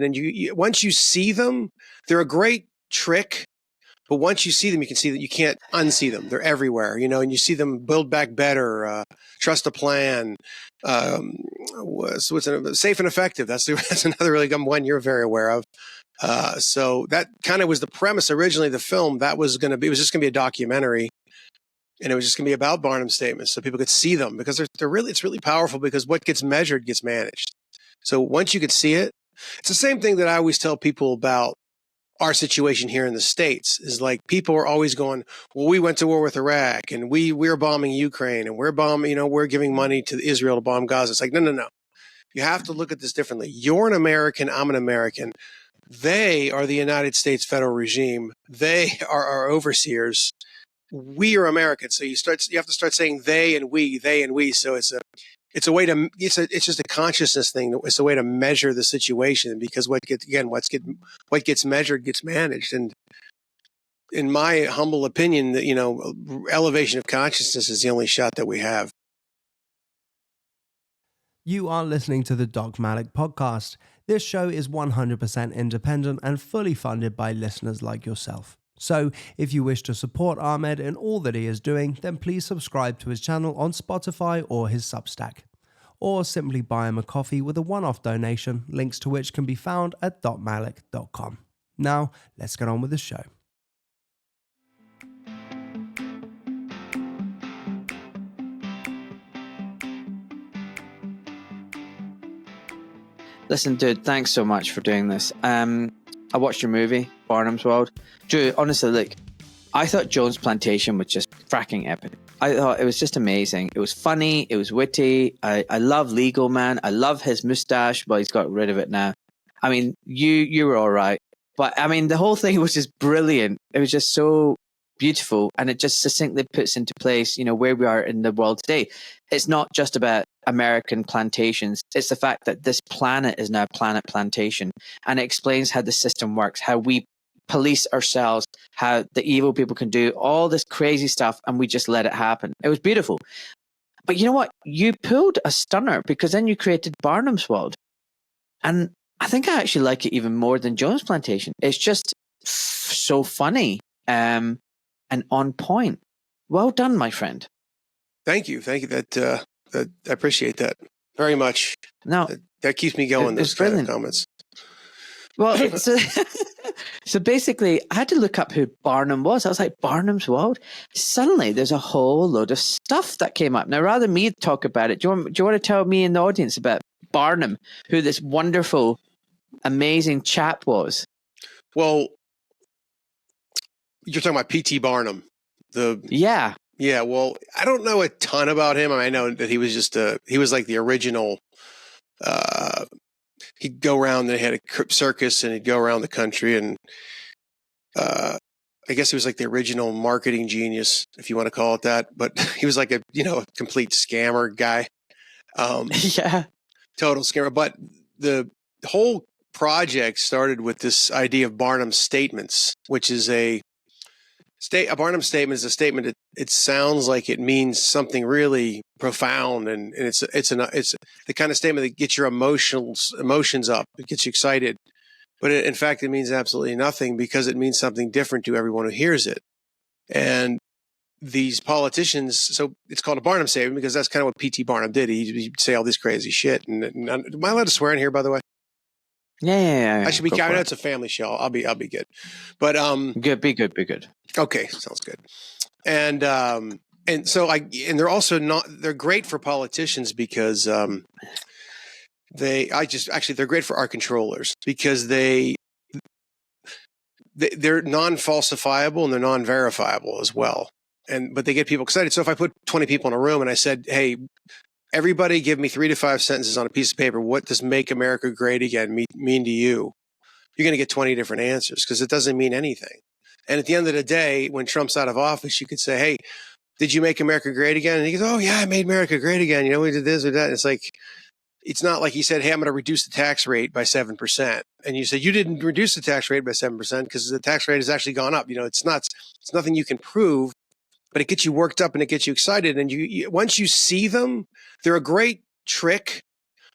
And then once you see them, they're a great trick. But once you see them, you can see that you can't unsee them. They're everywhere, and you see them. Build Back Better, Trust a Plan, Safe and Effective. That's another really good one you're very aware of. So that kind of was the premise originally of the film. It was just going to be a documentary, and it was just going to be about Barnum statements so people could see them, because it's really powerful, because what gets measured gets managed. So once you could see it, it's the same thing that I always tell people about our situation here in the States, is like, people are always going, well, we went to war with Iraq, and we're bombing Ukraine, and we're giving money to Israel to bomb Gaza. It's like, no. You have to look at this differently. You're an American. I'm an American. They are the United States federal regime. They are our overseers. We are Americans. So you have to start saying they and we. So it's just a consciousness thing. It's a way to measure the situation, because what gets measured gets managed. And in my humble opinion, elevation of consciousness is the only shot that we have. You are listening to the Doc Malik podcast. This show is 100% independent and fully funded by listeners like yourself. So if you wish to support Ahmed in all that he is doing, then please subscribe to his channel on Spotify or his Substack. Or simply buy him a coffee with a one-off donation, links to which can be found at docmalik.com. Now, let's get on with the show. Listen, dude, thanks so much for doing this. I watched your movie, Barnum's World. Drew, honestly, look, I thought Jones Plantation was just fracking epic. I thought it was just amazing. It was funny. It was witty. I love Legal Man. I love his mustache, but he's got rid of it now. I mean, you were all right. But, I mean, the whole thing was just brilliant. It was just so beautiful. And it just succinctly puts into place, where we are in the world today. It's not just about American plantations. It's the fact that this planet is now Planet Plantation. And it explains how the system works, how we police ourselves, how the evil people can do all this crazy stuff, and we just let it happen. It was beautiful. But you know what? You pulled a stunner, because then you created Barnum's World. And I think I actually like it even more than Jones Plantation. It's just so funny and on point. Well done, my friend. Thank you. That I appreciate that very much. No, that keeps me going. Those kind of comments. Well, so basically, I had to look up who Barnum was. I was like, Barnum's World? Suddenly, there's a whole load of stuff that came up. Now, rather than me talk about it, do you want to tell me in the audience about Barnum, who this wonderful, amazing chap was? Well, you're talking about P.T. Barnum. Yeah. Yeah, well, I don't know a ton about him. I know that he was he was like the original, he'd go around, and he had a circus, and he'd go around the country, and I guess he was like the original marketing genius, if you want to call it that. But he was like a complete scammer guy. Yeah. Total scammer. But the whole project started with this idea of Barnum statements, which is a Barnum statement is a statement that it sounds like it means something really profound, and it's the kind of statement that gets your emotions up. It gets you excited, but in fact, it means absolutely nothing, because it means something different to everyone who hears it. And these politicians, so it's called a Barnum statement because that's kind of what P.T. Barnum did. He'd say all this crazy shit. And am I allowed to swear in here, by the way? Yeah. I should be. I know it's a family show. I'll be good. But good. Be good. Okay, sounds good. And so they're also not. They're great for politicians because they're great for our controllers because they're non-falsifiable and they're non-verifiable as well. But they get people excited. So if I put 20 people in a room and I said, hey, everybody give me 3 to 5 sentences on a piece of paper. What does "Make America Great Again" mean to you? You're going to get 20 different answers because it doesn't mean anything. And at the end of the day, when Trump's out of office, you could say, hey, did you make America great again? And he goes, oh, yeah, I made America great again. We did this or that. And it's like, it's not like he said, hey, I'm going to reduce the tax rate by 7%. And you said, you didn't reduce the tax rate by 7% because the tax rate has actually gone up. It's nothing you can prove, but it gets you worked up and it gets you excited. And once you see them, they're a great trick.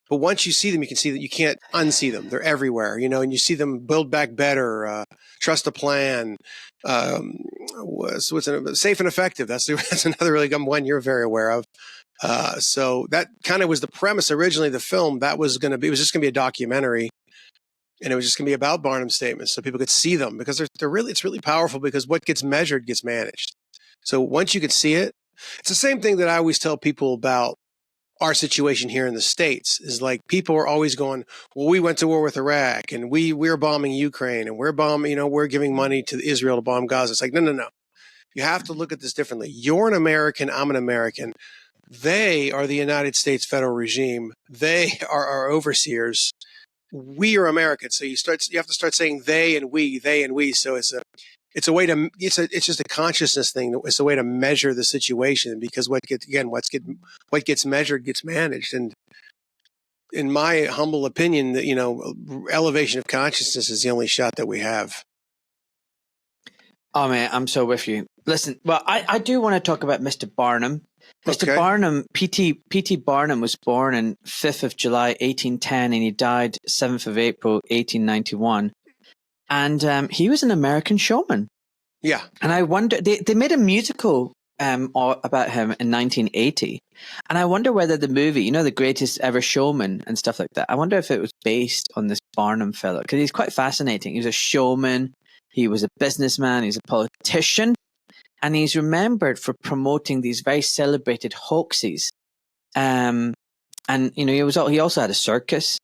But once you see them, you can see that you can't unsee them. They're everywhere, and you see them Build Back Better, Trust a Plan, Safe and Effective. That's another really good one you're very aware of. So that kind of was the premise originally. The film it was just going to be a documentary, and it was just going to be about Barnum statements, so people could see them, because it's really powerful, because what gets measured gets managed. So once you could see it, it's the same thing that I always tell people about our situation here in the States. Is like, people are always going, well, we went to war with Iraq, and we're bombing Ukraine, and we're giving money to Israel to bomb Gaza. It's like, no. You have to look at this differently. You're an American, I'm an American. They are the United States federal regime. They are our overseers. We are Americans. So you have to start saying they and we. So it's just a consciousness thing. It's a way to measure the situation, because what gets measured gets managed. And in my humble opinion, elevation of consciousness is the only shot that we have. Oh man, I'm so with you. Listen, well, I do want to talk about Mr. Barnum. Mr. Okay. Barnum, P.T. Barnum was born on 5th of July, 1810, and he died 7th of April, 1891. And he was an American showman. Yeah. And I wonder, they made a musical about him in 1980. And I wonder whether the movie, The Greatest Ever Showman and stuff like that, I wonder if it was based on this Barnum fellow, because he's quite fascinating. He was a showman. He was a businessman. He's a politician. And he's remembered for promoting these very celebrated hoaxes. And he also had a circus.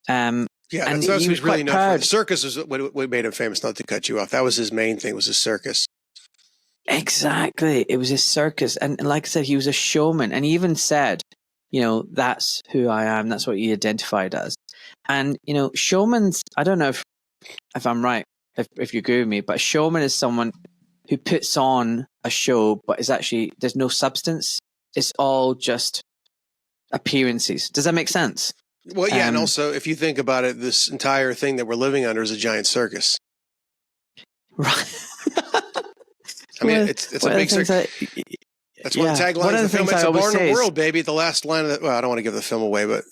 Yeah, and that's what he he was really quite known for. proud. The circus is what made him famous, not to cut you off. That was his main thing, was his circus. Exactly. It was his circus. And like I said, he was a showman. And he even said, that's who I am. That's what he identified as. And, showmans, I don't know if I'm right, if you agree with me, but a showman is someone who puts on a show, but is actually, there's no substance. It's all just appearances. Does that make sense? Well, yeah, and also, if you think about it, this entire thing that we're living under is a giant circus. Right. I mean, it's a big circus. That's one of the taglines of the film. It's a Barnum World, baby. The last line of I don't want to give the film away, but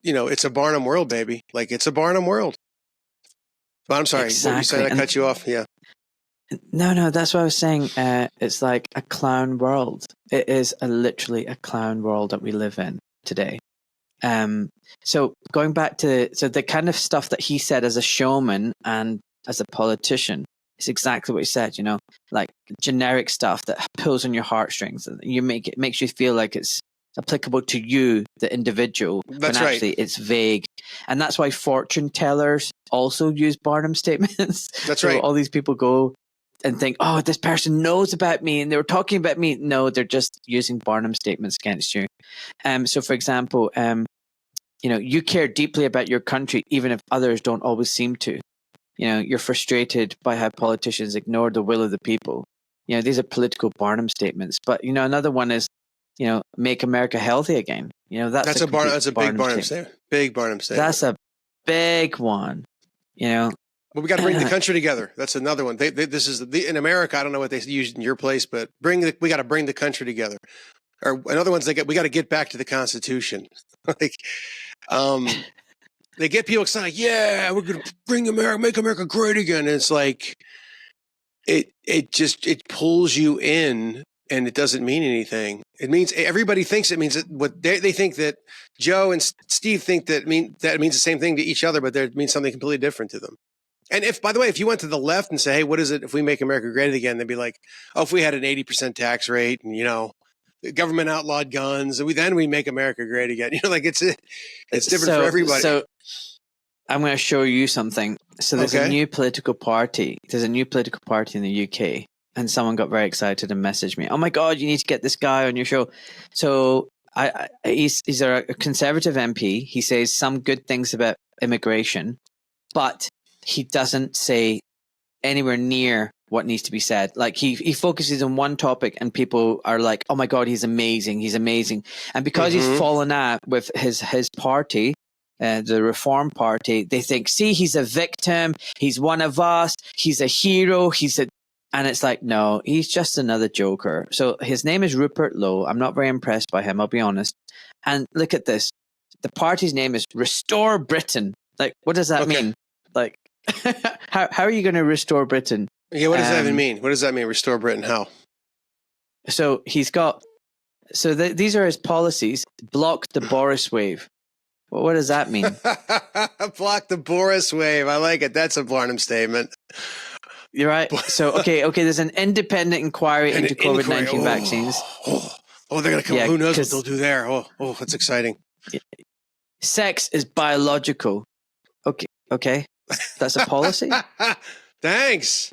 it's a Barnum World, baby. Like, it's a Barnum World. But I'm sorry, exactly. What you said, I cut you off. Yeah. No, that's what I was saying. It's like a clown world. It is literally a clown world that we live in today. So going back to the kind of stuff that he said as a showman and as a politician, it's exactly what he said. Like generic stuff that pulls on your heartstrings, and it makes you feel like it's applicable to you, the individual. That's when actually right. It's vague, and that's why fortune tellers also use Barnum statements. That's so right. All these people go and think, oh, this person knows about me and they were talking about me. No, they're just using Barnum statements against you. So for example, you care deeply about your country, even if others don't always seem to. You're frustrated by how politicians ignore the will of the people. These are political Barnum statements. But, another one is, make America healthy again. That's a big Barnum statement. Big Barnum statement. That's a big one. Well, we got to bring the country together. That's another one. This is in America. I don't know what they use in your place, but we got to bring the country together. Or another one's we got to get back to the Constitution. They get people excited. Yeah, we're going to make America great again. And it's like it pulls you in, and it doesn't mean anything. It means everybody thinks it means what they think that Joe and Steve think that means the same thing to each other, but it means something completely different to them. And by the way, if you went to the left and say, hey, what is it if we make America great again? They'd be like, oh, if we had an 80% tax rate and, the government outlawed guns, and then we make America great again. It's different for everybody. So I'm going to show you something. So there's a new political party. There's a new political party in the UK, and someone got very excited and messaged me. Oh my God, you need to get this guy on your show. So he's a conservative MP. He says some good things about immigration, but he doesn't say anywhere near what needs to be said. Like he focuses on one topic and people are like, oh my God, he's amazing. He's amazing. And because he's fallen out with his party, the Reform Party, they think, see, he's a victim. He's one of us. He's a hero. And it's like, no, he's just another joker. So his name is Rupert Lowe. I'm not very impressed by him, I'll be honest. And look at this. the party's name is Restore Britain. Like, what does that mean? Like, how are you going to restore Britain? Yeah, what does that even mean? What does that mean? Restore Britain? How? So he's got. So these are his policies. Block the Boris wave. Well, what does that mean? Block the Boris wave. I like it. That's a Barnum statement. You're right. So okay. There's an independent inquiry into COVID-19 vaccines. They're going to come. Who knows what they'll do there? Oh, that's exciting. Sex is biological. Okay. That's a policy. Thanks,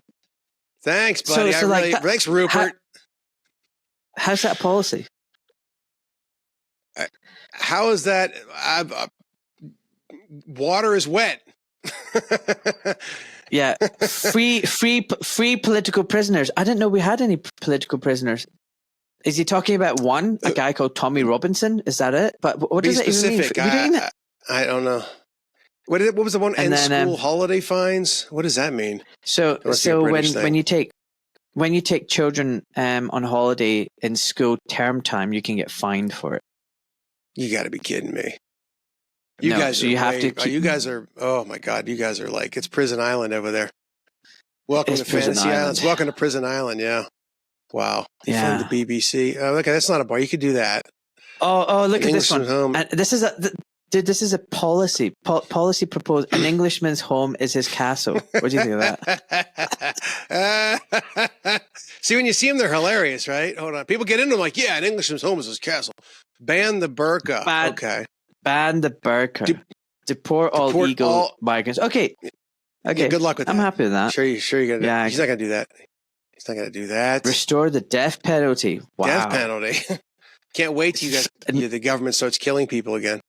buddy. Thanks, Rupert. How's that policy? How is that? Water is wet. Yeah, free political prisoners. I didn't know we had any political prisoners. Is he talking about a guy called Tommy Robinson? Is that it? But what does it even mean? I don't know. What was the one? End school holiday fines. What does that mean? So when you take children on holiday in school term time, you can get fined for it. You got to be kidding me. You guys are. Oh my God! You guys are like it's Prison Island over there. Welcome to Fantasy Islands. Welcome to Prison Island. Yeah. Wow. From the BBC. Oh, okay, that's not a bar. You could do that. Oh, look at this one. And this is a policy proposed. An Englishman's home is his castle. What do you think of that? See, when you see them, they're hilarious, right? Hold on. People get into them like, yeah, an Englishman's home is his castle. Ban the burqa. Okay. Ban the burqa. Deport all illegal migrants. Okay. Yeah, good luck with that. I'm happy with that. Sure you're gonna. Yeah, he's not gonna do that. He's not gonna do that. Restore the death penalty. Wow. Death penalty. Can't wait till the government starts killing people again.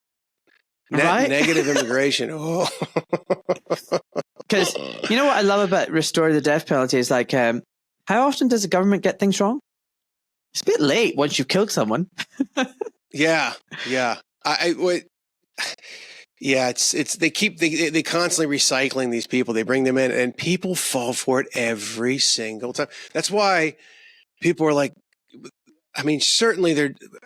Right? Negative immigration. Oh. Because you know what I love about restore the death penalty is like, how often does the government get things wrong? It's a bit late once you've killed someone. Yeah. It's they constantly recycling these people. They bring them in and people fall for it every single time. That's why people are like, I mean, certainly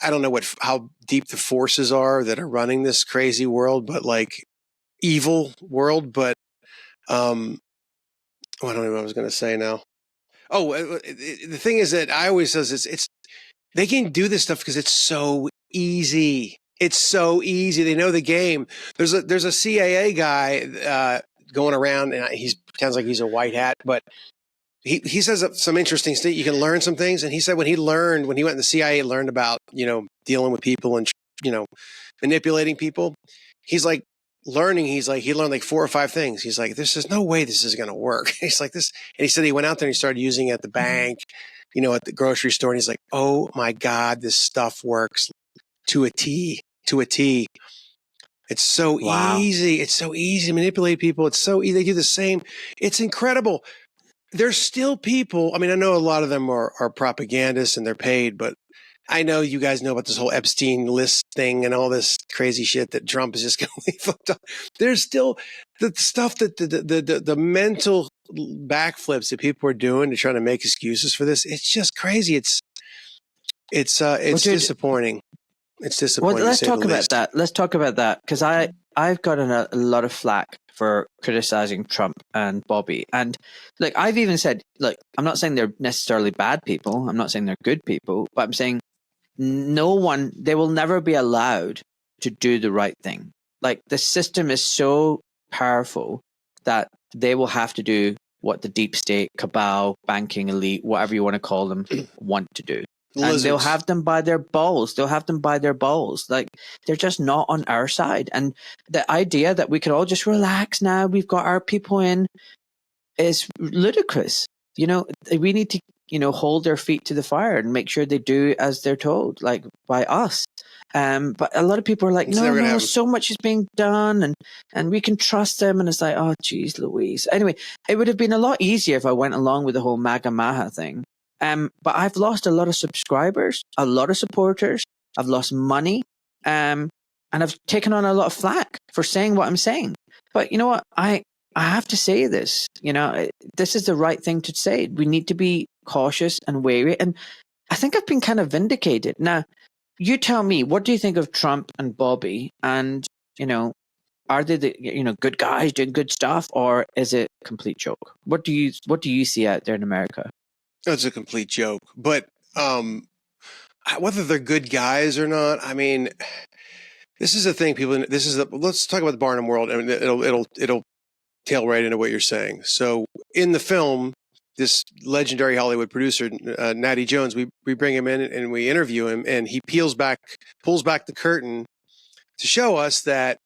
I don't know how deep the forces are that are running this crazy world, but like evil world. But I don't know what I was going to say now. Oh, the thing is that I always says it's they can do this stuff because it's so easy. It's so easy. They know the game. There's a CIA guy going around, and he pretends like he's a white hat, but he says some interesting stuff. You can learn some things. And he said when he went in the CIA, learned about dealing with people and manipulating people. He's like learning. He learned like 4 or 5 things. He's like, there's no way this is going to work. He's like this, and he said he went out there and he started using it at the bank, at the grocery store, and he's like, oh my God, this stuff works to a T. It's so easy. It's so easy to manipulate people. It's so easy. They do the same. It's incredible. There's still people. I mean, I know a lot of them are propagandists and they're paid, but I know you guys know about this whole Epstein list thing and all this crazy shit that Trump is just going to leave up. There's still the stuff that the mental backflips that people are doing to try to make excuses for this. It's just crazy. It's disappointing. It's disappointing. Well, let's talk about that. Let's talk about that because I've gotten a lot of flack for criticizing Trump and Bobby. And look, I've even said, look, I'm not saying they're necessarily bad people. I'm not saying they're good people, but I'm saying they will never be allowed to do the right thing. Like the system is so powerful that they will have to do what the deep state, cabal, banking elite, whatever you want to call them, want to do. And they'll have them by their balls. Like they're just not on our side. And the idea that we could all just relax now, we've got our people in, is ludicrous. We need to, hold their feet to the fire and make sure they do as they're told, like by us. But a lot of people are like, no, so much is being done and we can trust them. And it's like, oh, geez, Louise. Anyway, it would have been a lot easier if I went along with the whole MAGA Maha thing. But I've lost a lot of subscribers, a lot of supporters. I've lost money, and I've taken on a lot of flack for saying what I'm saying. But you know what? I have to say this. This is the right thing to say. We need to be cautious and wary. And I think I've been kind of vindicated. Now, you tell me, what do you think of Trump and Bobby? And, are they the good guys doing good stuff, or is it a complete joke? What do you see out there in America? It's a complete joke. But whether they're good guys or not, I mean, this is the thing. Let's talk about the Barnum World. I mean, it'll tail right into what you're saying. So in the film, this legendary Hollywood producer, Natty Jones, we bring him in and we interview him, and he pulls back the curtain to show us that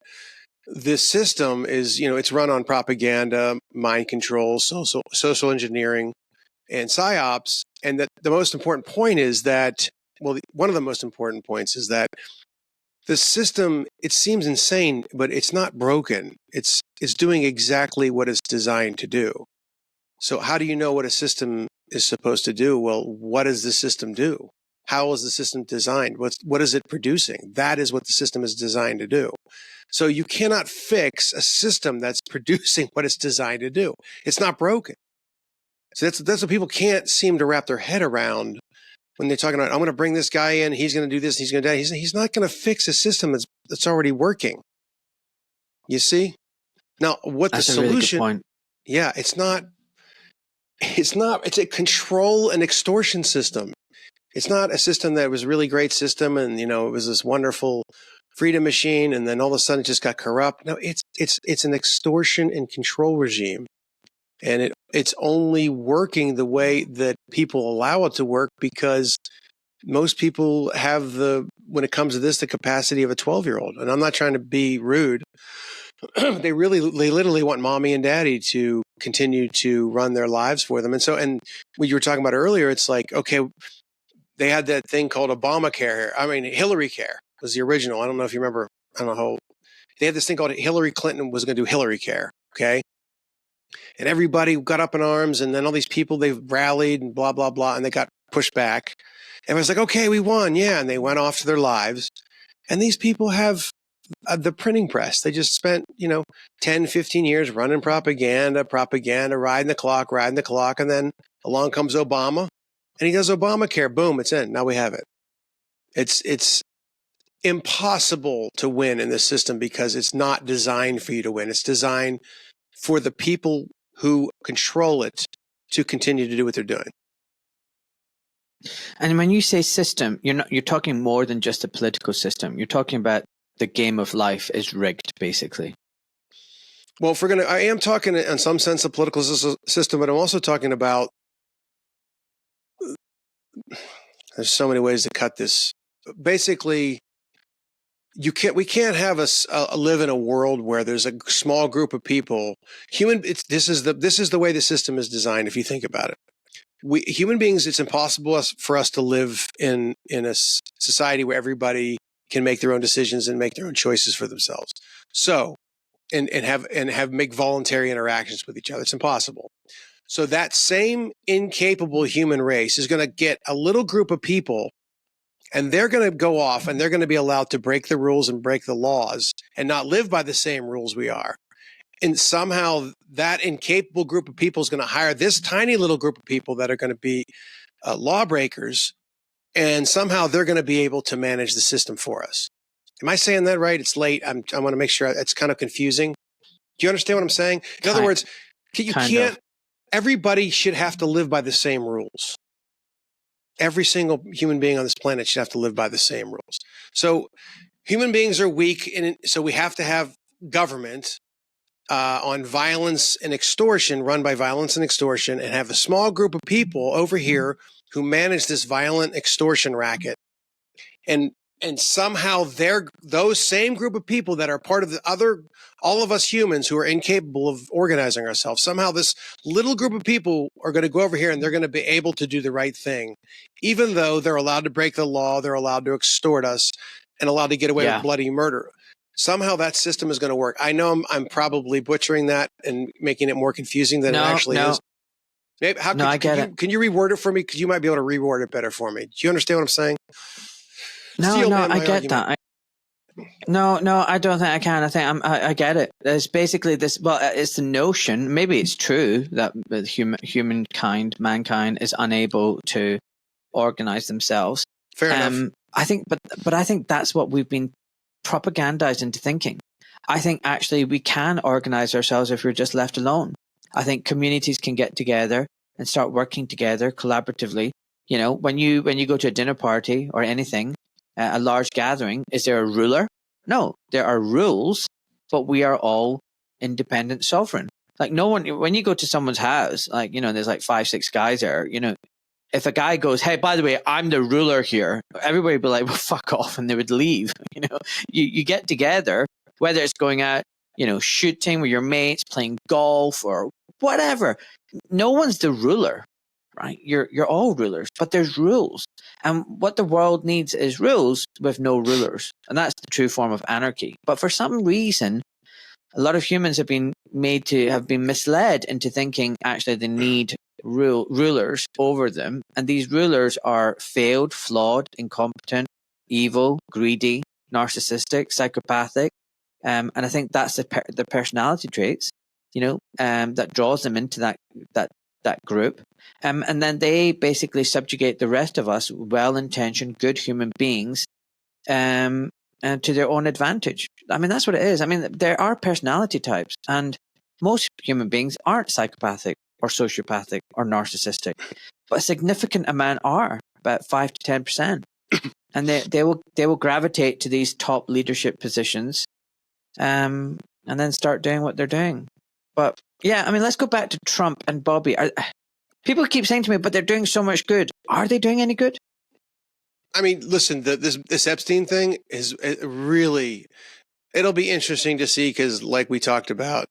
this system is, it's run on propaganda, mind control, social engineering, and psyops. And that the most important point is that, one of the most important points is that the system, it seems insane, but it's not broken. It's doing exactly what it's designed to do. So how do you know what a system is supposed to do? Well, what does the system do? How is the system designed? What is it producing? That is what the system is designed to do. So you cannot fix a system that's producing what it's designed to do. It's not broken. So that's what people can't seem to wrap their head around when they're talking about, I'm going to bring this guy in, he's going to do this, he's going to do that. He's not going to fix a system that's already working. You see? Now, That's a really good point. Yeah, it's a control and extortion system. It's not a system that was a really great system and, it was this wonderful freedom machine and then all of a sudden it just got corrupt. No, it's an extortion and control regime. And it's only working the way that people allow it to work because most people have when it comes to this, the capacity of a 12-year-old. And I'm not trying to be rude. They literally want mommy and daddy to continue to run their lives for them. And what you were talking about earlier, it's like, okay, they had that thing called Obamacare. I mean, Hillary Care was the original. I don't know if you remember. I don't know how. They had this thing called Hillary Clinton was going to do Hillary Care. Okay. And everybody got up in arms, and then all these people, they rallied and blah, blah, blah, and they got pushed back. Everyone's like, okay, we won. Yeah. And they went off to their lives. And these people have the printing press. They just spent, 10, 15 years running propaganda, riding the clock. And then along comes Obama, and he does Obamacare. Boom, it's in. Now we have it. It's impossible to win in this system because it's not designed for you to win. It's designed for the people who control it to continue to do what they're doing. And when you say system, you're talking more than just a political system. You're talking about the game of life is rigged, basically. Well, I am talking in some sense a political system, but I'm also talking about, there's so many ways to cut this. Basically, we can't have live in a world where there's a small group of people. This is the way the system is designed. If you think about it, human beings, it's impossible for us to live in a society where everybody can make their own decisions and make their own choices for themselves. So, and make voluntary interactions with each other. It's impossible. So that same incapable human race is going to get a little group of people, and they're going to go off and they're going to be allowed to break the rules and break the laws and not live by the same rules we are. And somehow that incapable group of people is going to hire this tiny little group of people that are going to be lawbreakers, and somehow they're going to be able to manage the system for us. Am I saying that right? It's late. I want to make sure. It's kind of confusing. Do you understand what I'm saying? In other words, you can't. Everybody should have to live by the same rules. Every single human being on this planet should have to live by the same rules. So human beings are weak, and so we have to have government on violence and extortion, run by violence and extortion, and have a small group of people over here who manage this violent extortion racket. And somehow those same group of people that are part of all of us humans who are incapable of organizing ourselves, somehow this little group of people are going to go over here and they're going to be able to do the right thing, even though they're allowed to break the law, they're allowed to extort us, and allowed to get away with bloody murder. Somehow that system is going to work. I know I'm probably butchering that and making it more confusing than it actually is. Maybe, I get it. Can you reword it for me? Because you might be able to reword it better for me. Do you understand what I'm saying? No, I get that. No, I don't think I can. I think I get it. There's basically this. Well, it's the notion. Maybe it's true that mankind is unable to organize themselves. Fair enough. I think, but I think that's what we've been propagandized into thinking. I think actually we can organize ourselves if we're just left alone. I think communities can get together and start working together collaboratively. You know, when you go to a dinner party or anything, a large gathering, is there a ruler? No, there are rules, but we are all independent sovereign. Like no one, when you go to someone's house, like, you know, there's like 5, 6 guys there, you know, if a guy goes, hey, by the way, I'm the ruler here, everybody would be like, well, fuck off. And they would leave. You know, you get together, whether it's going out, you know, shooting with your mates, playing golf or whatever. No one's the ruler, right? You're all rulers, but there's rules. And what the world needs is rules with no rulers. And that's the true form of anarchy. But for some reason, a lot of humans have been misled into thinking actually they need rulers over them. And these rulers are failed, flawed, incompetent, evil, greedy, narcissistic, psychopathic. And I think that's the personality traits, you know, that draws them into that group. And then they basically subjugate the rest of us, well-intentioned, good human beings, and to their own advantage. I mean, that's what it is. I mean, there are personality types, and most human beings aren't psychopathic or sociopathic or narcissistic, but a significant amount are, about 5 to 10%. And they will gravitate to these top leadership positions, and then start doing what they're doing. But yeah, I mean, let's go back to Trump and Bobby. People keep saying to me, but they're doing so much good. Are they doing any good? I mean, listen, this Epstein thing is really, it'll be interesting to see because, like we talked about,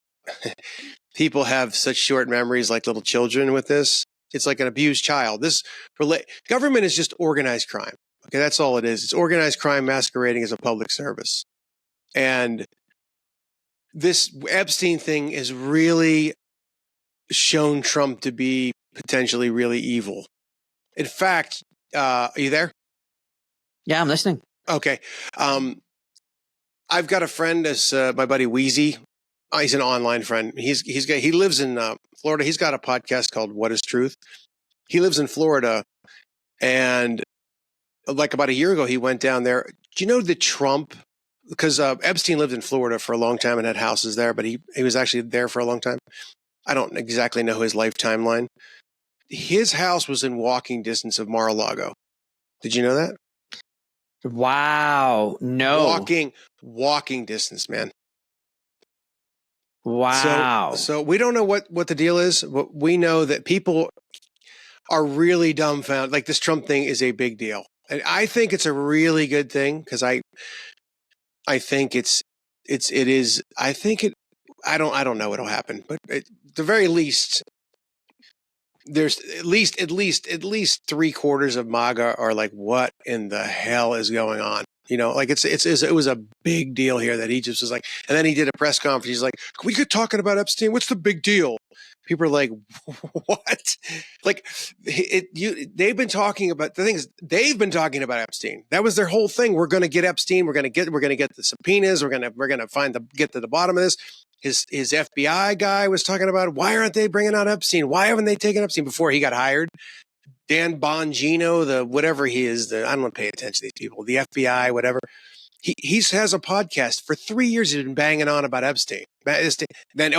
people have such short memories like little children with this. It's like an abused child. Government is just organized crime. Okay, that's all it is. It's organized crime masquerading as a public service. And this Epstein thing has really shown Trump to be potentially really evil. In fact, are you there? Yeah, I'm listening. Okay. I've got a friend, as my buddy Wheezy. He's an online friend. He lives in Florida. He's got a podcast called What is Truth. He lives in Florida, and like about a year ago, he went down there. Do you know the Trump? Because Epstein lived in Florida for a long time and had houses there, but he was actually there for a long time. I don't exactly know his life timeline. His house was in walking distance of Mar-a-Lago. Did you know that? Wow. No. Walking distance, man. Wow. So we don't know what the deal is. But we know that people are really dumbfounded. Like this Trump thing is a big deal. And I think it's a really good thing because I think it is. I think it. I don't know what'll happen, but at the very least, there's at least 3/4 of MAGA are like, what in the hell is going on? You know, like it was a big deal here that he just was like, and then he did a press conference. He's like, can we get talking about Epstein? What's the big deal? People are like, what? Like they've been talking about the things they've been talking about Epstein. That was their whole thing. We're going to get Epstein. We're going to get the subpoenas. We're going to get to the bottom of this. His FBI guy was talking about, why aren't they bringing out Epstein? Why haven't they taken Epstein before he got hired? Dan Bongino, the whatever he is, I don't want to pay attention to these people, the FBI, whatever. He has a podcast for 3 years. He's been banging on about Epstein. Then,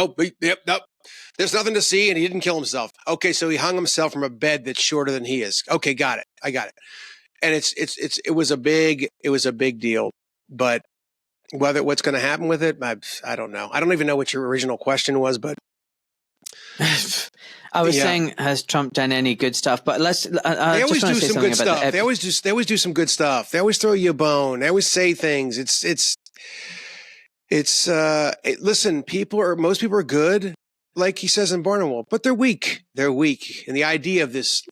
there's nothing to see, and he didn't kill himself. Okay, so he hung himself from a bed that's shorter than he is. Okay, got it. I got it. And it was a big deal. But what's going to happen with it, I don't know. I don't even know what your original question was, but I was saying, has Trump done any good stuff? But let's. They always do some good stuff. They always do some good stuff. They always throw you a bone. They always say things. Listen, most people are good, like he says in Barnum World, but they're weak. They're weak, and the idea of this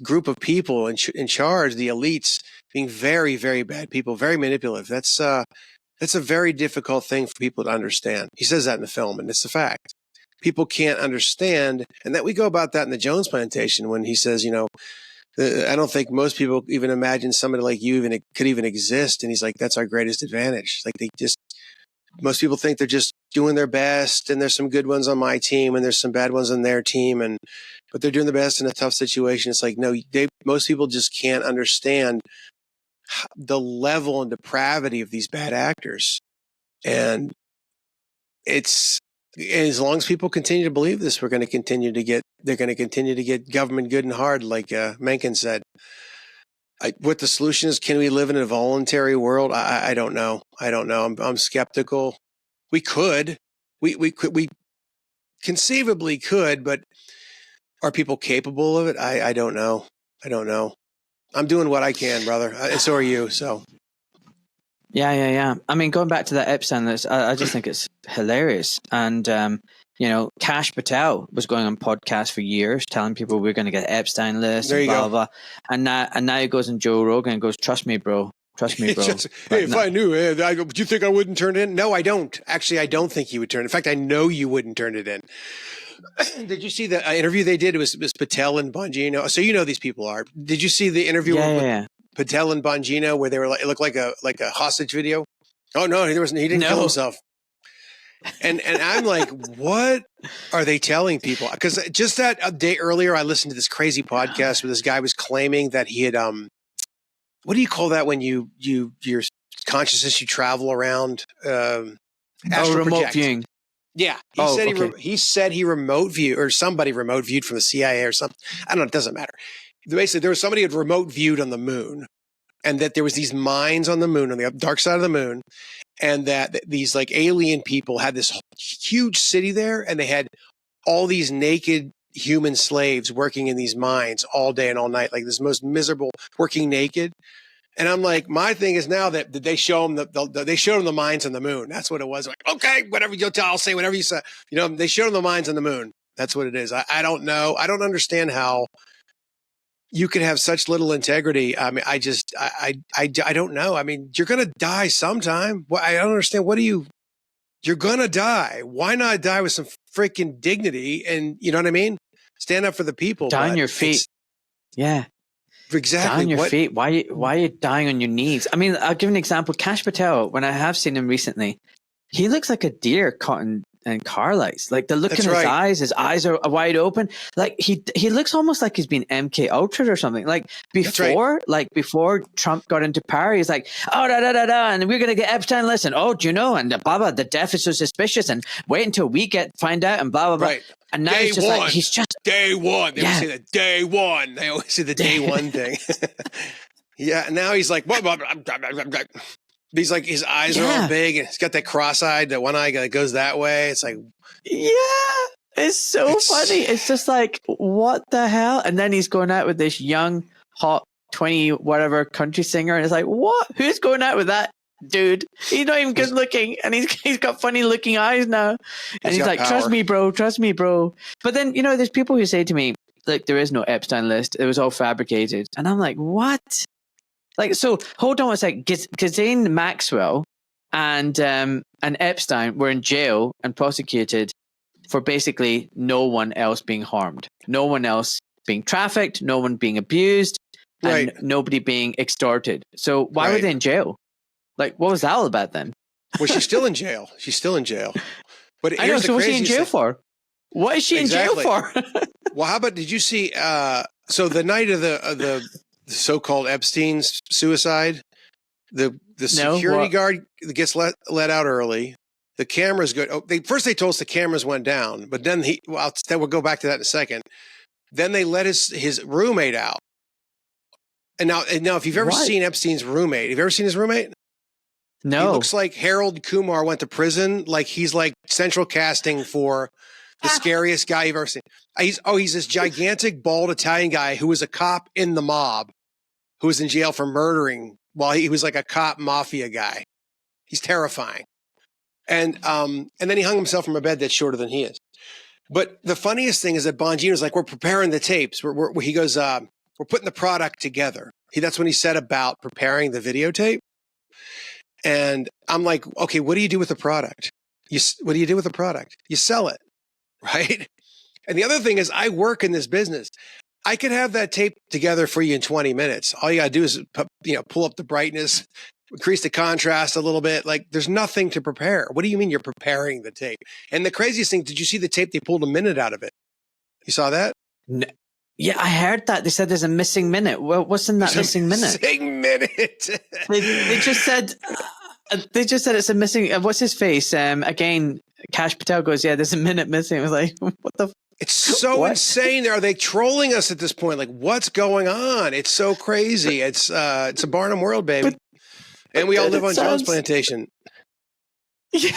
group of people in charge, the elites, being very, very bad people, very manipulative. That's a very difficult thing for people to understand. He says that in the film, and it's a fact. People can't understand, and that we go about that in the Jones Plantation when he says, you know, I don't think most people even imagine somebody like you could even exist. And he's like, that's our greatest advantage. Like most people think they're just doing their best, and there's some good ones on my team and there's some bad ones on their team, but they're doing the best in a tough situation. It's like, no, most people just can't understand the level and depravity of these bad actors. And it's, as long as people continue to believe this, they're going to continue to get government good and hard, like Mencken said. What the solution is, can we live in a voluntary world? I don't know. I'm skeptical. We could, we conceivably could, but are people capable of it? I don't know. I'm doing what I can, brother. And so are you. So. Yeah. I mean, going back to that Epstein list, I just think it's hilarious. And, Kash Patel was going on podcasts for years telling people we're going to get Epstein list, there you blah, go. blah, blah. And now he goes on Joe Rogan and goes, trust me, bro. Hey, if I knew, do you think I wouldn't turn it in? No, I don't. Actually, I don't think you would turn it. In fact, I know you wouldn't turn it in. Did you see the interview they did? It was Patel and Bongino. So you know these people are. Did you see the interview with Patel and Bongino where they were like, it looked like a hostage video? Oh no, he didn't kill himself. And I'm like, what are they telling people? Because just that a day earlier, I listened to this crazy podcast where this guy was claiming that he had what do you call that when your consciousness, you travel around? Remote viewing. Yeah, he said he remote viewed, or somebody remote viewed from the CIA or something. I don't know. It doesn't matter. Basically, there was somebody who had remote viewed on the moon, and that there was these mines on the moon, on the dark side of the moon, and that these like alien people had this huge city there, and they had all these naked human slaves working in these mines all day and all night, like this most miserable, working naked. And I'm like, my thing is now that they show them they showed them the mines on the moon. That's what it was. Like, okay, whatever you'll tell, I'll say whatever you say. They showed them the mines on the moon. That's what it is. I don't know. I don't understand how you can have such little integrity. I mean, I don't know. I mean, you're going to die sometime. I don't understand. You're going to die. Why not die with some freaking dignity? And you know what I mean? Stand up for the people. Die on your feet. Yeah. Exactly. Die on your feet. Why are you dying on your knees? I mean, I'll give an example. Kash Patel, when I have seen him recently, he looks like a deer caught in car lights. Like the look in his eyes are wide open. Like he looks almost like he's been MK Ultra or something. Like before Trump got into power, he's like, oh and we're gonna get Epstein list, and do you know, and blah blah, the death is so suspicious, and wait until we find out, and blah blah blah. Right. And now he's just like, he's just day one. They always say the day one. They always say the day one thing. Yeah. And now he's like, what? He's like, his eyes are all big, and he's got that cross-eyed, that one eye that goes that way. It's like, it's so funny. It's just like, what the hell? And then he's going out with this young, hot 20 whatever country singer, and it's like, what? Who's going out with that dude? He's not even good looking, and he's got funny looking eyes now. And he's like, trust me, bro. But then, there's people who say to me, like, there is no Epstein list. It was all fabricated. And I'm like, what? Like, so hold on a sec. Ghislaine Maxwell and Epstein were in jail and prosecuted for basically no one else being harmed, no one else being trafficked, no one being abused, and nobody being extorted. So why were they in jail? Like, what was that all about then? Well, she's still in jail. But I know. So what's she in jail for? What is she in jail for? Well, how about, did you see? So the night of the so-called Epstein's suicide, the security guard gets let out early. The cameras go. First they told us the cameras went down, but then we'll go back to that in a second. Then they let his roommate out. And now, if you've ever seen Epstein's roommate, have you ever seen his roommate? No. He looks like Harold Kumar went to prison. Like he's like central casting for the scariest guy you've ever seen. He's this gigantic bald Italian guy who was a cop in the mob, who was in jail for murdering while he was like a cop mafia guy. He's terrifying. And then he hung himself from a bed that's shorter than he is. But the funniest thing is that Bongino's like, we're preparing the tapes. He goes, we're putting the product together. That's when he said about preparing the videotape. And I'm like, okay, what do you do with the product? What do you do with the product? You sell it, right? And the other thing is, I work in this business. I could have that tape together for you in 20 minutes. All you got to do is, pull up the brightness, increase the contrast a little bit. Like there's nothing to prepare. What do you mean you're preparing the tape? And the craziest thing, did you see the tape? They pulled a minute out of it. You saw that? No. Yeah, I heard that. They said there's a missing minute. Well, what's in that missing minute? Missing minute. They just said it's a missing. What's his face? Again, Kash Patel goes, yeah, there's a minute missing. I was like, what the? It's so insane. Are they trolling us at this point? Like, what's going on? It's so crazy. It's a Barnum World, baby. And we all live on Jones Plantation. Yeah,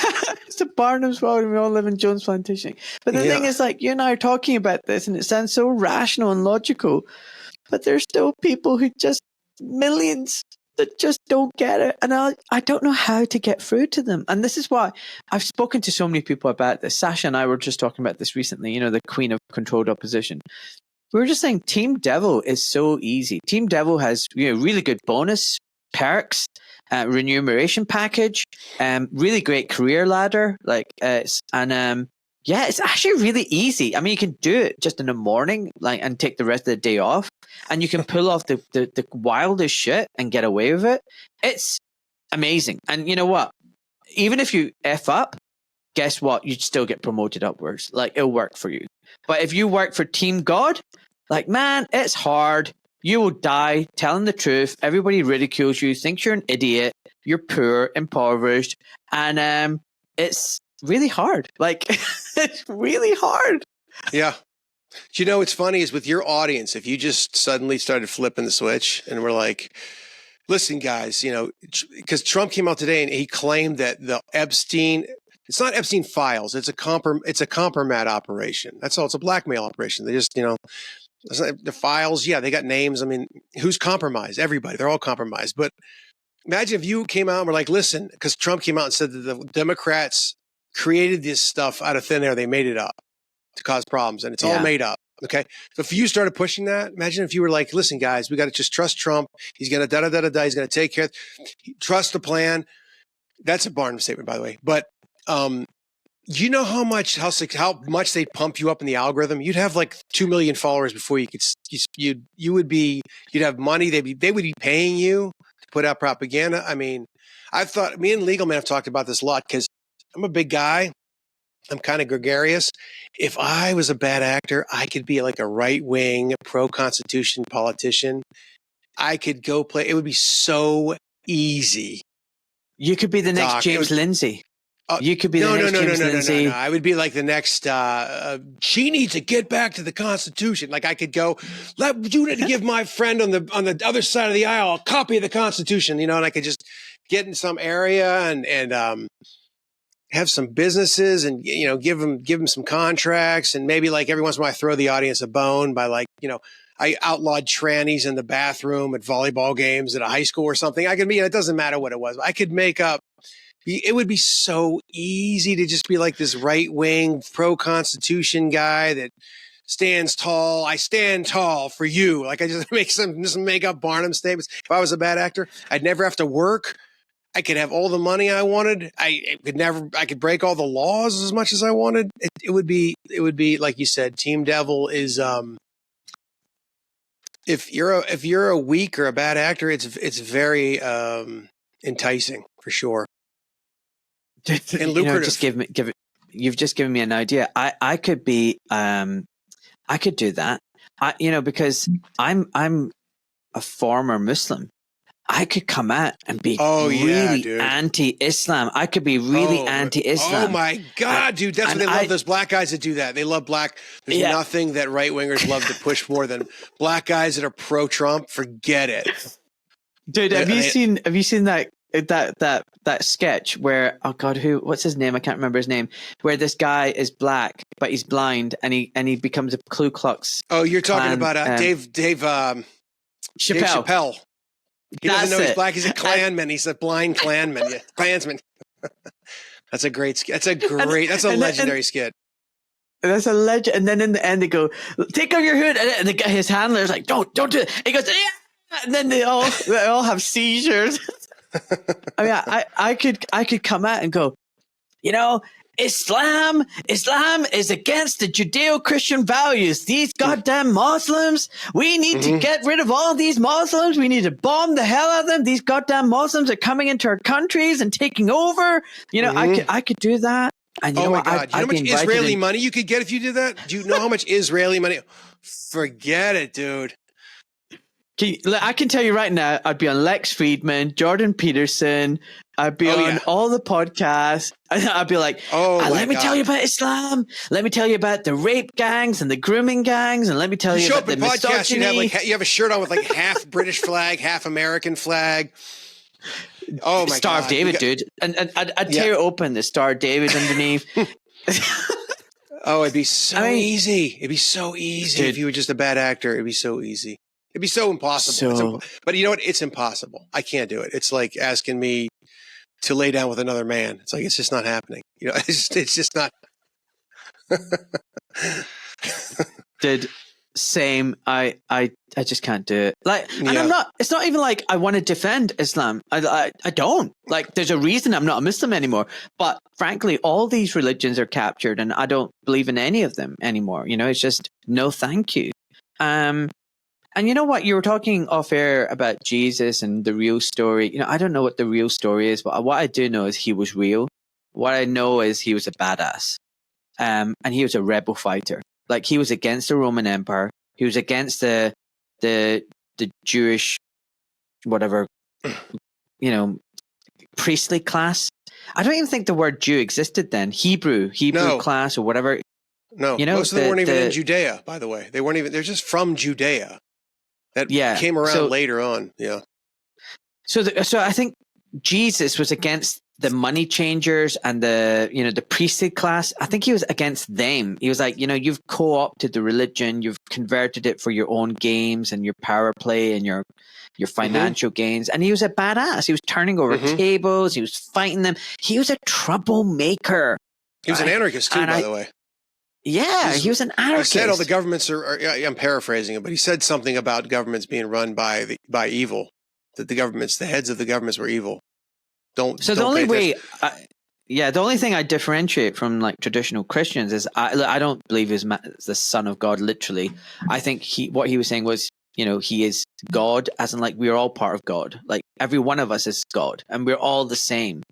it's a Barnum's World and we all live in Jones Plantation. But the thing is, like, you and I are talking about this and it sounds so rational and logical, but there's still people who just, millions that just don't get it. And I don't know how to get through to them. And this is why I've spoken to so many people about this. Sasha and I were just talking about this recently, you know, the queen of controlled opposition. We were just saying Team Devil is so easy. Team Devil has, you know, really good bonus perks, remuneration package, really great career ladder, it's actually really easy. I mean, you can do it just in the morning, like, and take the rest of the day off, and you can pull off the wildest shit and get away with it. It's amazing. And you know what? Even if you F up, guess what? You'd still get promoted upwards. Like, it'll work for you. But if you work for Team God, like, man, it's hard. You will die telling the truth. Everybody ridicules you, thinks you're an idiot, you're poor, impoverished, and it's really hard. Like, it's really hard. Yeah. Do you know what's funny is with your audience, if you just suddenly started flipping the switch and we're like, listen, guys, you know, because Trump came out today and he claimed that the Epstein, it's not Epstein files, it's a compromat operation. That's all. It's a blackmail operation. They just, you know, the files, yeah, they got names. I mean, who's compromised? Everybody. They're all compromised. But imagine if you came out and were like, listen, because Trump came out and said that the Democrats created this stuff out of thin air. They made it up to cause problems, and it's all made up. Okay. So if you started pushing that, imagine if you were like, listen, guys, we got to just trust Trump. He's going to da-da-da-da-da. He's going to take care. Trust the plan. That's a Barnum statement, by the way. But, you know how much they pump you up in the algorithm? You'd have like 2 million followers before you'd have money. They would be paying you to put out propaganda. I mean, I thought, me and Legal Man have talked about this a lot because I'm a big guy. I'm kind of gregarious. If I was a bad actor, I could be like a right-wing, pro-Constitution politician. I could go play. It would be so easy. You could be the next James Lindsay. You could be the next James Lindsay. No. I would be like the next, she needs to get back to the Constitution. Like I could go, you need to give my friend on the other side of the aisle a copy of the Constitution, you know, and I could just get in some area and have some businesses and, you know, give them some contracts and maybe like every once in a while I throw the audience a bone by like, you know, I outlawed trannies in the bathroom at volleyball games at a high school or something. I could be, it doesn't matter what it was. I could make up. It would be so easy to just be like this right-wing pro-Constitution guy that stands tall. I stand tall for you. Like I just make up Barnum statements. If I was a bad actor, I'd never have to work. I could have all the money I wanted. I could break all the laws as much as I wanted. It would be like you said, Team Devil is, if you're a weak or a bad actor, it's very, enticing for sure. And lucrative. You've just given me an idea. I could be, I could do that. Because I'm a former Muslim. I could come out and be really anti-Islam. I could be really anti-Islam. Oh my God, dude. That's what they love. Those black guys that do that. They love black. There's nothing that right-wingers love to push more than black guys that are pro-Trump. Forget it. Dude, have you seen that sketch where, oh God, what's his name? I can't remember his name. Where this guy is black, but he's blind and he becomes a Ku Klux. Oh, you're talking about Dave Chappelle. Dave Chappelle. He doesn't know he's black. He's a Klanman. He's a blind Klanman. Yeah. Klansman. That's a great skit. That's a legendary skit. That's a legend. And then in the end, they go, take off your hood. And his handler's like, don't do it. He goes, yeah. And then they all have seizures. I mean, I could come out and go, Islam is against the Judeo-Christian values. These goddamn Muslims, we need to get rid of all these Muslims. We need to bomb the hell out of them. These goddamn Muslims are coming into our countries and taking over. You know, I could do that. And you know my what? God. You know how much Israeli money you could get if you did that? Do you know how much Israeli money? Forget it, dude. I can tell you right now, I'd be on Lex Friedman, Jordan Peterson. I'd be on all the podcasts. I'd be like, let me tell you about Islam. Let me tell you about the rape gangs and the grooming gangs. And let me tell you about the misogyny. You have a shirt on with like half British flag, half American flag. Oh, my Star God. of David, dude. And I'd tear open the Star of David underneath. Oh, it'd be so easy. It'd be so easy if you were just a bad actor. It'd be so easy. It'd be so impossible. But you know what? It's impossible. I can't do it. It's like asking me to lay down with another man. It's like, it's just not happening. You know, it's just not. Dude, same. I just can't do it. Like, and I'm not. It's not even like I want to defend Islam. I don't. Like, there's a reason I'm not a Muslim anymore. But frankly, all these religions are captured, and I don't believe in any of them anymore. You know, it's just no, thank you. And you know what? You were talking off air about Jesus and the real story. You know, I don't know what the real story is, but what I do know is he was real. What I know is he was a badass. And he was a rebel fighter. Like, he was against the Roman Empire. He was against the Jewish, whatever, you know, priestly class. I don't even think the word Jew existed then. Hebrew class or whatever. No, you know, most of them weren't even in Judea, by the way. They weren't even, they're just from Judea. That came around later on. Yeah. So I think Jesus was against the money changers and the priestly class. I think he was against them. He was like, you know, you've co-opted the religion, you've converted it for your own games and your power play and your financial gains. And he was a badass. He was turning over tables. He was fighting them. He was a troublemaker. He was an anarchist too, by the way. Yeah, he was an anarchist. He said all the governments are I'm paraphrasing it, but he said something about governments being run by evil, that the heads of the governments were evil. The only thing I differentiate from like traditional Christians is I don't believe he's the son of God, literally. I think what he was saying was, you know, he is God, as in like we're all part of God. Like every one of us is God and we're all the same.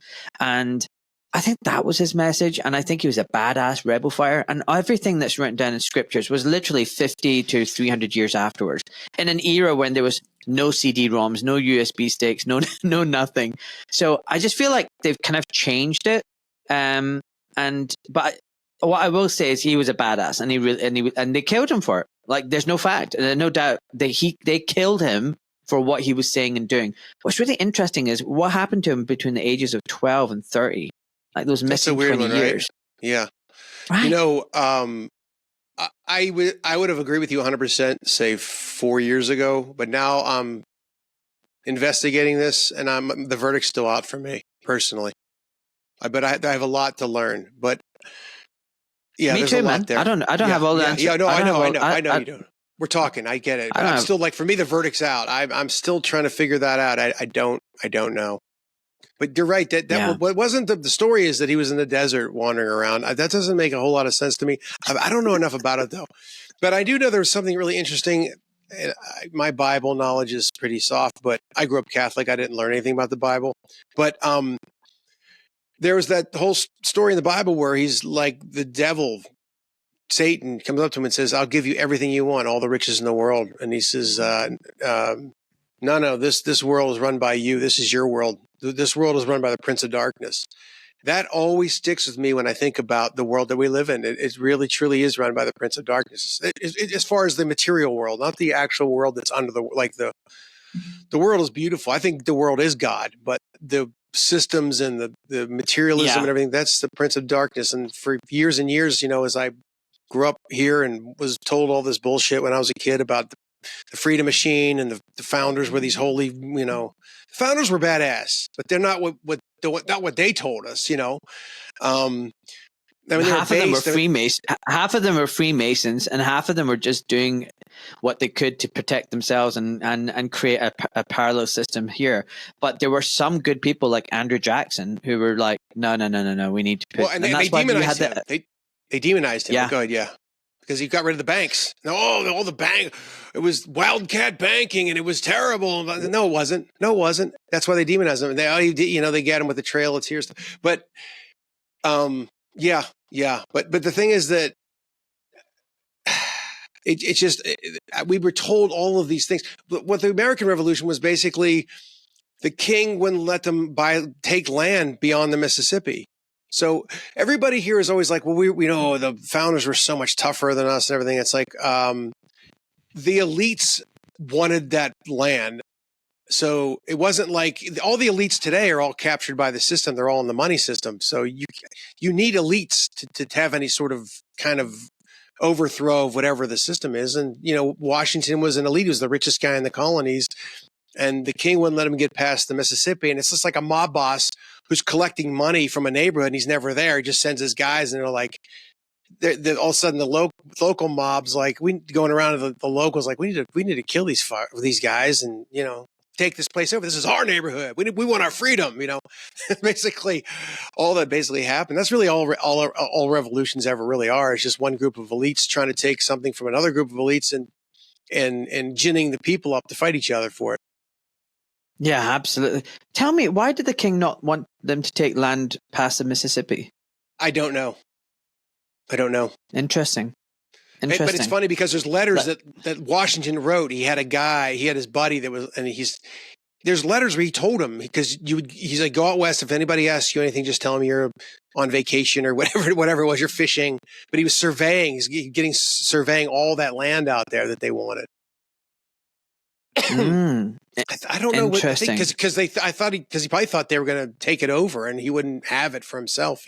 And I think that was his message, and I think he was a badass rebel fighter, and everything that's written down in scriptures was literally 50 to 300 years afterwards, in an era when there was no CD-ROMs, no USB sticks, no nothing. So I just feel like they've kind of changed it. But what I will say is he was a badass, and they killed him for it. Like, there's no fact, no doubt they killed him for what he was saying and doing. What's really interesting is what happened to him between the ages of 12 and 30. Like those missing 20 years. Right? Yeah. Right. You know, I would have agreed with you 100%, say 4 years ago, but now I'm investigating this and the verdict's still out for me personally. But I have a lot to learn, but yeah, me there's too, a lot man. there. I don't have all the answers. Yeah, no, I know you don't. We're talking. I get it. But I'm still like, for me, the verdict's out. I'm still trying to figure that out. I don't know. But you're right. What wasn't the story is that he was in the desert wandering around. That doesn't make a whole lot of sense to me. I don't know enough about it though. But I do know there was something really interesting. My Bible knowledge is pretty soft, but I grew up Catholic. I didn't learn anything about the Bible. But there was that whole story in the Bible where he's like the devil, Satan, comes up to him and says, "I'll give you everything you want, all the riches in the world." And he says, "No, this world is run by you. This is your world. This world is run by the Prince of Darkness." That always sticks with me when I think about the world that we live in. It really, truly is run by the Prince of Darkness. As far as the material world, not the actual world that's under the world is beautiful. I think the world is God, but the systems and the materialism and everything, that's the Prince of Darkness. And for years and years, you know, as I grew up here and was told all this bullshit when I was a kid about the freedom machine and the founders were these holy, you know, the founders were badass, but they're not what they told us, you know. I mean, half of them were Freemasons. Half of them were Freemasons, and half of them were just doing what they could to protect themselves and create a parallel system here. But there were some good people like Andrew Jackson who were like, no, we need to. Well, and they demonized him. They demonized him. Yeah. Go ahead, yeah. Because he got rid of the banks. All the bank, it was wildcat banking, and it was terrible. No, it wasn't. That's why they demonized him. They get him with the Trail of Tears. But, yeah. But the thing is that it's just we were told all of these things. But what the American Revolution was basically, the king wouldn't let them take land beyond the Mississippi. So everybody here is always like, well, we know the founders were so much tougher than us and everything. It's like the elites wanted that land. So it wasn't like all the elites today are all captured by the system. They're all in the money system. So you need elites to have any sort of kind of overthrow of whatever the system is. And, Washington was an elite. He was the richest guy in the colonies. And the king wouldn't let him get past the Mississippi. And it's just like a mob boss who's collecting money from a neighborhood and he's never there. He just sends his guys and they're like, they're all of a sudden the local mobs, like going around to the locals, like we need to kill these guys and, take this place over. This is our neighborhood. We want our freedom, basically all that basically happened. That's really all revolutions ever really are. It's just one group of elites trying to take something from another group of elites and ginning the people up to fight each other for it. Yeah, absolutely. Tell me, why did the king not want them to take land past the Mississippi? I don't know. Interesting. But it's funny because there's letters that Washington wrote. He had his buddy there's letters where he told him, because he's like, go out west. If anybody asks you anything, just tell them you're on vacation or whatever it was, you're fishing. But he was surveying, surveying all that land out there that they wanted. I don't know. Interesting. Because he probably thought they were going to take it over and he wouldn't have it for himself,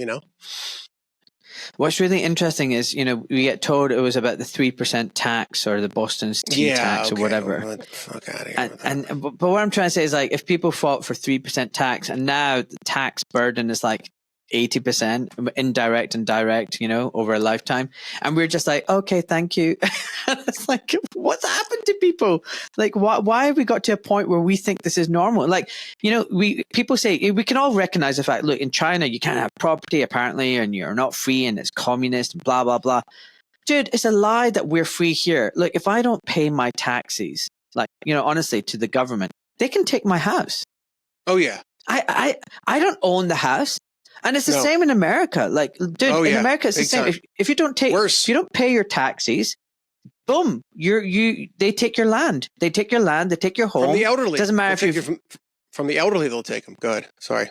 What's really interesting is, we get told it was about the 3% tax or the Boston's tea tax or whatever. Well, fuck out of here but what I'm trying to say is, like, if people fought for 3% tax and now the tax burden is like 80% indirect and direct, over a lifetime. And we're just like, okay, thank you. It's like, what's happened to people? Like, why have we got to a point where we think this is normal? Like, people say, we can all recognize the fact, look, in China, you can't have property apparently, and you're not free and it's communist and blah, blah, blah. Dude, it's a lie that we're free here. Look, if I don't pay my taxes, like, honestly, to the government, they can take my house. Oh, yeah. I don't own the house. And it's the same in America. Like, dude, in America, it's the same. If you don't pay your taxes, boom, they take your land. They take your land. They take your home. From the elderly. Doesn't matter if you're from the elderly, they'll take them. Go ahead. Sorry.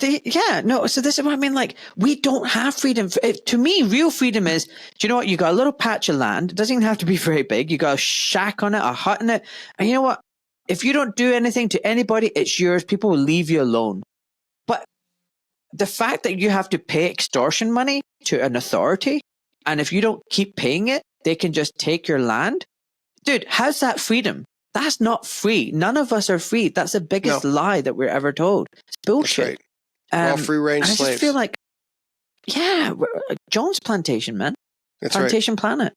So this is what I mean. Like, we don't have freedom. To me, real freedom is, do you know what? You got a little patch of land. It doesn't even have to be very big. You got a shack on it, a hut in it. And you know what? If you don't do anything to anybody, it's yours. People will leave you alone. But the fact that you have to pay extortion money to an authority, and if you don't keep paying it, they can just take your land. Dude, how's that freedom? That's not free. None of us are free. That's the biggest lie that we're ever told. It's bullshit. We're all free-range slaves. I just feel like, Jones Plantation, man. That's Plantation Planet.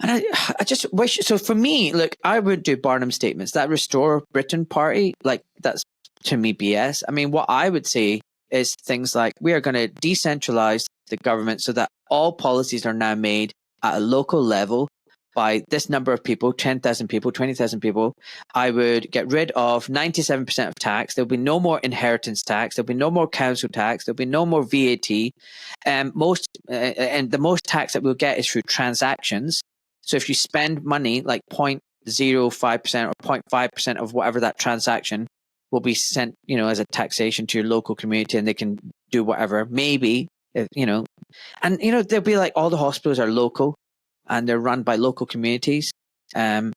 And I just wish, so for me, look, I would do Barnum statements. That Restore Britain party, like, that's to me BS. I mean, what I would say is things like, we are going to decentralize the government so that all policies are now made at a local level by this number of people, 10,000 people, 20,000 people. I would get rid of 97% of tax. There'll be no more inheritance tax. There'll be no more council tax. There'll be no more VAT. And the most tax that we'll get is through transactions. So if you spend money, like 0.05% or 0.5% of whatever that transaction will be sent, as a taxation to your local community, and they can do whatever, maybe, and, they'll be like, all the hospitals are local and they're run by local communities, for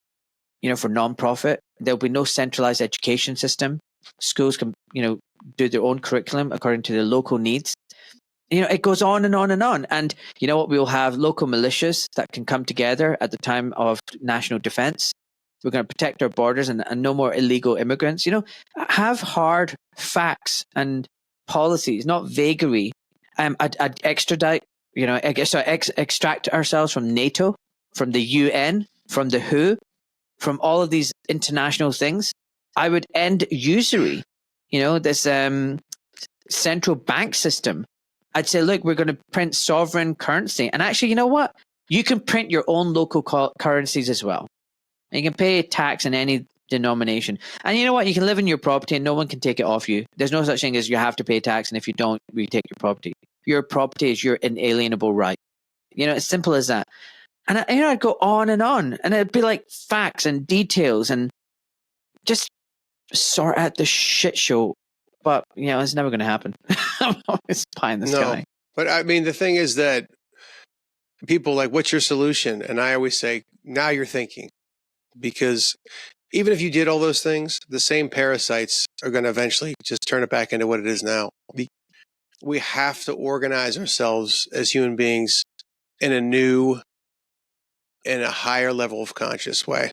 non-profit. There'll be no centralized education system. Schools can, do their own curriculum according to their local needs. It goes on and on and on. And you know what? We'll have local militias that can come together at the time of national defense. We're going to protect our borders and no more illegal immigrants. Have hard facts and policies, not vagary. extradite, extract ourselves from NATO, from the UN, from the WHO, from all of these international things. I would end usury, this central bank system. I'd say, look, we're going to print sovereign currency. And actually, you know what? You can print your own local currencies as well. And you can pay tax in any denomination. And you know what? You can live in your property and no one can take it off you. There's no such thing as you have to pay tax. And if you don't, we take your property. Your property is your inalienable right. As simple as that. And I'd go on. And it'd be like facts and details and just sort out the shit show. But, it's never going to happen. I'm always pie in the sky. But I mean, the thing is that people like, what's your solution? And I always say, now you're thinking. Because even if you did all those things, the same parasites are going to eventually just turn it back into what it is now. We have to organize ourselves as human beings in a higher level of conscious way.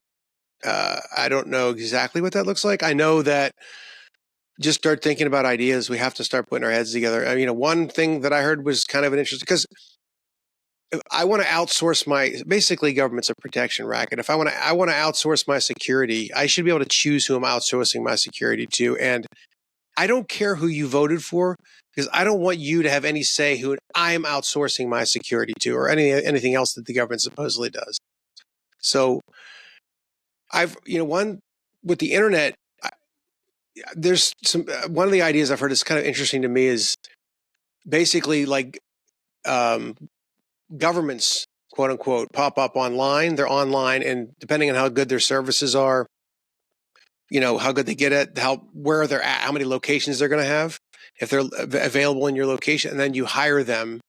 I don't know exactly what that looks like. I know that just start thinking about ideas. We have to start putting our heads together. I mean, one thing that I heard was kind of an interesting, because I want to outsource basically government's a protection racket. If I want to outsource my security, I should be able to choose who I'm outsourcing my security to. And I don't care who you voted for, because I don't want you to have any say who I'm outsourcing my security to, or anything else that the government supposedly does. So one with the internet, there's one of the ideas I've heard is kind of interesting to me is basically like governments, quote unquote, pop up online. They're online, and depending on how good their services are, how good they get it, where they're at, how many locations they're going to have, if they're available in your location, and then you hire them,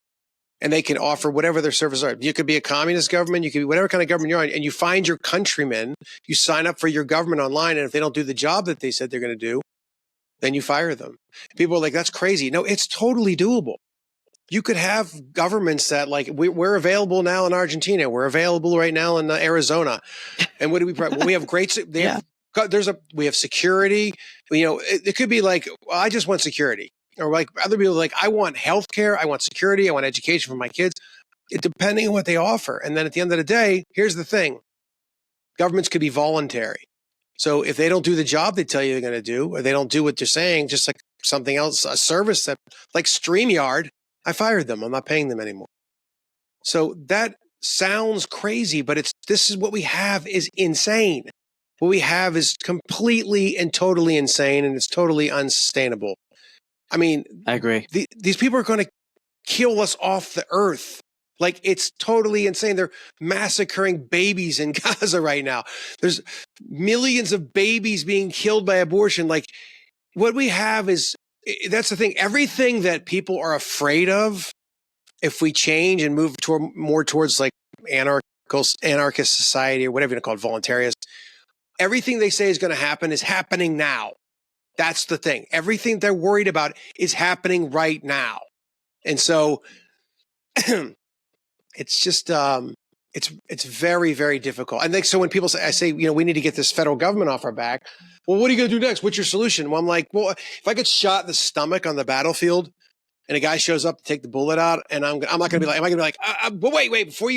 and they can offer whatever their services are. You could be a communist government, you could be whatever kind of government you're on, and you find your countrymen, you sign up for your government online, and if they don't do the job that they said they're going to do, then you fire them. People are like, that's crazy. No, it's totally doable. You could have governments that, like, we're available now in Argentina. We're available right now in Arizona. And what do we have great, we have security. It could be like, well, I just want security. Or like other people like, I want healthcare, I want security, I want education for my kids. Depending on what they offer. And then at the end of the day, here's the thing. Governments could be voluntary. So if they don't do the job they tell you they're going to do, or they don't do what they're saying, just like something else, a service that, like StreamYard, I fired them. I'm not paying them anymore. So that sounds crazy, but this is what we have is insane. What we have is completely and totally insane, and it's totally unsustainable. I mean, I agree. These people are going to kill us off the earth. Like, it's totally insane. They're massacring babies in Gaza right now. There's millions of babies being killed by abortion. Like, what we have is, that's the thing. Everything that people are afraid of, if we change and move more towards like anarchist society, or whatever you call it, voluntarist, everything they say is going to happen is happening now. That's the thing. Everything they're worried about is happening right now. And so it's just, it's very, very difficult. I think so when people say, we need to get this federal government off our back. Well, what are you going to do next? What's your solution? Well, I'm like, well, if I get shot in the stomach on the battlefield and a guy shows up to take the bullet out, and I'm not going to be like, am I going to be like, but wait, before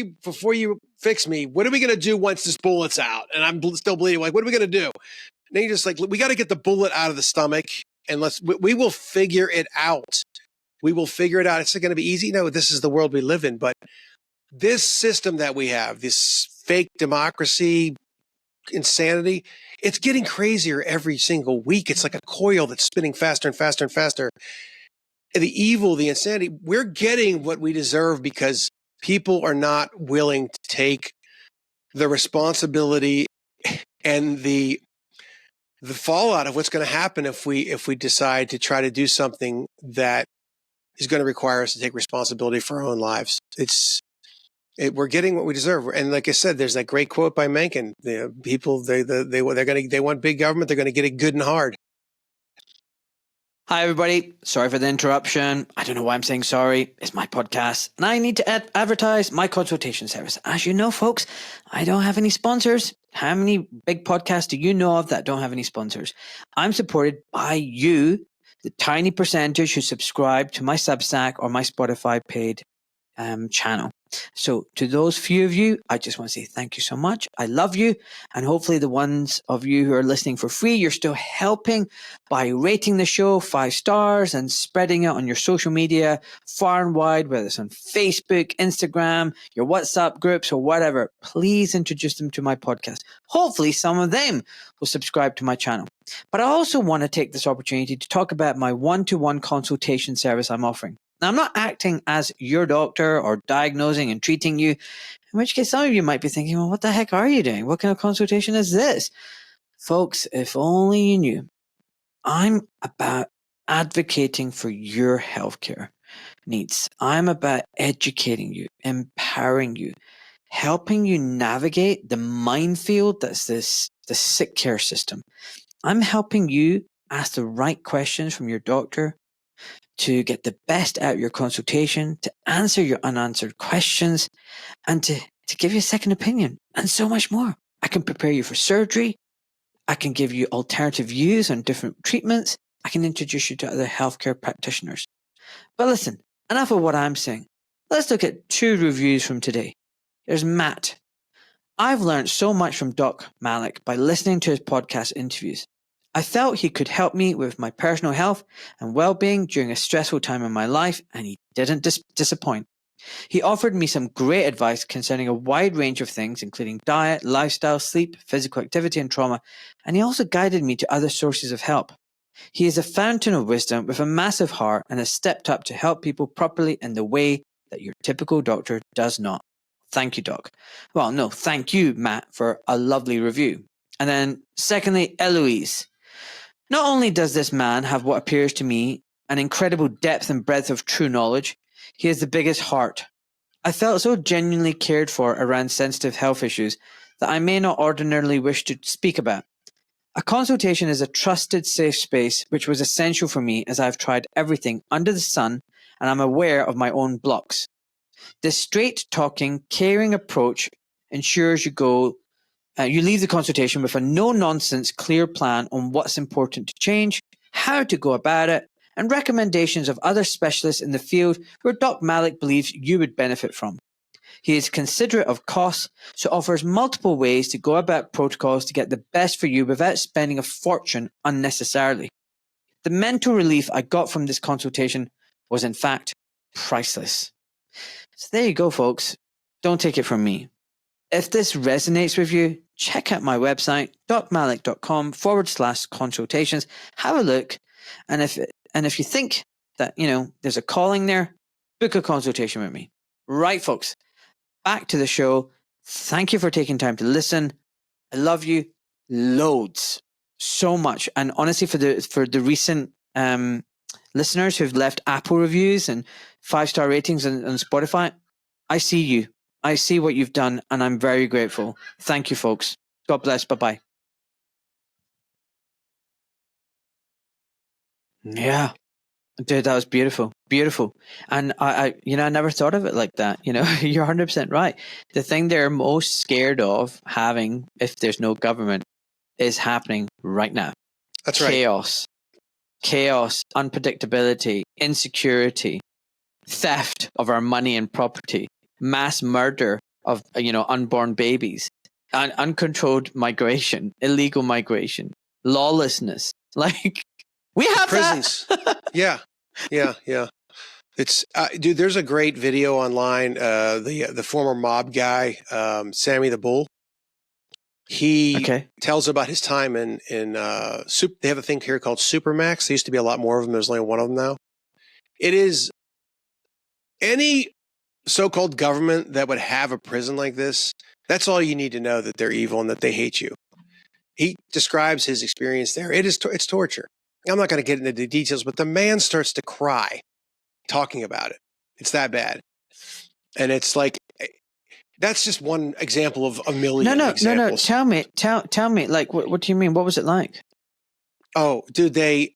you fix me, what are we going to do once this bullet's out? And I'm still bleeding. Like, what are we going to do? And then you're just like, we got to get the bullet out of the stomach, and we will figure it out. We will figure it out. It's going to be easy. No, this is the world we live in. But this system that we have, this fake democracy insanity, it's getting crazier every single week. It's like a coil that's spinning faster and faster and faster. The evil, the insanity, we're getting what we deserve because people are not willing to take the responsibility and the fallout of what's going to happen if we decide to try to do something that is going to require us to take responsibility for our own lives. We're getting what we deserve. And like I said, there's that great quote by Mencken: people, they want big government. They're going to get it good and hard. Hi, everybody. Sorry for the interruption. I don't know why I'm saying sorry. It's my podcast, and I need to advertise my consultation service. As you know, folks, I don't have any sponsors. How many big podcasts do you know of that don't have any sponsors? I'm supported by you the tiny percentage who subscribe to my Substack or my Spotify paid channel. So to those few of you, I just want to say thank you so much. I love you. And hopefully the ones of you who are listening for free, you're still helping by rating the show 5 stars and spreading it on your social media far and wide, whether it's on Facebook, Instagram, your WhatsApp groups or whatever. Please introduce them to my podcast. Hopefully some of them will subscribe to my channel. But I also want to take this opportunity to talk about my one-to-one consultation service I'm offering. Now, I'm not acting as your doctor or diagnosing and treating you, in which case some of you might be thinking, well, what the heck are you doing? What kind of consultation is this? Folks, if only you knew, I'm about advocating for your healthcare needs. I'm about educating you, empowering you, helping you navigate the minefield that's the sick care system. I'm helping you ask the right questions from your doctor, to get the best out of your consultation, to answer your unanswered questions, and to give you a second opinion, and so much more. I can prepare you for surgery. I can give you alternative views on different treatments. I can introduce you to other healthcare practitioners. But listen, enough of what I'm saying. Let's look at 2 reviews from today. There's Matt. I've learned so much from Doc Malik by listening to his podcast interviews. I felt he could help me with my personal health and well-being during a stressful time in my life, and he didn't disappoint. He offered me some great advice concerning a wide range of things, including diet, lifestyle, sleep, physical activity, and trauma, and he also guided me to other sources of help. He is a fountain of wisdom with a massive heart and has stepped up to help people properly in the way that your typical doctor does not. Thank you, Doc. Well, no, thank you, Matt, for a lovely review. And then secondly, Eloise. Not only does this man have what appears to me an incredible depth and breadth of true knowledge, he has the biggest heart. I felt so genuinely cared for around sensitive health issues that I may not ordinarily wish to speak about. A consultation is a trusted, safe space which was essential for me as I've tried everything under the sun and I'm aware of my own blocks. This straight-talking, caring approach ensures you leave the consultation with a no-nonsense, clear plan on what's important to change, how to go about it, and recommendations of other specialists in the field where Doc Malik believes you would benefit from. He is considerate of costs, so offers multiple ways to go about protocols to get the best for you without spending a fortune unnecessarily. The mental relief I got from this consultation was, in fact, priceless. So there you go, folks. Don't take it from me. If this resonates with you, check out my website, docmalik.com/consultations. Have a look. And if you think that, there's a calling there, book a consultation with me. Right, folks. Back to the show. Thank you for taking time to listen. I love you loads. So much. And honestly, for the recent listeners who've left Apple reviews and 5-star ratings on Spotify, I see you. I see what you've done, and I'm very grateful. Thank you, folks. God bless. Bye-bye. Yeah. Dude, that was beautiful. Beautiful. And I never thought of it like that. You're 100% right. The thing they're most scared of having, if there's no government, is happening right now. That's right. Chaos, unpredictability, insecurity, theft of our money and property, mass murder of unborn babies, uncontrolled migration, illegal migration, lawlessness. Like, we have prisons. Yeah. It's dude. There's a great video online. The former mob guy, Sammy the Bull. He tells about his time in they have a thing here called Supermax. There used to be a lot more of them. There's only one of them now. It is any so-called government that would have a prison like this. That's all you need to know, that they're evil and that they hate you. He describes his experience there. It's torture. I'm not going to get into the details, but the man starts to cry talking about it. It's that bad. And it's like, that's just one example of a million examples. No. Tell me, like, what do you mean? What was it like? Oh, dude, they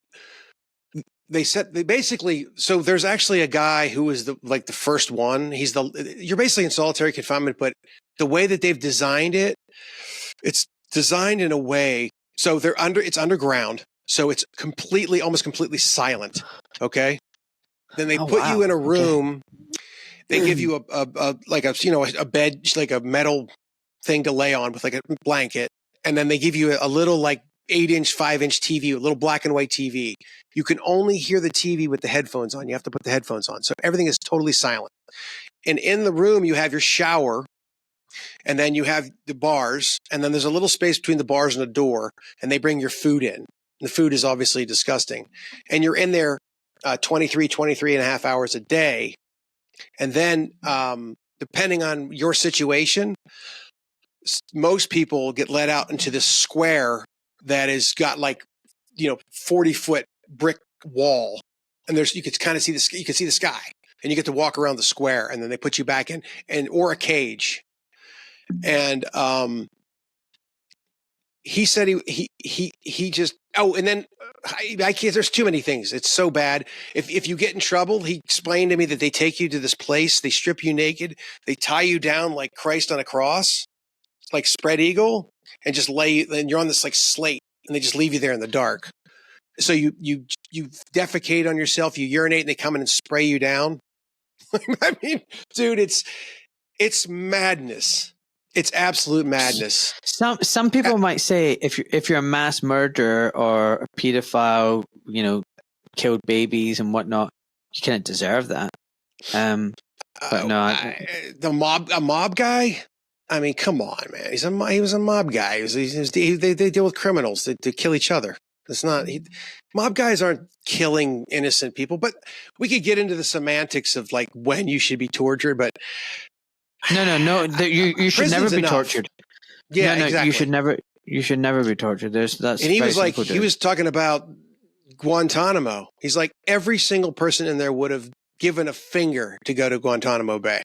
basically, so there's actually a guy who was the first one. You're basically in solitary confinement, but the way that they've designed it, it's designed in a way, so it's underground. So it's almost completely silent. Okay. Then they put wow. you in a room. Okay. They give you a bed, like a metal thing to lay on with like a blanket. And then they give you a little like 8-inch, 5-inch TV, a little black and white TV. You can only hear the TV with the headphones on. You have to put the headphones on. So everything is totally silent. And in the room, you have your shower, and then you have the bars, and then there's a little space between the bars and the door, and they bring your food in. And the food is obviously disgusting. And you're in there 23 and a half hours a day. And then, depending on your situation, most people get let out into this square that has got like, 40-foot brick wall. And you can kind of see you can see the sky, and you get to walk around the square, and then they put you back in or a cage. And, he said he just, and then I can't, there's too many things. It's so bad. If you get in trouble, he explained to me that they take you to this place, they strip you naked, they tie you down like Christ on a cross, like spread eagle, and just lay you, and you're on this like slate, and they just leave you there in the dark. So you defecate on yourself, you urinate, and they come in and spray you down. I mean, dude, it's madness. It's absolute madness. Some people might say if you're a mass murderer or a pedophile, killed babies and whatnot, you kind of deserve that. But no, a mob guy. I mean, come on, man. He was a mob guy. They deal with criminals. They kill each other. It's not mob guys aren't killing innocent people. But we could get into the semantics of like when you should be tortured, but. No. You should never be tortured. Yeah, no, exactly. You should never be tortured. That's and he was like, he was talking about Guantanamo. He's like, every single person in there would have given a finger to go to Guantanamo Bay.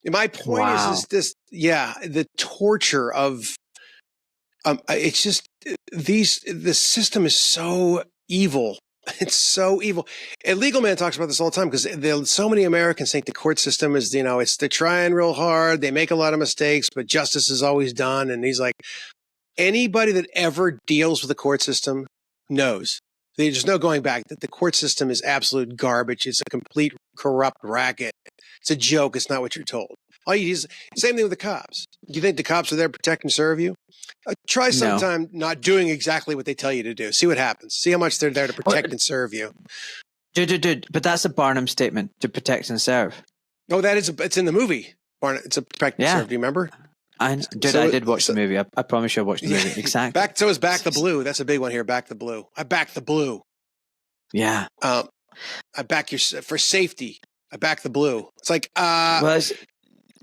And my point is this, the torture of, it's just the system is so evil. It's so evil. And Legal Man talks about this all the time because so many Americans think the court system is, they're trying real hard. They make a lot of mistakes, but justice is always done. And he's like, anybody that ever deals with the court system knows. There's no going back. That the court system is absolute garbage. It's a complete corrupt racket. It's a joke. It's not what you're told. Same thing with the cops. Do you think the cops are there to protect and serve you? Try sometime not doing exactly what they tell you to do. See what happens. See how much they're there to protect and serve you. Dude. But that's a Barnum statement, to protect and serve. Oh, it's in the movie. Barnum, it's a protect and serve. Do you remember? I did watch the movie. I promise you I watched the movie. Exactly. So is Back the Blue. That's a big one here. Back the Blue. I back the blue. Yeah. I back for safety. I back the blue. It's like,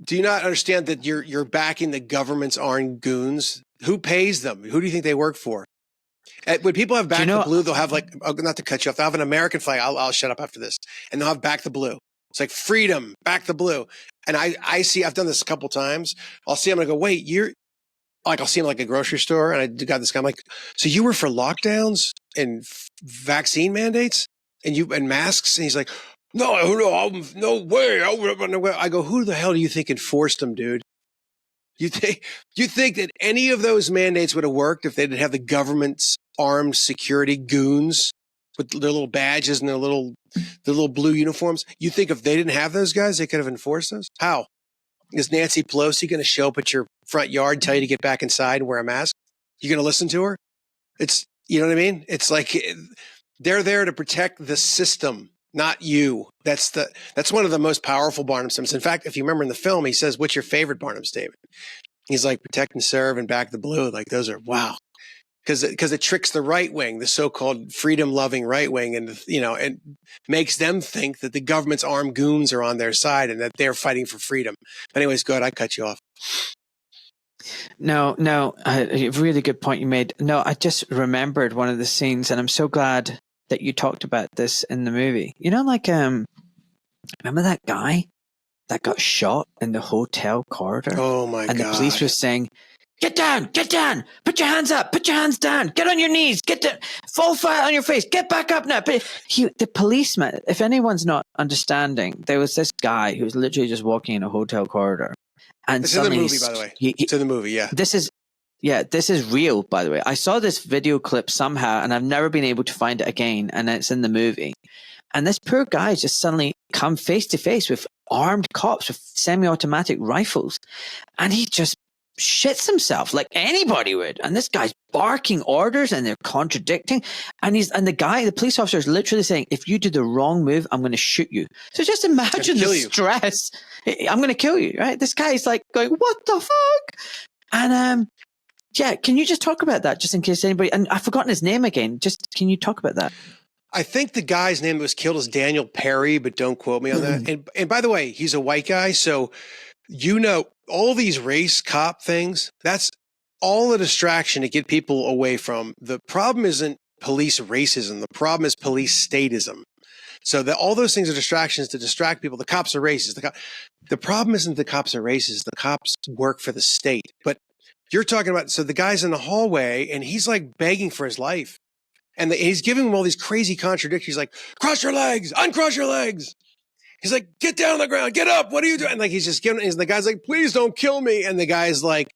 do you not understand that you're backing the government's armed goons? Who pays them? Who do you think they work for? When people have Back the Blue, they'll have like, not to cut you off, they'll have an American flag. I'll shut up after this. And they'll have Back the Blue. It's like freedom, Back the Blue. And I've done this a couple times. I'll see him and I go, wait, I'll see him like a grocery store. And I got this guy, I'm like, so you were for lockdowns and vaccine mandates and masks? And he's like, no way. I go, who the hell do you think enforced them, dude? You think that any of those mandates would have worked if they didn't have the government's armed security goons with their little badges and their little blue uniforms? You think if they didn't have those guys, they could have enforced those? How? Is Nancy Pelosi going to show up at your front yard, tell you to get back inside and wear a mask? You going to listen to her? You know what I mean? It's like they're there to protect the system, not you. That's one of the most powerful Barnum statements. In fact, if you remember in the film, he says, what's your favorite Barnum statement? He's like, protect and serve and back the blue. Like those are, wow. Because it tricks the right wing, the so-called freedom-loving right wing, and and makes them think that the government's armed goons are on their side and that they're fighting for freedom. Anyways, go ahead. I cut you off. No, a really good point you made. No, I just remembered one of the scenes, and I'm so glad that you talked about this in the movie. Remember that guy that got shot in the hotel corridor? Oh my God! And the police were saying, Get down, put your hands up, put your hands down, get on your knees, get down, fall flat on your face, get back up now. But the policeman, if anyone's not understanding, there was this guy who was literally just walking in a hotel corridor. And it's in the movie, by the way. It's in the movie, yeah. This is Yeah, this is real, by the way. I saw this video clip somehow, and I've never been able to find it again, and it's in the movie. And this poor guy just suddenly come face to face with armed cops with semi-automatic rifles, and he just shits himself like anybody would. And this guy's barking orders, and they're contradicting. And the police officer is literally saying, "If you do the wrong move, I'm going to shoot you." So just imagine the stress. I'm going to kill you, right? This guy's like going, "What the fuck?" And yeah, can you just talk about that, just in case anybody? And I've forgotten his name again. Just can you talk about that? I think the guy's name that was killed is Daniel Perry, but don't quote me on that. And by the way, he's a white guy, so all these race cop things. That's all a distraction to get people away from. The problem isn't police racism. The problem is police statism. So all those things are distractions to distract people. The cops are racist. The problem isn't the cops are racist. The cops work for the state, but you're talking about, so the guy's in the hallway and he's like begging for his life. And he's giving him all these crazy contradictions. He's like, cross your legs, uncross your legs. He's like, get down on the ground, get up. What are you doing? And like, he's just and the guy's like, please don't kill me. And the guy's like,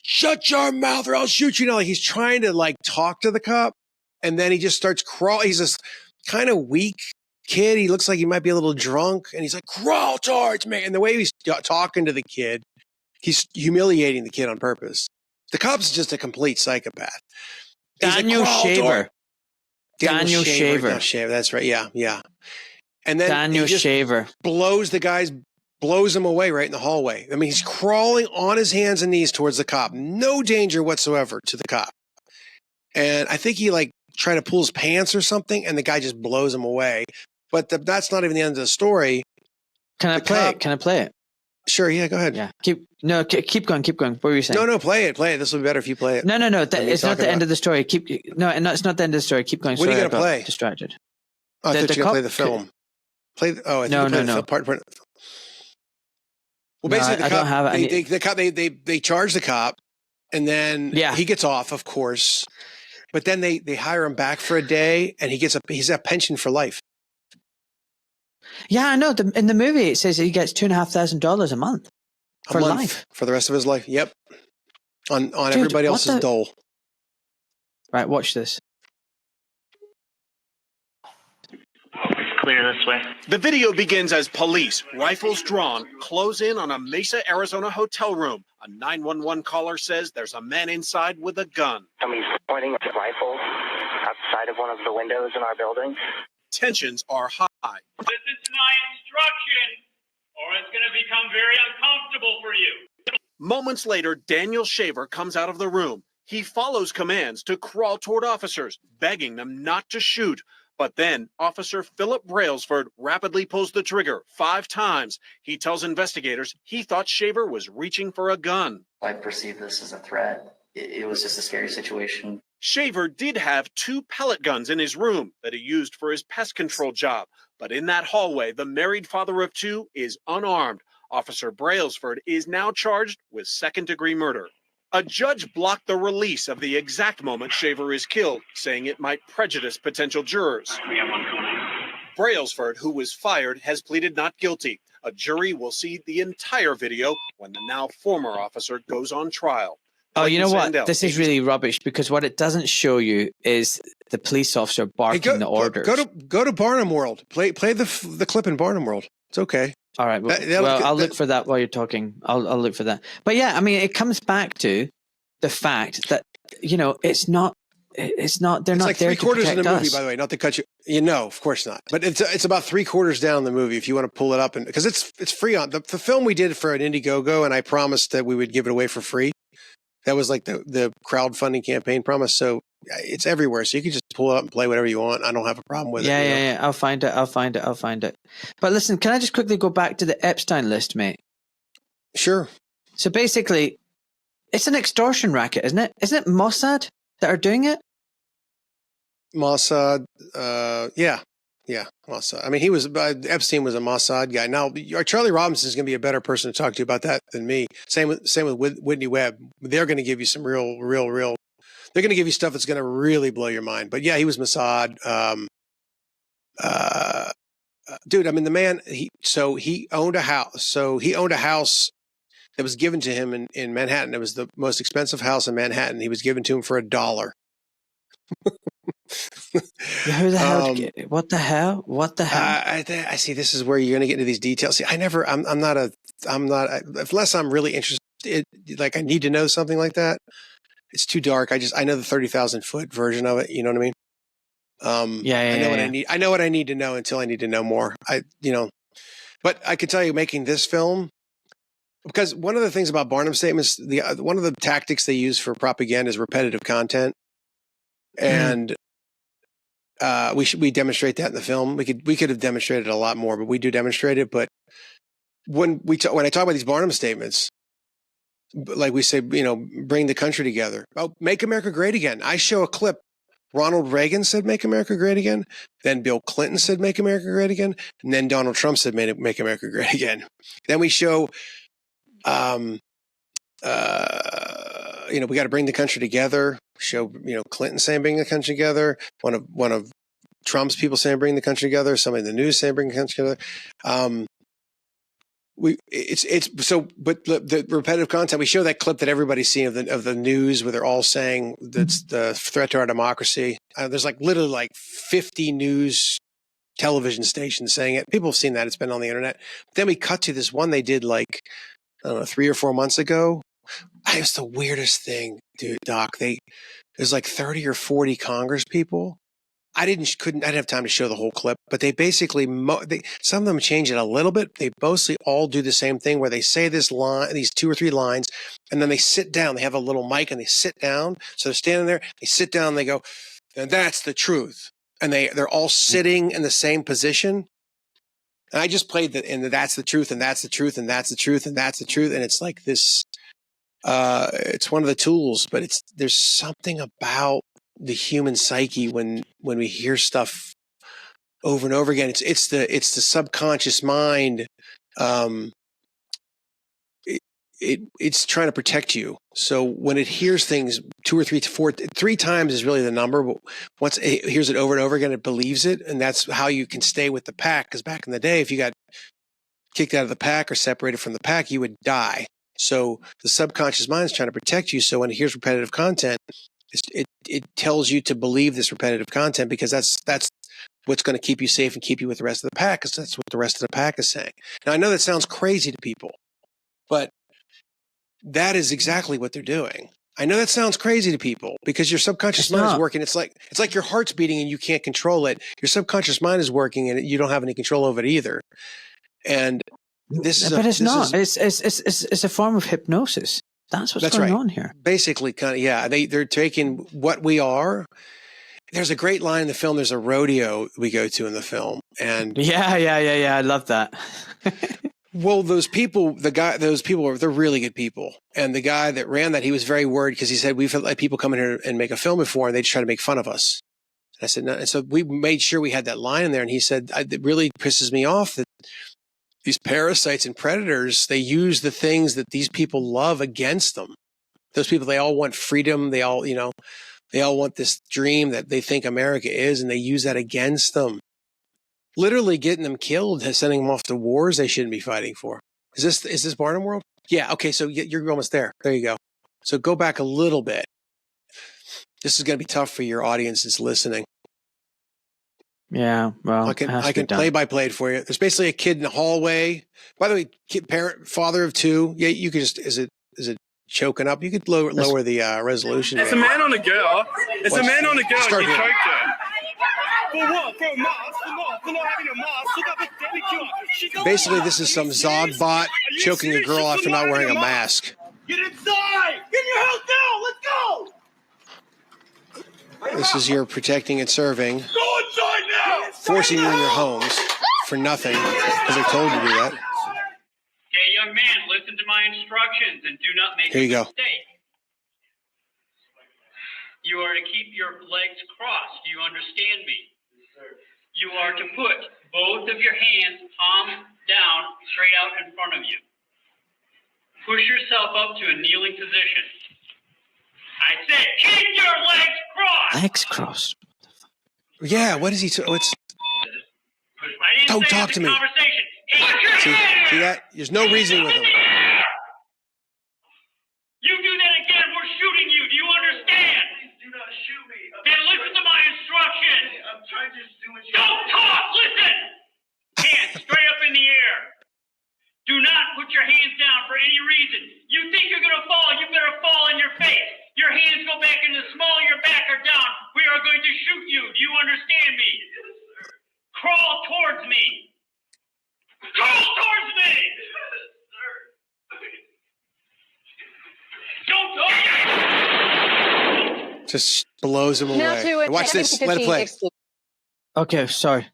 shut your mouth or I'll shoot you. Like he's trying to like talk to the cop. And then he just starts crawling. He's this kind of weak kid. He looks like he might be a little drunk. And he's like, crawl towards me. And the way he's talking to the kid, he's humiliating the kid on purpose. The cop's just a complete psychopath. Daniel Shaver. Daniel Shaver. That's right. Yeah. And then Daniel Shaver blows him away right in the hallway. I mean, he's crawling on his hands and knees towards the cop. No danger whatsoever to the cop. And I think he like tried to pull his pants or something, and the guy just blows him away. But that's not even the end of the story. Can I play it? Sure, yeah, go ahead. Yeah, keep going. What were you saying? No, play it. This will be better if you play it. No. It's not the end of the story. It's not the end of the story. Keep going. What are you going to play? Distracted. Oh, I thought you were going to play the film. No. Well, basically, the cop, I don't have it. They charge the cop, and then he gets off, of course. But then they hire him back for a day, and he's a pension for life. Yeah, I know. In the movie, it says he gets $2,500 a month for life, for the rest of his life. Yep, on everybody else's dole. Right, watch this. It's clear this way. The video begins as police, rifles drawn, close in on a Mesa, Arizona hotel room. A 911 caller says there's a man inside with a gun. Somebody's pointing a rifle outside of one of the windows in our building. Tensions are high. Listen to my instruction, or it's going to become very uncomfortable for you. Moments later, Daniel Shaver comes out of the room. He follows commands to crawl toward officers, begging them not to shoot. But then Officer Philip Brailsford rapidly pulls the trigger 5 times. He tells investigators he thought Shaver was reaching for a gun. I perceived this as a threat. It was just a scary situation. Shaver did have 2 pellet guns in his room that he used for his pest control job. But in that hallway, the married father of 2 is unarmed. Officer Brailsford is now charged with second-degree murder. A judge blocked the release of the exact moment Shaver is killed, saying it might prejudice potential jurors. Brailsford, who was fired, has pleaded not guilty. A jury will see the entire video when the now former officer goes on trial. Oh, you know what? This is really rubbish, because what it doesn't show you is the police officer barking the orders. Go to Barnum World. Play the clip in Barnum World. It's okay. All right. Well, I'll look for that while you're talking. I'll look for that. But yeah, I mean, it comes back to the fact that, it's not. They're it's not like there to protect us. 3/4 of the movie, by the way. Not to cut you. No, of course not. But it's about 3/4 down the movie if you want to pull it up, and because it's free on the film we did for an Indiegogo, and I promised that we would give it away for free. That was like the crowdfunding campaign promise. So it's everywhere. So you can just pull it up and play whatever you want. I don't have a problem with it. Yeah. I'll find it. But listen, can I just quickly go back to the Epstein list, mate? Sure. So basically, it's an extortion racket, isn't it? Isn't it Mossad that are doing it? Mossad. Yeah, Mossad. I mean, Epstein was a Mossad guy. Now, Charlie Robinson is going to be a better person to talk to about that than me. Same with Whitney Webb. They're going to give you some real. They're going to give you stuff that's going to really blow your mind. But yeah, he was Mossad. Dude, I mean, the man. He owned a house. So he owned a house that was given to him in Manhattan. It was the most expensive house in Manhattan. He was given to him for $1. Yeah, who the hell? What the hell? What the hell? I see. This is where you're going to get into these details. See, I'm not unless I'm really interested. Like I need to know something like that. It's too dark. I know the 30,000 foot version of it. You know what I mean? I know what I need. I know what I need to know until I need to know more. But I could tell you, making this film, because one of the things about Barnum statements, one of the tactics they use for propaganda is repetitive content, and we demonstrate that in the film. We could have demonstrated a lot more, but we do demonstrate it. But when I talk about these Barnum statements, like we say, bring the country together. Oh, make America great again. I show a clip. Ronald Reagan said, make America great again. Then Bill Clinton said, make America great again. And then Donald Trump said, make America great again. Then we show, we got to bring the country together. Show, Clinton saying, bring the country together. One of Trump's people saying, bring the country together. Somebody in the news saying, bring the country together. But the repetitive content, we show that clip that everybody's seen of the news where they're all saying that's the threat to our democracy. There's literally 50 news television stations saying it. People have seen that. It's been on the internet. Then we cut to this one they did 3 or 4 months ago. It's the weirdest thing, dude, Doc. There's 30 or 40 Congress people. I didn't have time to show the whole clip, but they basically, some of them change it a little bit. They mostly all do the same thing where they say this line, these 2 or 3 lines, and then they sit down. They have a little mic and they sit down. So they're standing there, they sit down, and they go, and that's the truth. And they're all sitting in the same position. And I just played that's the truth, and that's the truth, and that's the truth, and that's the truth. And it's like this, it's one of the tools, but there's something about the human psyche when we hear stuff over and over again. It's the subconscious mind. It's trying to protect you. So when it hears things 2 or 3 to 4, 3 times is really the number. But once it hears it over and over again, it believes it, and that's how you can stay with the pack. Because back in the day, if you got kicked out of the pack or separated from the pack, you would die. So the subconscious mind is trying to protect you. So when it hears repetitive content, it tells you to believe this repetitive content because that's what's going to keep you safe and keep you with the rest of the pack, because that's what the rest of the pack is saying. Now, I know that sounds crazy to people, but that is exactly what they're doing. I know that sounds crazy to people because your subconscious mind is working. It's like your heart's beating and you can't control it. Your subconscious mind is working and you don't have any control over it either. And it's a form of hypnosis. That's what's going on here. Basically, they're taking what we are. There's a great line in the film. There's a rodeo we go to in the film, and I love that. Well, they're really good people. And the guy that ran that, he was very worried because he said, we've had people come in here and make a film before and they just try to make fun of us. And I said, no. And so we made sure we had that line in there. And he said, it really pisses me off that these parasites and predators, they use the things that these people love against them. Those people, they all want freedom. They all want this dream that they think America is, and they use that against them. Literally getting them killed, sending them off to wars they shouldn't be fighting for. Is this Barnum World? Yeah. Okay. So you're almost there. There you go. So go back a little bit. This is going to be tough for your audience that's listening. Yeah. Well, I can play-by-play it for you. There's basically a kid in the hallway. By the way, father of 2. Yeah. You could just, is it choking up? You could lower the resolution. It's a man on a girl. It's a man on a girl. Start You here. choked her. For what? For a mask? For not having a mask? Look up a pedicure. Basically, this is some Zog bot choking a girl out for not wearing a mask. Get inside! Get in your house now! Let's go! This is your protecting and serving, Go inside now! forcing you in your homes for nothing because they're told to do that. Okay, young man, listen to my instructions and do not make Here you a go. mistake. You are to keep your legs crossed. Do you understand me? You are to put both of your hands palm down straight out in front of you. Push yourself up to a kneeling position. I said keep your legs crossed. Legs crossed. Yeah, what is he? Don't talk to me. Conversation. See that? There's no reasoning with him. You do that again, we're shooting you. Do you understand? Please do not shoot me. Then listen to my instructions. I'm trying to do what you Don't talk, listen. Hands straight up in the air. Do not put your hands down for any reason. You think you're going to fall, you better fall on your face. Your hands go back in the small of your back or down. We are going to shoot you. Do you understand me? Crawl towards me. Crawl towards me. Don't talk. Just blows him Now away. to it. Watch this. Let it play. Okay, sorry.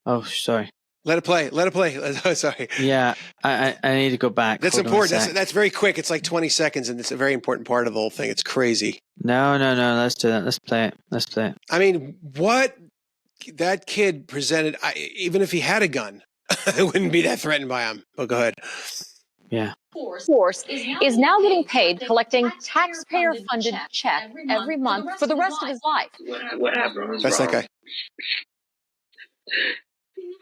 Oh, sorry. Let it play. Let it play. Oh, sorry. Yeah, I need to go back. That's Hold on a important. sec. That's very quick. It's like 20 seconds, and it's a very important part of the whole thing. It's crazy. No. Let's do that. Let's play it. Let's play it. I mean, what that kid presented, even if he had a gun, it wouldn't be that threatened by him. But go ahead. Yeah. Force is now getting paid collecting taxpayer-funded check every month for the rest of his life. What happened was That's wrong. that guy.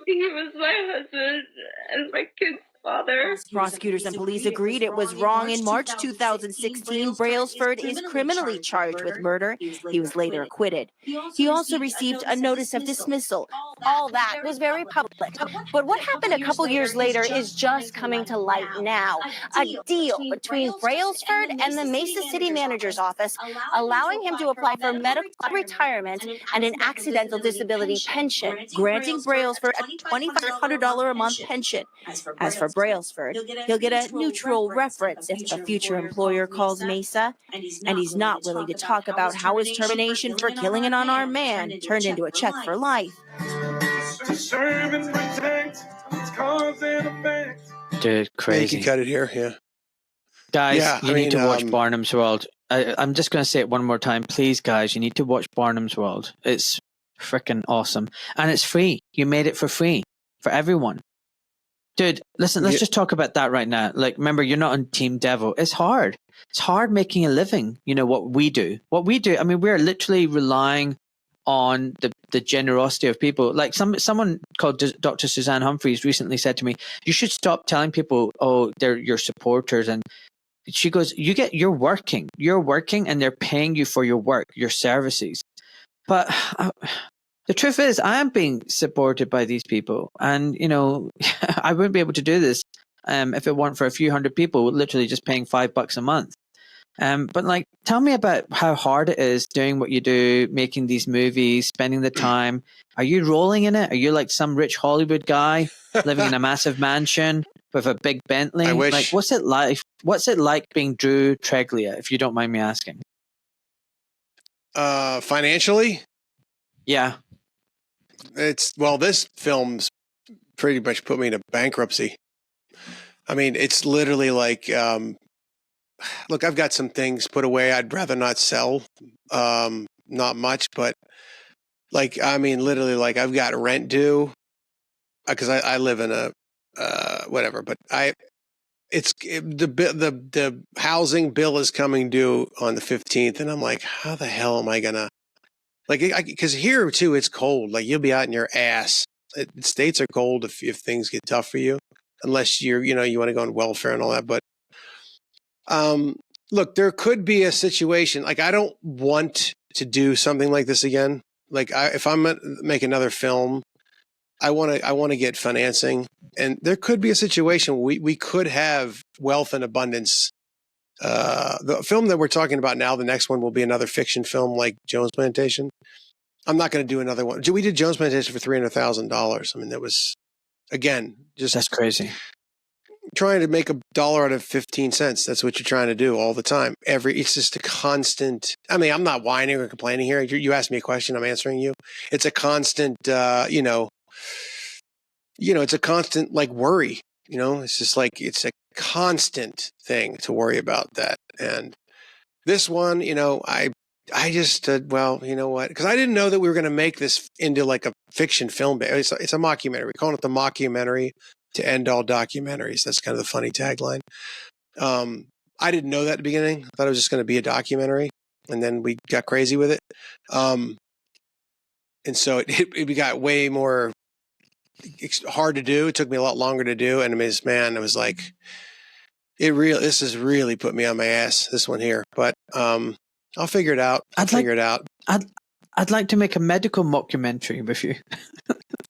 He was my husband and my kid's father. Prosecutors and police agreed it was wrong. In March 2016, Brailsford is criminally charged with murder. He was later acquitted. He also received a notice of dismissal. All that was very public. But what happened a couple years later is just coming to light now. A deal between Brailsford and the Mesa City Manager's Office, allowing him to apply for medical retirement and an accidental disability pension, granting Brailsford a $2,500 a month pension. As for Brailsford, he'll get a neutral reference if a future employer calls Mesa, and he's not willing to talk about how his termination for killing an unarmed man turned into a check for life. serve and protect its cause and effect. Dude, crazy. You can cut it here, yeah. Guys, Yeah, you need to watch Barnum's World. I'm just going to say it one more time. Please, guys, you need to watch Barnum's World. It's freaking awesome. And it's free. You made it for free for everyone. Dude, listen, let's just talk about that right now. Like, remember, you're not on Team Devil. It's hard. It's hard making a living. You know, what we do. What we do, I mean, we're literally relying on the generosity of people. Like someone called Dr. Suzanne Humphreys recently said to me, you should stop telling people, oh, they're your supporters. And she goes, you're working and they're paying you for your work, your services. But the truth is, I am being supported by these people. And, you know, I wouldn't be able to do this if it weren't for a few hundred people literally just paying $5 a month. But like, tell me about how hard it is doing what you do, making these movies, spending the time. Are you rolling in it? Are you like some rich Hollywood guy living in a massive mansion with a big Bentley? I wish. Like, what's it like? What's it like being Drew Treglia, if you don't mind me asking? Financially? Yeah. This film's pretty much put me into bankruptcy. I mean, it's literally like, look, I've got some things put away I'd rather not sell. Not much, but like, I mean, literally, like I've got rent due because I live in a whatever, but the housing bill is coming due on the 15th, and I'm like, how the hell am I gonna because here too it's cold. Like you'll be out in your ass. States are cold if things get tough for you, unless you want to go on welfare and all that, but. Look, there could be a situation, like I don't want to do something like this again. Like if I'm going to make another film, I want to get financing, and there could be a situation where we could have wealth and abundance. The film that we're talking about now, the next one will be another fiction film like Jones Plantation. I'm not going to do another one. We did Jones Plantation for $300,000. I mean, that was, again, that's crazy. Trying to make $1 out of 15 cents. That's what you're trying to do all the time. It's just a constant. I mean, I'm not whining or complaining here. You asked me a question, I'm answering you. It's a constant, it's a constant like worry. It's just like it's a constant thing to worry about that. And this one, I just well, you know what? Because I didn't know that we were going to make this into like a fiction film. It's a mockumentary. We're calling it the mockumentary to end all documentaries. That's kind of the funny tagline. I didn't know that at the beginning. I thought it was just going to be a documentary, and then we got crazy with it. And so it got way more hard to do. It took me a lot longer to do. And it was like, This has really put me on my ass, this one here. But I'll figure it out. I'd like to make a medical mockumentary with you.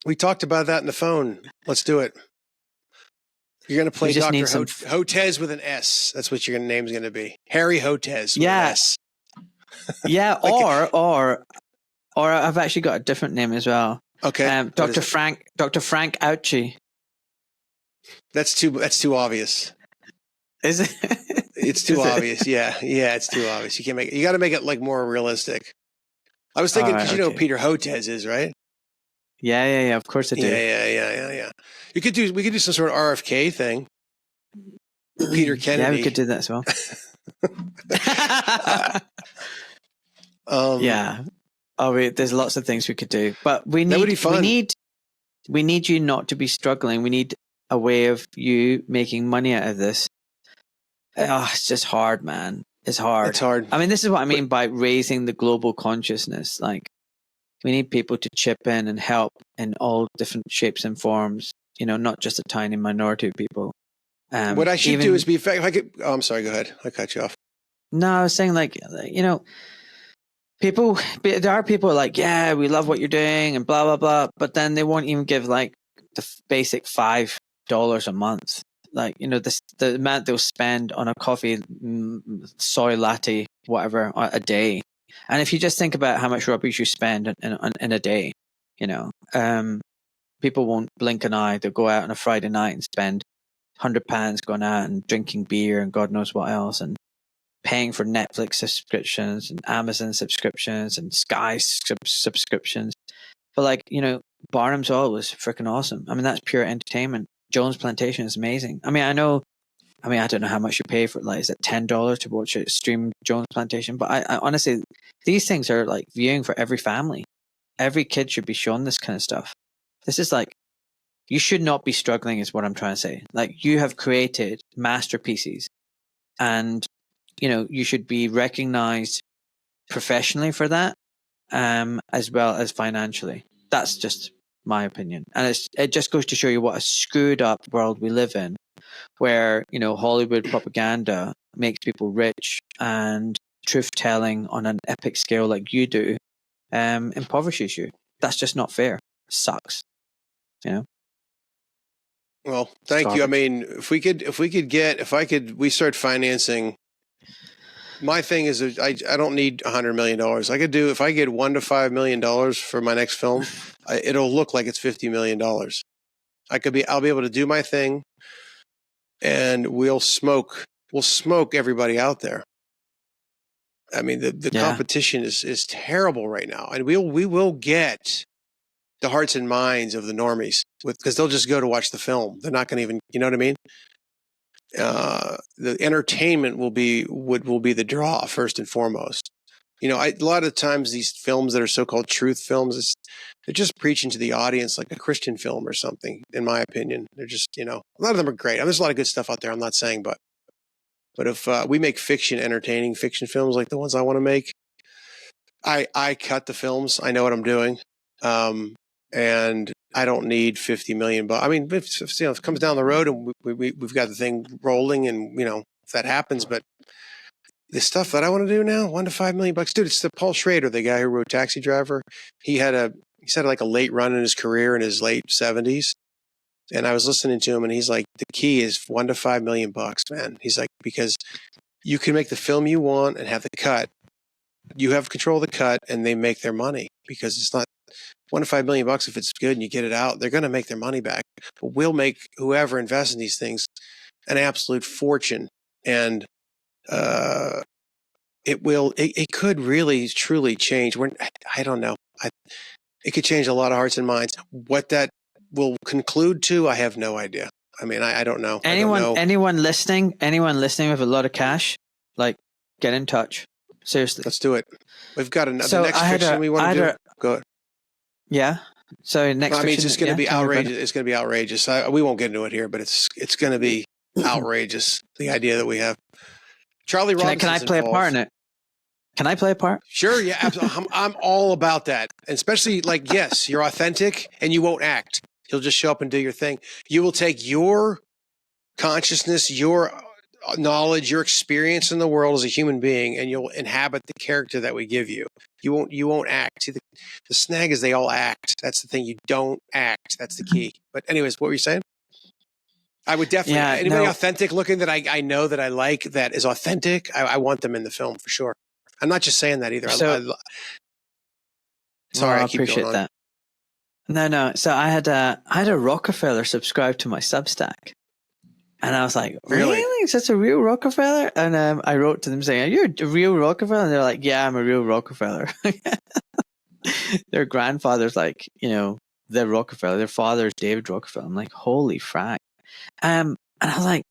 We talked about that in the phone. Let's do it. You're going to play Dr. Hotez with an S. That's what your name's going to be. Harry Hotez with an S. Yeah, or I've actually got a different name as well. Okay. Dr. Frank Ouchie. That's too obvious. Is it? It's too obvious. Yeah, it's too obvious. You can't make it. You got to make it like more realistic. I was thinking because you know who Peter Hotez is, right? Yeah. Of course I do. Yeah. We could do some sort of RFK thing. Peter Kennedy. Yeah, we could do that as well. Yeah. There's lots of things we could do, but we need you not to be struggling. We need a way of you making money out of this. It's just hard, man. It's hard. It's hard. I mean, this is what I mean by raising the global consciousness. Like, we need people to chip in and help in all different shapes and forms. You know, not just a tiny minority of people. What I should do is be effective. I'm sorry. Go ahead. I cut you off. No, I was saying, like, you know, there are people like, yeah, we love what you're doing and blah, blah, blah. But then they won't even give like the basic $5 a month. Like, you know, the amount they'll spend on a coffee, soy latte, whatever, a day. And if you just think about how much rubbish you spend in a day, you know, people won't blink an eye. They'll go out on a Friday night and spend £100 going out and drinking beer and God knows what else, and paying for Netflix subscriptions and Amazon subscriptions and Sky subscriptions. But like, you know, Barnum's World was freaking awesome. I mean, that's pure entertainment. Jones Plantation is amazing. I mean, I don't know how much you pay for it. Like, is it $10 to watch it stream Jones Plantation? But I honestly, these things are like viewing for every family. Every kid should be shown this kind of stuff. This is like, you should not be struggling is what I'm trying to say. Like, you have created masterpieces, and, you know, you should be recognized professionally for that, as well as financially. That's just my opinion. And it just goes to show you what a screwed up world we live in, where, you know, Hollywood propaganda makes people rich and truth telling on an epic scale like you do impoverishes you. That's just not fair. It sucks. You know? Well, thank you. I mean, if we start financing. My thing is, I don't need $100 million. If I get $1 to $5 million for my next film, it'll look like it's $50 million. I'll be able to do my thing, and we'll smoke everybody out there. I mean, the competition is terrible right now, and we will get the hearts and minds of the normies because they'll just go to watch the film. They're not going to even, you know what I mean? The entertainment will be the draw first and foremost. You know, a lot of times these films that are so-called truth films, they're just preaching to the audience like a Christian film or something. In my opinion, they're just, you know, a lot of them are great. There's a lot of good stuff out there. I'm not saying, but if we make entertaining fiction films like the ones I want to make, I cut the films. I know what I'm doing, and I don't need 50 million. But I mean, if it comes down the road and we've got the thing rolling, and you know, if that happens, but the stuff that I want to do now, $1 to $5 million, dude. It's the Paul Schrader, the guy who wrote Taxi Driver. He had like a late run in his career in his late 70s, and I was listening to him, and he's like, the key is $1 to $5 million, man. He's like, because you can make the film you want and have the cut. You have control of the cut, and they make their money because it's not $1 to $5 million. If it's good and you get it out, they're going to make their money back. But we'll make whoever invests in these things an absolute fortune, and it could really truly change. I don't know. It could change a lot of hearts and minds. What that will conclude to, I have no idea. I mean, I don't know. Anyone listening with a lot of cash, like, get in touch. Seriously, let's do it. We've got another. So the next fiction we want to do. Go ahead. Yeah. So next. I mean, it's just going to be outrageous. It's going to be outrageous. We won't get into it here, but it's going to be outrageous. The idea that we have Charlie Robinson. Can I play a part in it? Can I play a part? Sure. Yeah. Absolutely. I'm all about that. And especially, like, yes, you're authentic and you won't act. You'll just show up and do your thing. You will take your consciousness, your knowledge, your experience in the world as a human being, and you'll inhabit the character that we give you. You won't act. See, the snag is they all act. That's the thing. You don't act. That's the key. But anyways, what were you saying? I would definitely, anybody authentic looking that I know that I like that is authentic, I want them in the film for sure. I'm not just saying that either. So, sorry, I keep appreciate going on. that. No. So I had a Rockefeller subscribe to my Substack. And I was like, really? Is this a real Rockefeller? And I wrote to them saying, are you a real Rockefeller? And they're like, yeah, I'm a real Rockefeller. Their grandfather's like, the Rockefeller. Their father's David Rockefeller. I'm like, holy frack. And I was like,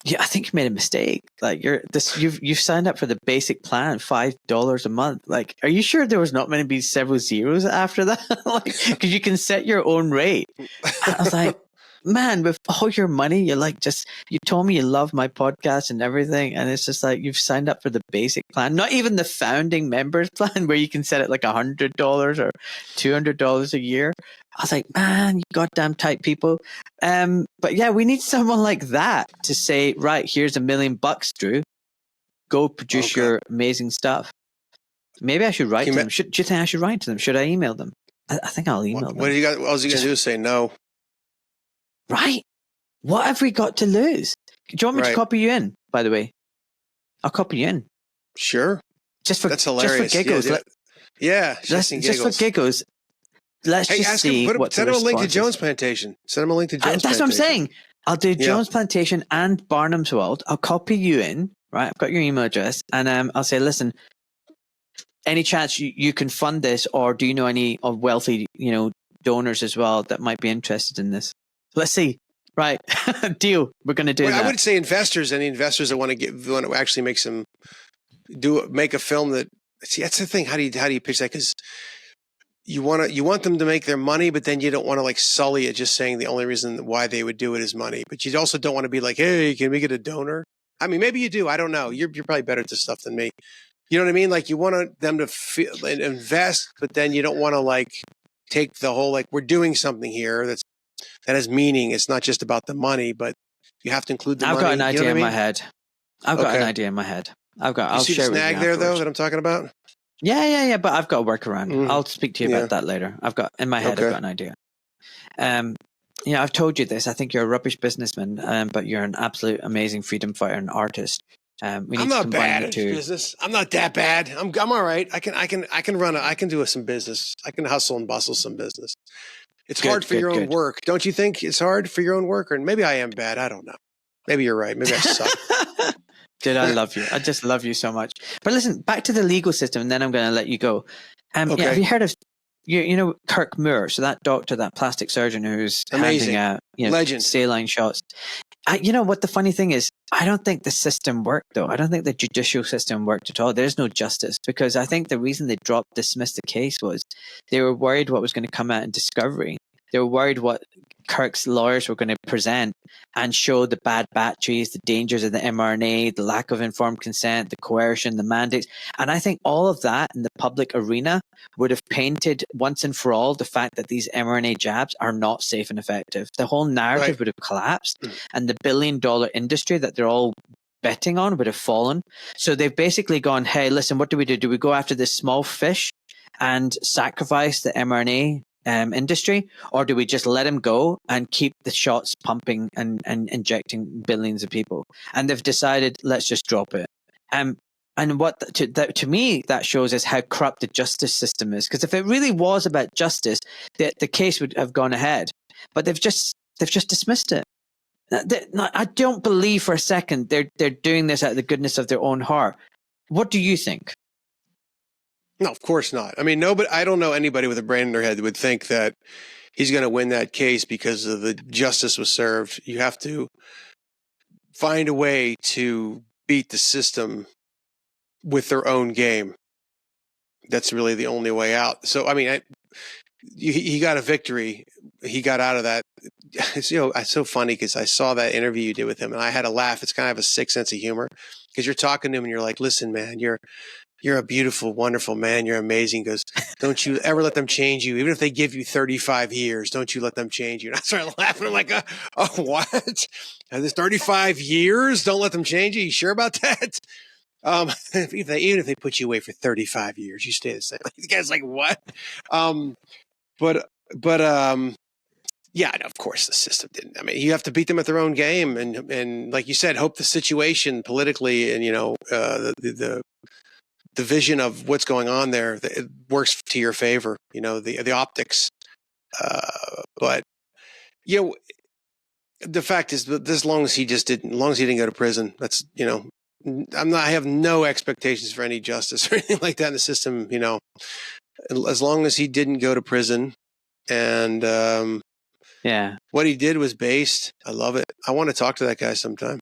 yeah, I think you made a mistake. Like you've signed up for the basic plan, $5 a month. Like, are you sure there was not going to be several zeros after that? Like, because you can set your own rate. And I was like, man, with all your money, you told me you love my podcast and everything. And it's just like, you've signed up for the basic plan, not even the founding members plan where you can set it like $100 or $200 a year. I was like, man, you goddamn tight people. But yeah, we need someone like that to say, right, here's $1 million, Drew. Go produce your amazing stuff. Maybe I should write to them. Do you think I should write to them? Should I email them? I think I'll email them. What do you got? What else are you going to do? Say no. Right. What have we got to lose? Do you want me to copy you in, by the way? I'll copy you in. Sure. That's hilarious. Just for giggles. Just for giggles. Let's just see send him a link to Jones Plantation. Send him a link to Jones Plantation. That's what I'm saying. I'll do Jones Plantation and Barnum's World. I'll copy you in, right? I've got your email address. And I'll say, listen, any chance you can fund this, or do you know any of wealthy, donors as well that might be interested in this? Let's see. Right. Deal. We're going to do that. I would say investors, any investors that want to actually make a film that, see, that's the thing. How do you pitch that? Because you want them to make their money, but then you don't want to like sully it just saying the only reason why they would do it is money. But you also don't want to be like, hey, can we get a donor? I mean, maybe you do. I don't know. You're probably better at this stuff than me. You know what I mean? Like you want them to feel and invest, but then you don't want to like take the whole, like, we're doing something here that has meaning. It's not just about the money, but you have to include the money. I've got an idea in my head. I'll see share the snag there though that I'm talking about? Yeah. But I've got a workaround. I'll speak to you about that later. I've got an idea. I've told you this. I think you're a rubbish businessman, but you're an absolute amazing freedom fighter and artist. I'm not bad at business. I'm not that bad. I'm all right. I can do some business. I can hustle and bustle some business. It's hard for your own work. Don't you think it's hard for your own work? Or maybe I am bad. I don't know. Maybe you're right. Maybe I suck. Dude, I love you. I just love you so much. But listen, back to the legal system, and then I'm going to let you go. Have you heard of Kirk Moore? So that doctor, that plastic surgeon who's amazing, legend, saline shots. What the funny thing is, I don't think the system worked though. I don't think the judicial system worked at all. There's no justice, because I think the reason they dismissed the case was they were worried what was going to come out in discovery. They were worried what Kirk's lawyers were going to present and show the bad batteries, the dangers of the mRNA, the lack of informed consent, the coercion, the mandates. And I think all of that in the public arena would have painted once and for all the fact that these mRNA jabs are not safe and effective. The whole narrative would have collapsed, and the billion-dollar industry that they're all betting on would have fallen. So they've basically gone, hey, listen, what do we do? Do we go after this small fish and sacrifice the mRNA industry, or do we just let him go and keep the shots pumping and injecting billions of people? And they've decided, let's just drop it. And what to me that shows is how corrupt the justice system is. Because if it really was about justice, the case would have gone ahead. But they've just dismissed it. I don't believe for a second they're doing this out of the goodness of their own heart. What do you think? No, of course not. I mean, I don't know anybody with a brain in their head that would think that he's going to win that case because of the justice was served. You have to find a way to beat the system with their own game. That's really the only way out. So, I mean, he got a victory. He got out of that. It's so funny because I saw that interview you did with him and I had a laugh. It's kind of a sick sense of humor because you're talking to him and you're like, listen, man, you're you're a beautiful, wonderful man. You're amazing. He goes, don't you ever let them change you. Even if they give you 35 years, don't you let them change you. And I started laughing. I'm like, oh, what? There's 35 years? Don't let them change you? You sure about that? Even if they put you away for 35 years, you stay the same. The guy's like, what? Yeah, and of course the system didn't. I mean, you have to beat them at their own game, and like you said, hope the situation politically and the vision of what's going on there, it works to your favor. The optics. But the fact is that as long as he didn't go to prison, that's I have no expectations for any justice or anything like that in the system. As long as he didn't go to prison, and what he did was based. I love it. I want to talk to that guy sometime.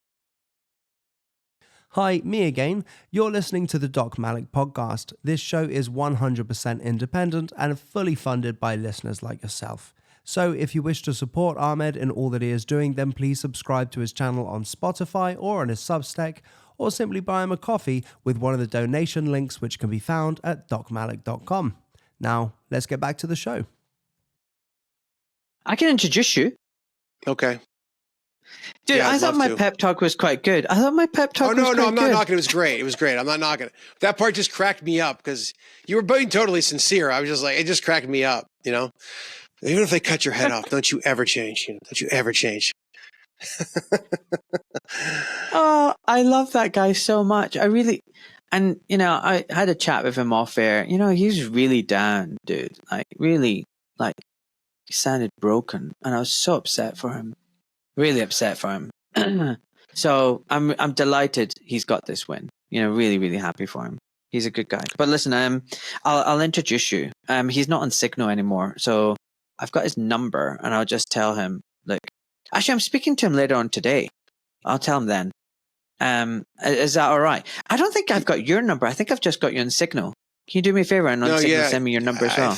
Hi, me again. You're listening to the Doc Malik podcast. This show is 100% independent and fully funded by listeners like yourself. So if you wish to support Ahmed in all that he is doing, then please subscribe to his channel on Spotify or on his Substack, or simply buy him a coffee with one of the donation links which can be found at docmalik.com. Now, let's get back to the show. I can introduce you. Okay. Dude, Yeah, I thought my pep talk was quite good. I thought my pep talk was quite good. I'm not knocking it. It was great. It was great. I'm not knocking it. That part just cracked me up because you were being totally sincere. I was just like, it just cracked me up, Even if they cut your head off, don't you ever change. Don't you ever change. Oh, I love that guy so much. I had a chat with him off air. He's really down, dude. Really, he sounded broken. And I was so upset for him. Really upset for him. So I'm delighted he's got this win. Really, really happy for him. He's a good guy. But listen, I'll introduce you. He's not on Signal anymore, so I've got his number, and I'll just tell him. Actually, I'm speaking to him later on today. I'll tell him then. Is that all right? I don't think I've got your number. I think I've just got you on Signal. Can you do me a favor and on Signal send me your number as well?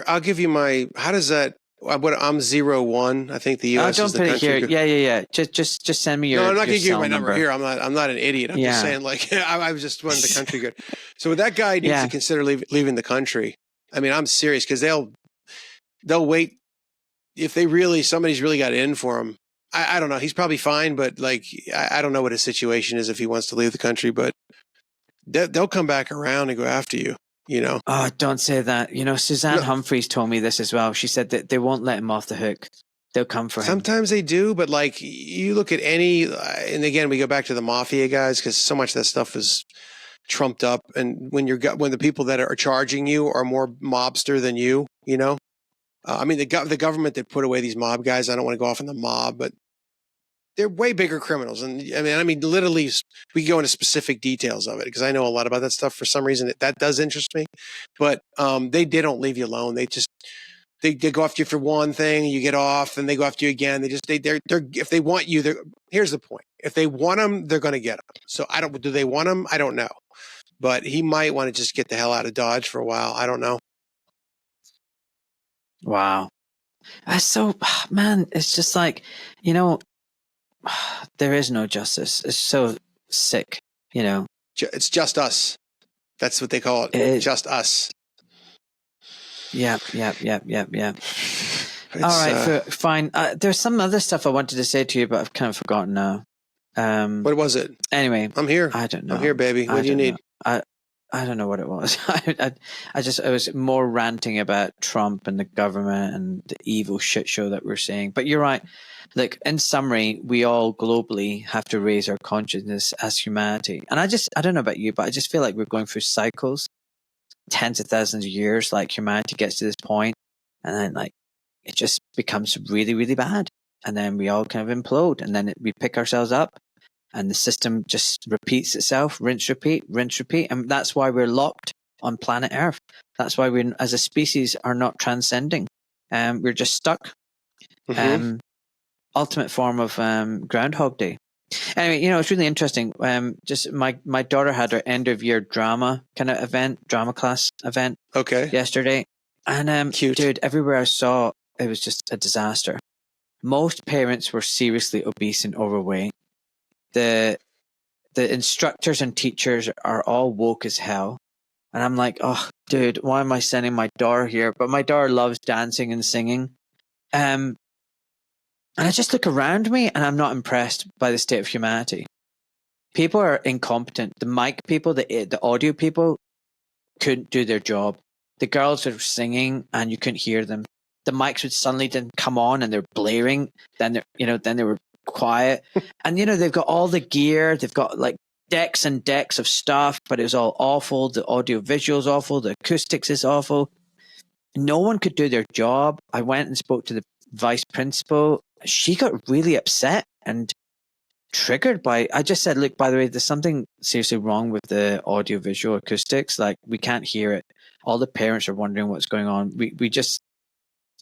I'll give you my. How does that? I'm 01. I think the U.S. don't is the put country. it here. Yeah. Just send me your. No, I'm not going to give you my number here. I'm not an idiot. I'm just saying, I was just wanting the country good. So that guy needs to consider leaving the country. I mean, I'm serious because they'll wait if somebody's really got it in for him. I don't know. He's probably fine, but I don't know what his situation is if he wants to leave the country. But they'll come back around and go after you. Oh, don't say that. Suzanne Humphreys told me this as well. She said that they won't let him off the hook. They'll come for him. Sometimes they do, but you look at and again, we go back to the mafia guys because so much of that stuff is trumped up. And when the people that are charging you are more mobster than you, I mean, the government that put away these mob guys, I don't want to go off on the mob, but they're way bigger criminals. And I mean, literally, we can go into specific details of it because I know a lot about that stuff. For some reason, that does interest me. But they don't leave you alone. They go after you for one thing, you get off, and they go after you again. They're if they want you, here's the point: if they want them, they're going to get them. So do they want them? I don't know. But he might want to just get the hell out of Dodge for a while. I don't know. Wow, that's so man. It's just there is no justice. It's so sick, It's just us. That's what they call it. Just us. Yeah. All right, fine. There's some other stuff I wanted to say to you, but I've kind of forgotten now. What was it? Anyway, I'm here. I don't know. I'm here, baby. What do you need? I don't know what it was. I was more ranting about Trump and the government and the evil shit show that we're seeing. But you're right. Look, in summary, we all globally have to raise our consciousness as humanity. And I don't know about you, but I just feel like we're going through cycles, tens of thousands of years, humanity gets to this point, and then it just becomes really, really bad. And then we all kind of implode, and then we pick ourselves up, and the system just repeats itself, rinse, repeat. And that's why we're locked on planet Earth. That's why we, as a species, are not transcending. We're just stuck. Mm-hmm. Ultimate form of Groundhog Day. Anyway, it's really interesting. Just my daughter had her end of year drama class event. Okay. Yesterday, and cute. Dude, everywhere I saw, it was just a disaster. Most parents were seriously obese and overweight. The the instructors and teachers are all woke as hell. And I'm like, oh, dude, why am I sending my daughter here? But my daughter loves dancing and singing. And I just look around me and I'm not impressed by the state of humanity. People are incompetent. The mic people, the audio people couldn't do their job. The girls were singing and you couldn't hear them. The mics would suddenly then come on and they're blaring. Then they were quiet. And they've got all the gear. They've got like decks and decks of stuff, but it was all awful. The audio visual is awful. The acoustics is awful. No one could do their job. I went and spoke to the vice principal. She got really upset and triggered by, I just said, look, by the way, there's something seriously wrong with the audio visual acoustics. Like, we can't hear it. All the parents are wondering what's going on. We just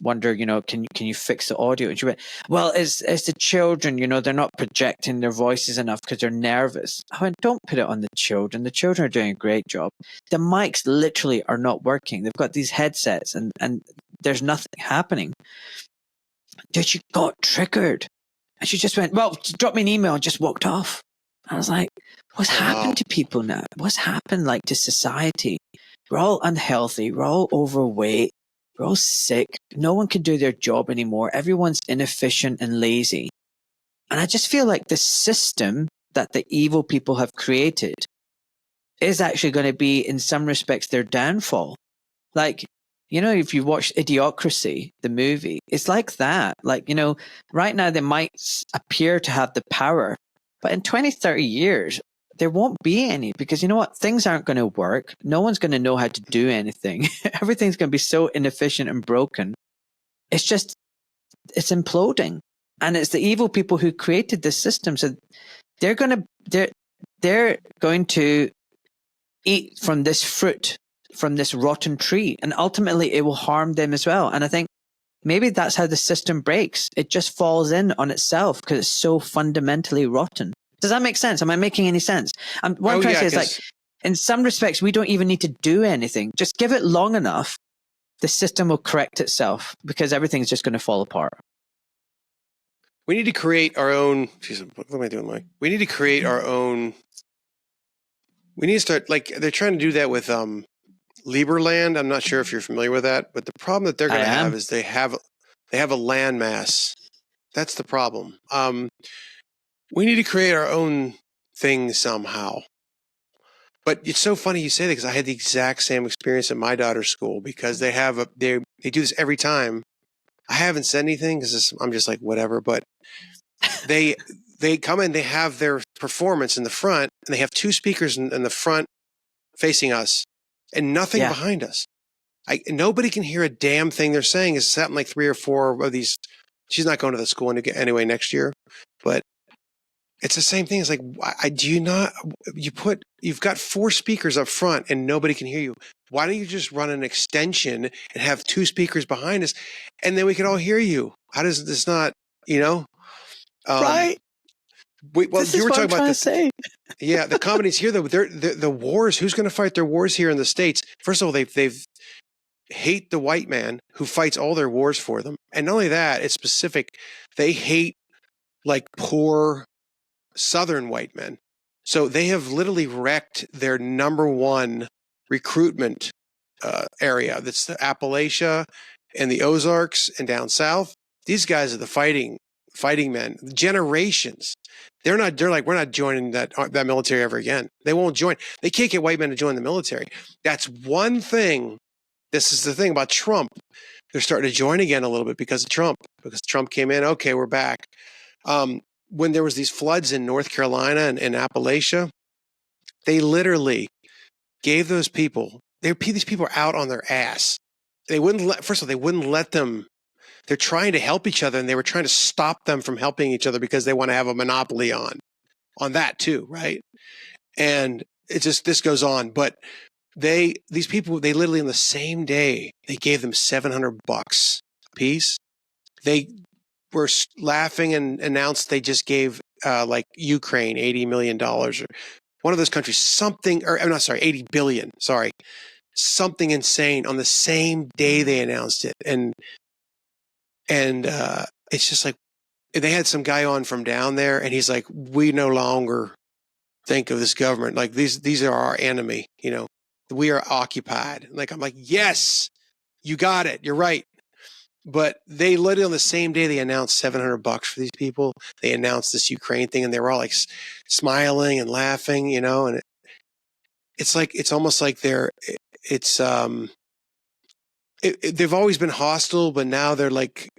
wonder, can you fix the audio? And she went, well, it's the children, they're not projecting their voices enough because they're nervous. I went, don't put it on the children. The children are doing a great job. The mics literally are not working. They've got these headsets and there's nothing happening. Dude, she got triggered. And she just went, well, drop me an email and just walked off. I was like, what's happened to people now? What's happened to society? We're all unhealthy. We're all overweight. We're all sick. No one can do their job anymore. Everyone's inefficient and lazy. And I just feel like the system that the evil people have created is actually going to be, in some respects, their downfall. If you watch Idiocracy, the movie, it's like that. Right now they might appear to have the power, but in 20, 30 years, there won't be any, because you know what? Things aren't going to work. No one's going to know how to do anything. Everything's going to be so inefficient and broken. It's imploding. And it's the evil people who created this system. So they're going to eat from this fruit, from this rotten tree, and ultimately it will harm them as well. And I think maybe that's how the system breaks. It just falls in on itself because it's so fundamentally rotten. Does that make sense? Am I making any sense? What I'm trying to say is, in some respects, we don't even need to do anything. Just give it long enough, the system will correct itself, because everything's just going to fall apart. We need to create our own. What am I doing, Mike? We need to create our own. We need to start, they're trying to do that with Lieberland. I'm not sure if you're familiar with that, but the problem that they're going to have is they have a land mass. That's the problem. We need to create our own thing somehow. But it's so funny you say that, because I had the exact same experience at my daughter's school, because they do this every time. I haven't said anything because I'm just like, whatever, but they come in, they have their performance in the front, and they have two speakers in the front facing us and nothing behind us. Nobody can hear a damn thing they're saying. It's happened like 3 or 4 of these. She's not going to the school anyway next year, but it's the same thing. It's like, you've got 4 speakers up front and nobody can hear you. Why don't you just run an extension and have 2 speakers behind us, and then we can all hear you? How does this not, right? You were talking about this. Yeah, the comedies here, though, the wars. Who's going to fight their wars here in the States? First of all, they've hate the white man who fights all their wars for them, and not only that, it's specific. They hate poor Southern white men. So they have literally wrecked their number one recruitment area. That's the Appalachia and the Ozarks and down south. These guys are the fighting men. Generations. They're like, we're not joining that military ever again. They won't join. They can't get white men to join the military. That's one thing. This is the thing about Trump. They're starting to join again a little bit because of Trump. Because Trump came in. Okay, we're back. When there was these floods in North Carolina and Appalachia, they literally gave those people. These people are out on their ass. They wouldn't let them. They're trying to help each other, and they were trying to stop them from helping each other because they want to have a monopoly on that too, right? And this goes on. But these people, they literally in the same day, they gave them $700 a piece. They were laughing and announced they just gave Ukraine $80 million, or one of those countries something, or I'm not sorry, 80 billion. Sorry, something insane on the same day they announced it, and it's just like, they had some guy on from down there, and he's like, we no longer think of this government. Like these are our enemy, you know, we are occupied. Like, I'm like, yes, you got it. You're right. But they literally on the same day they announced $700 for these people. They announced this Ukraine thing and they were all like smiling and laughing, you know, and it's almost like they've always been hostile, but now they're like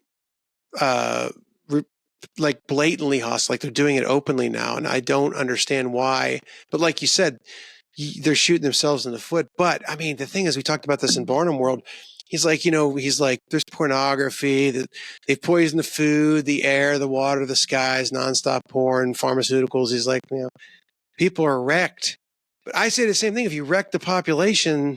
blatantly hostile, like they're doing it openly now. And I don't understand why, but like you said, they're shooting themselves in the foot. But I mean, the thing is, we talked about this in Barnum World. He's like, there's pornography, that they've poisoned the food, the air, the water, the skies, nonstop porn, pharmaceuticals. He's like, people are wrecked. But I say the same thing. If you wreck the population,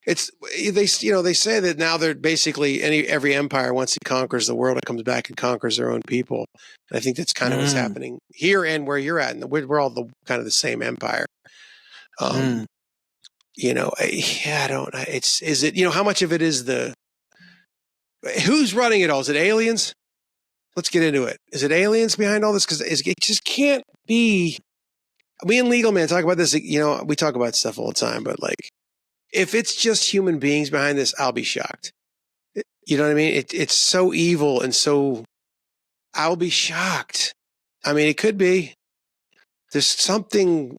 they say that now they're basically every empire, once it conquers the world, it comes back and conquers their own people. And I think that's kind of what's happening here and where you're at. And we're all kind of the same empire. I don't know. Is it, how much of it is who's running it all? Is it aliens? Let's get into it. Is it aliens behind all this? Because it just can't be. We in Legal Man talk about this, we talk about stuff all the time, but like, if it's just human beings behind this, I'll be shocked. You know what I mean? It's so evil and so, I'll be shocked. I mean, it could be. There's something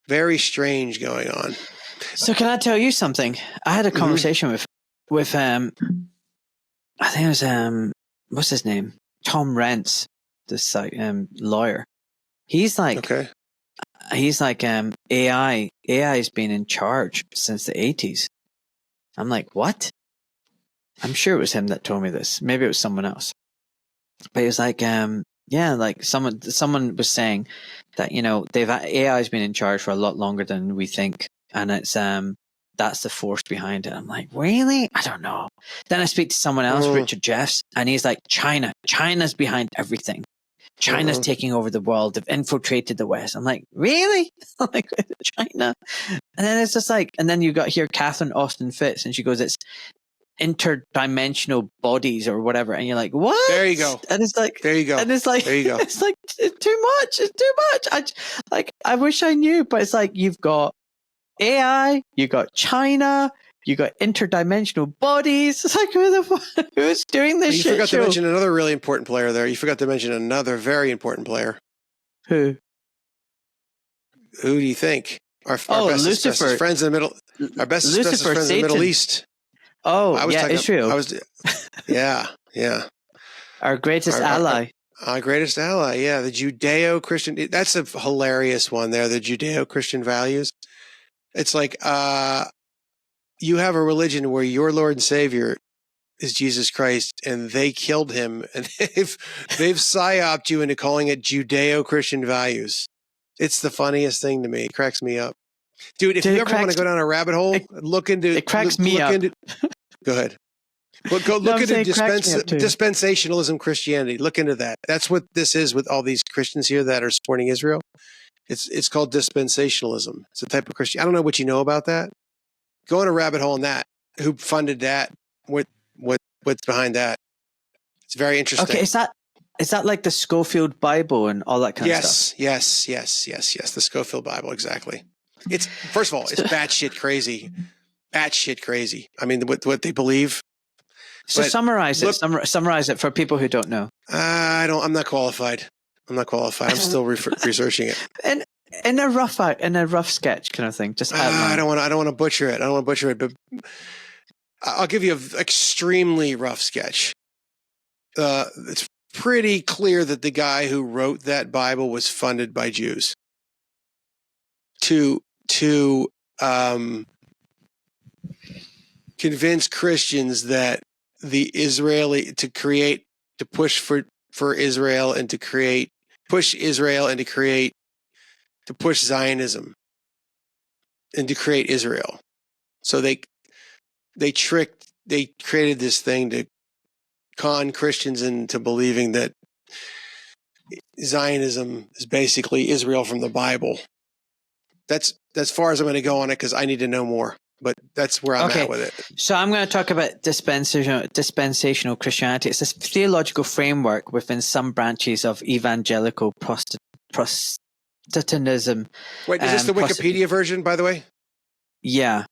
very strange going on. So can I tell you something? I had a conversation with I think it was what's his name? Tom Rentz, this lawyer. He's like AI has been in charge since the 80s. I'm like, what? I'm sure it was him that told me this. Maybe it was someone else. But he was like, like someone was saying that, AI has been in charge for a lot longer than we think. And it's that's the force behind it. I'm like, really? I don't know. Then I speak to someone else, Richard Jeffs, and he's like, China's behind everything. China's taking over the world. They've infiltrated the West. I'm like, really? I'm like, China? And then it's just like, and then you got here Catherine Austin Fitz, and she goes, it's interdimensional bodies or whatever. And you're like, what? There you go. And it's like, there you go. And it's like, there you go. It's like, it's too much. It's too much. I wish I knew, but it's like, you've got AI, you got China, you got interdimensional bodies. It's like, who's doing this shit? You forgot to mention another really important player there. You forgot to mention another very important player. Who? Who do you think? Our bestest friends in the Middle. Our bestest friends in the Middle East. Oh, Israel. Yeah. Our greatest ally. Our greatest ally. Yeah, the Judeo-Christian. That's a hilarious one there. The Judeo-Christian values. It's like you have a religion where your Lord and Savior is Jesus Christ, and they killed him, and they've psyoped you into calling it Judeo-Christian values. It's the funniest thing to me. It cracks me up, dude. If you ever want to go down a rabbit hole, look into. It cracks me up. Go ahead. Look into dispensationalism Christianity. Look into that. That's what this is with all these Christians here that are supporting Israel. It's called dispensationalism. It's a type of Christian. I don't know what you know about that. Go in a rabbit hole on that. Who funded that? What's behind that? It's very interesting. Okay, is that like the Schofield Bible and all that kind of stuff? Yes. The Schofield Bible, exactly. It's first of all, it's batshit crazy. Batshit crazy. I mean, what they believe. So summarize it for people who don't know. I'm not qualified. I'm still researching it. And in a rough sketch kind of thing. Just I don't want to butcher it. But I'll give you an extremely rough sketch. It's pretty clear that the guy who wrote that Bible was funded by Jews to convince Christians that to push for Israel and to push Israel and to push Zionism and to create Israel. So they created this thing to con Christians into believing that Zionism is basically Israel from the Bible. That's as far as I'm going to go on it because I need to know more. But that's where I'm at with it. So I'm going to talk about dispensational Christianity. It's this theological framework within some branches of evangelical Satanism. Wait, is this the Wikipedia version, by the way? Yeah.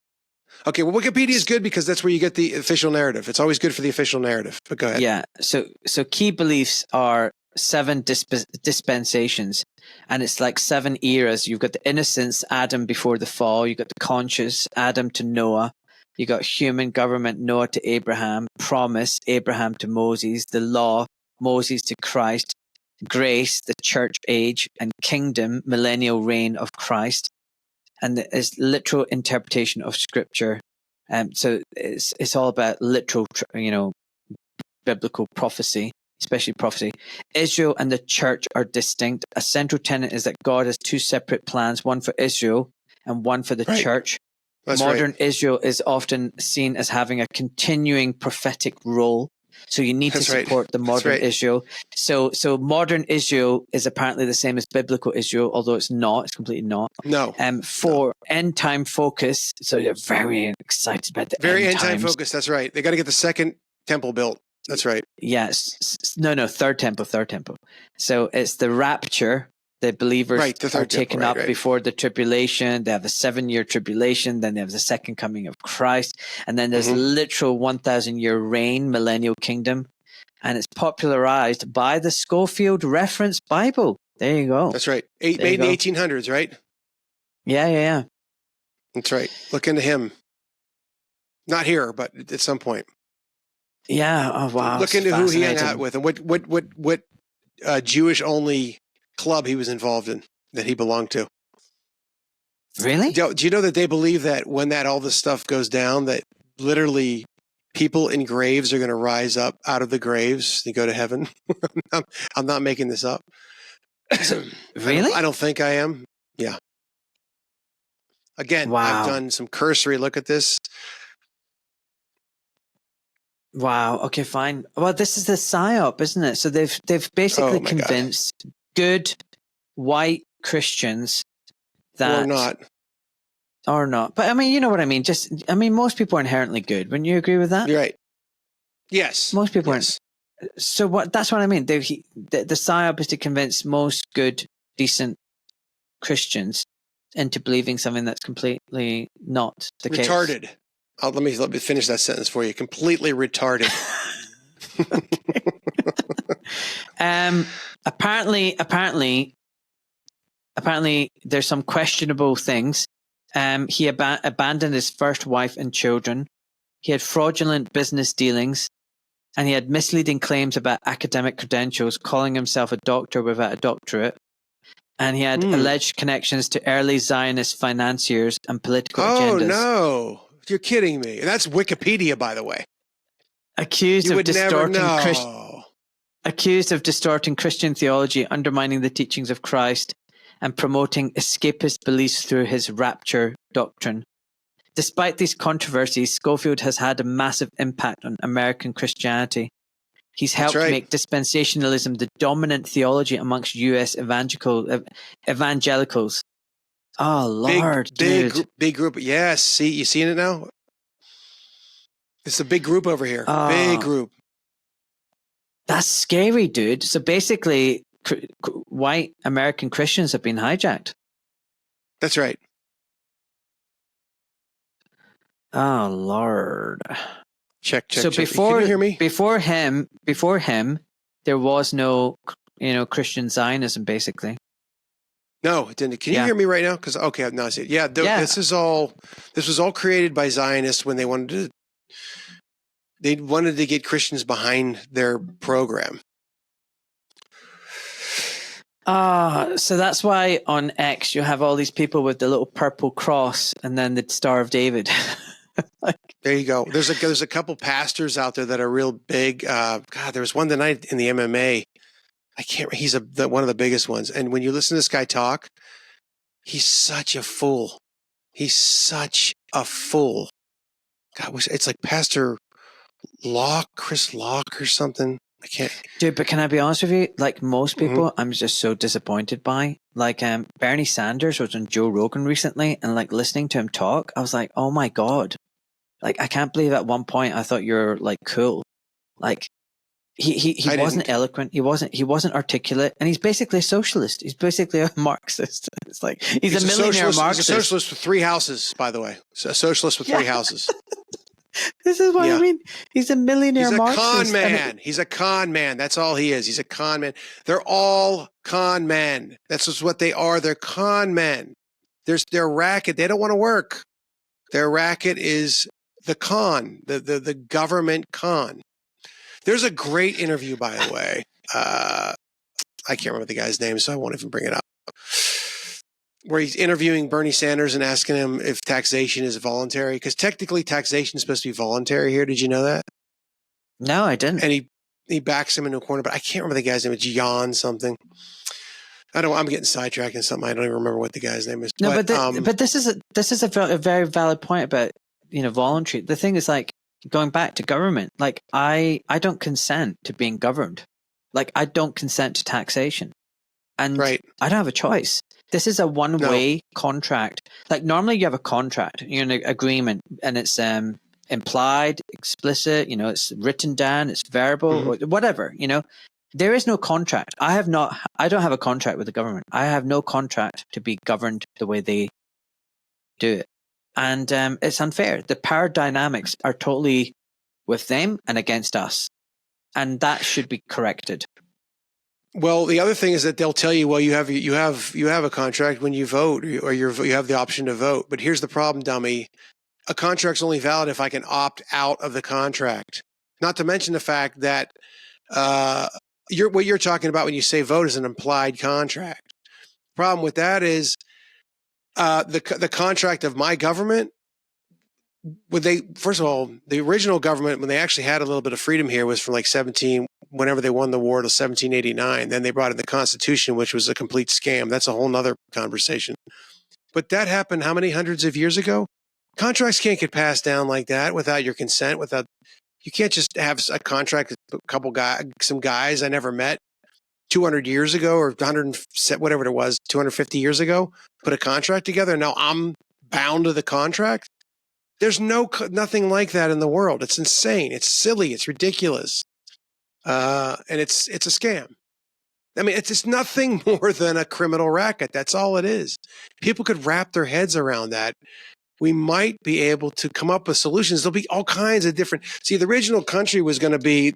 Okay, well, Wikipedia is good because that's where you get the official narrative. It's always good for the official narrative, but go ahead. Yeah, so key beliefs are 7 dispensations, and it's like 7 eras. You've got the innocence, Adam before the fall. You've got the conscious, Adam to Noah. You got human government, Noah to Abraham. Promise, Abraham to Moses. The law, Moses to Christ. Grace, the church age. And kingdom, millennial reign of Christ. And it's literal interpretation of scripture. So it's all about literal, biblical prophecy, especially prophecy. Israel and the church are distinct. A central tenet is that God has 2 separate plans, one for Israel and one for the church. That's Modern right. Israel is often seen as having a continuing prophetic role. So you need to support the modern Israel. So modern Israel is apparently the same as biblical Israel, although it's not. It's completely not. No. For end time focus, so you're very excited about the end time focus. That's right. They got to get the second temple built. That's right. Yes. No. Third temple. So it's the rapture. The believers are taken up before the tribulation. They have a 7-year tribulation. Then they have the second coming of Christ. And then there's literal 1,000-year reign, millennial kingdom. And it's popularized by the Schofield Reference Bible. There you go. That's right. Made in the 1800s, right? Yeah. That's right. Look into him. Not here, but at some point. Yeah. Oh, wow. Look into who he hung out with and what Jewish-only club he was involved in that he belonged to. Really? Do you know that they believe that when all this stuff goes down, that literally people in graves are going to rise up out of the graves and go to heaven? I'm not making this up. Really? I don't think I am. Yeah. Again, wow. I've done some cursory look at this. Wow. Okay, fine. Well, this is the PSYOP, isn't it? So they've basically convinced good white Christians that or not. But I mean, you know what I mean? Most people are inherently good. Wouldn't you agree with that? You're right. Yes. Most people aren't. So that's what I mean. The PSYOP is to convince most good, decent Christians into believing something that's completely not the case. Retarded. Let me finish that sentence for you. Completely retarded. Apparently, there's some questionable things. He abandoned his first wife and children. He had fraudulent business dealings, and he had misleading claims about academic credentials, calling himself a doctor without a doctorate. And he had alleged connections to early Zionist financiers and political agendas. Oh, no. You're kidding me. That's Wikipedia, by the way. Accused of distorting Christian theology, undermining the teachings of Christ, and promoting escapist beliefs through his rapture doctrine. Despite these controversies, Schofield has had a massive impact on American Christianity. He's helped make dispensationalism the dominant theology amongst U.S. evangelicals. Oh, Lord, big group. Yes, see, you seeing it now? It's a big group over here. Big group. That's scary, dude. So basically, white American Christians have been hijacked. That's right. Oh, Lord. Check. So Can you hear me? Before him, there was no, Christian Zionism, basically. No, it didn't. Can you hear me right now? Because now I see it. Yeah, this was all created by Zionists when they wanted to get Christians behind their program. So that's why on X you have all these people with the little purple cross and then the Star of David. There you go. There's a couple pastors out there that are real big. There was one tonight in the MMA. I can't. He's one of the biggest ones. And when you listen to this guy talk, he's such a fool. He's such a fool. God, it's like Pastor Chris Locke or something. I can't. Dude, but can I be honest with you? Like most people, I'm just so disappointed by. Like Bernie Sanders was on Joe Rogan recently, and like listening to him talk, I was like, oh my God. Like I can't believe at one point I thought you're like cool. Like He wasn't eloquent. He wasn't articulate, and he's basically a socialist. He's basically a Marxist. It's like he's a millionaire Marxist. He's a socialist with 3 houses, by the way. So a socialist with 3 houses. This is what I mean. He's a millionaire Marxist. He's a con man. He's a con man. That's all he is. He's a con man. They're all con men. That's just what they are. They're con men. Their racket. They don't want to work. Their racket is the con, the government con. There's a great interview, by the way. I can't remember the guy's name, so I won't even bring it up. Where he's interviewing Bernie Sanders and asking him if taxation is voluntary, because technically taxation is supposed to be voluntary here. Did you know that? No, I didn't. And he backs him into a corner, but I can't remember the guy's name. It's Jan something. I'm getting sidetracked in something. I don't even remember what the guy's name is. No, but this is a very valid point about voluntary. The thing is, like, going back to government, like I don't consent to being governed. Like I don't consent to taxation. And I don't have a choice. This is a one-way contract. Like normally you have a contract, you're in an agreement, and it's implied, explicit, it's written down, it's verbal, or whatever, There is no contract. I don't have a contract with the government. I have no contract to be governed the way they do it. And it's unfair. The power dynamics are totally with them and against us. And that should be corrected. Well, the other thing is that they'll tell you, well, you have a contract when you vote, or you have the option to vote. But here's the problem, dummy. A contract's only valid if I can opt out of the contract. Not to mention the fact that what you're talking about when you say vote is an implied contract. The problem with that is the contract of my government. First of all, the original government, when they actually had a little bit of freedom here, was from like whenever they won the war, to 1789. Then they brought in the Constitution, which was a complete scam. That's a whole nother conversation. But that happened how many hundreds of years ago? Contracts can't get passed down like that without your consent. You can't just have a contract with some guys I never met 200 years ago, or 100, whatever it was, 250 years ago, put a contract together. And now I'm bound to the contract. There's nothing like that in the world. It's insane. It's silly. It's ridiculous. And it's a scam. I mean, it's nothing more than a criminal racket. That's all it is. People could wrap their heads around that. We might be able to come up with solutions. There'll be all kinds of different. See, the original country was going to be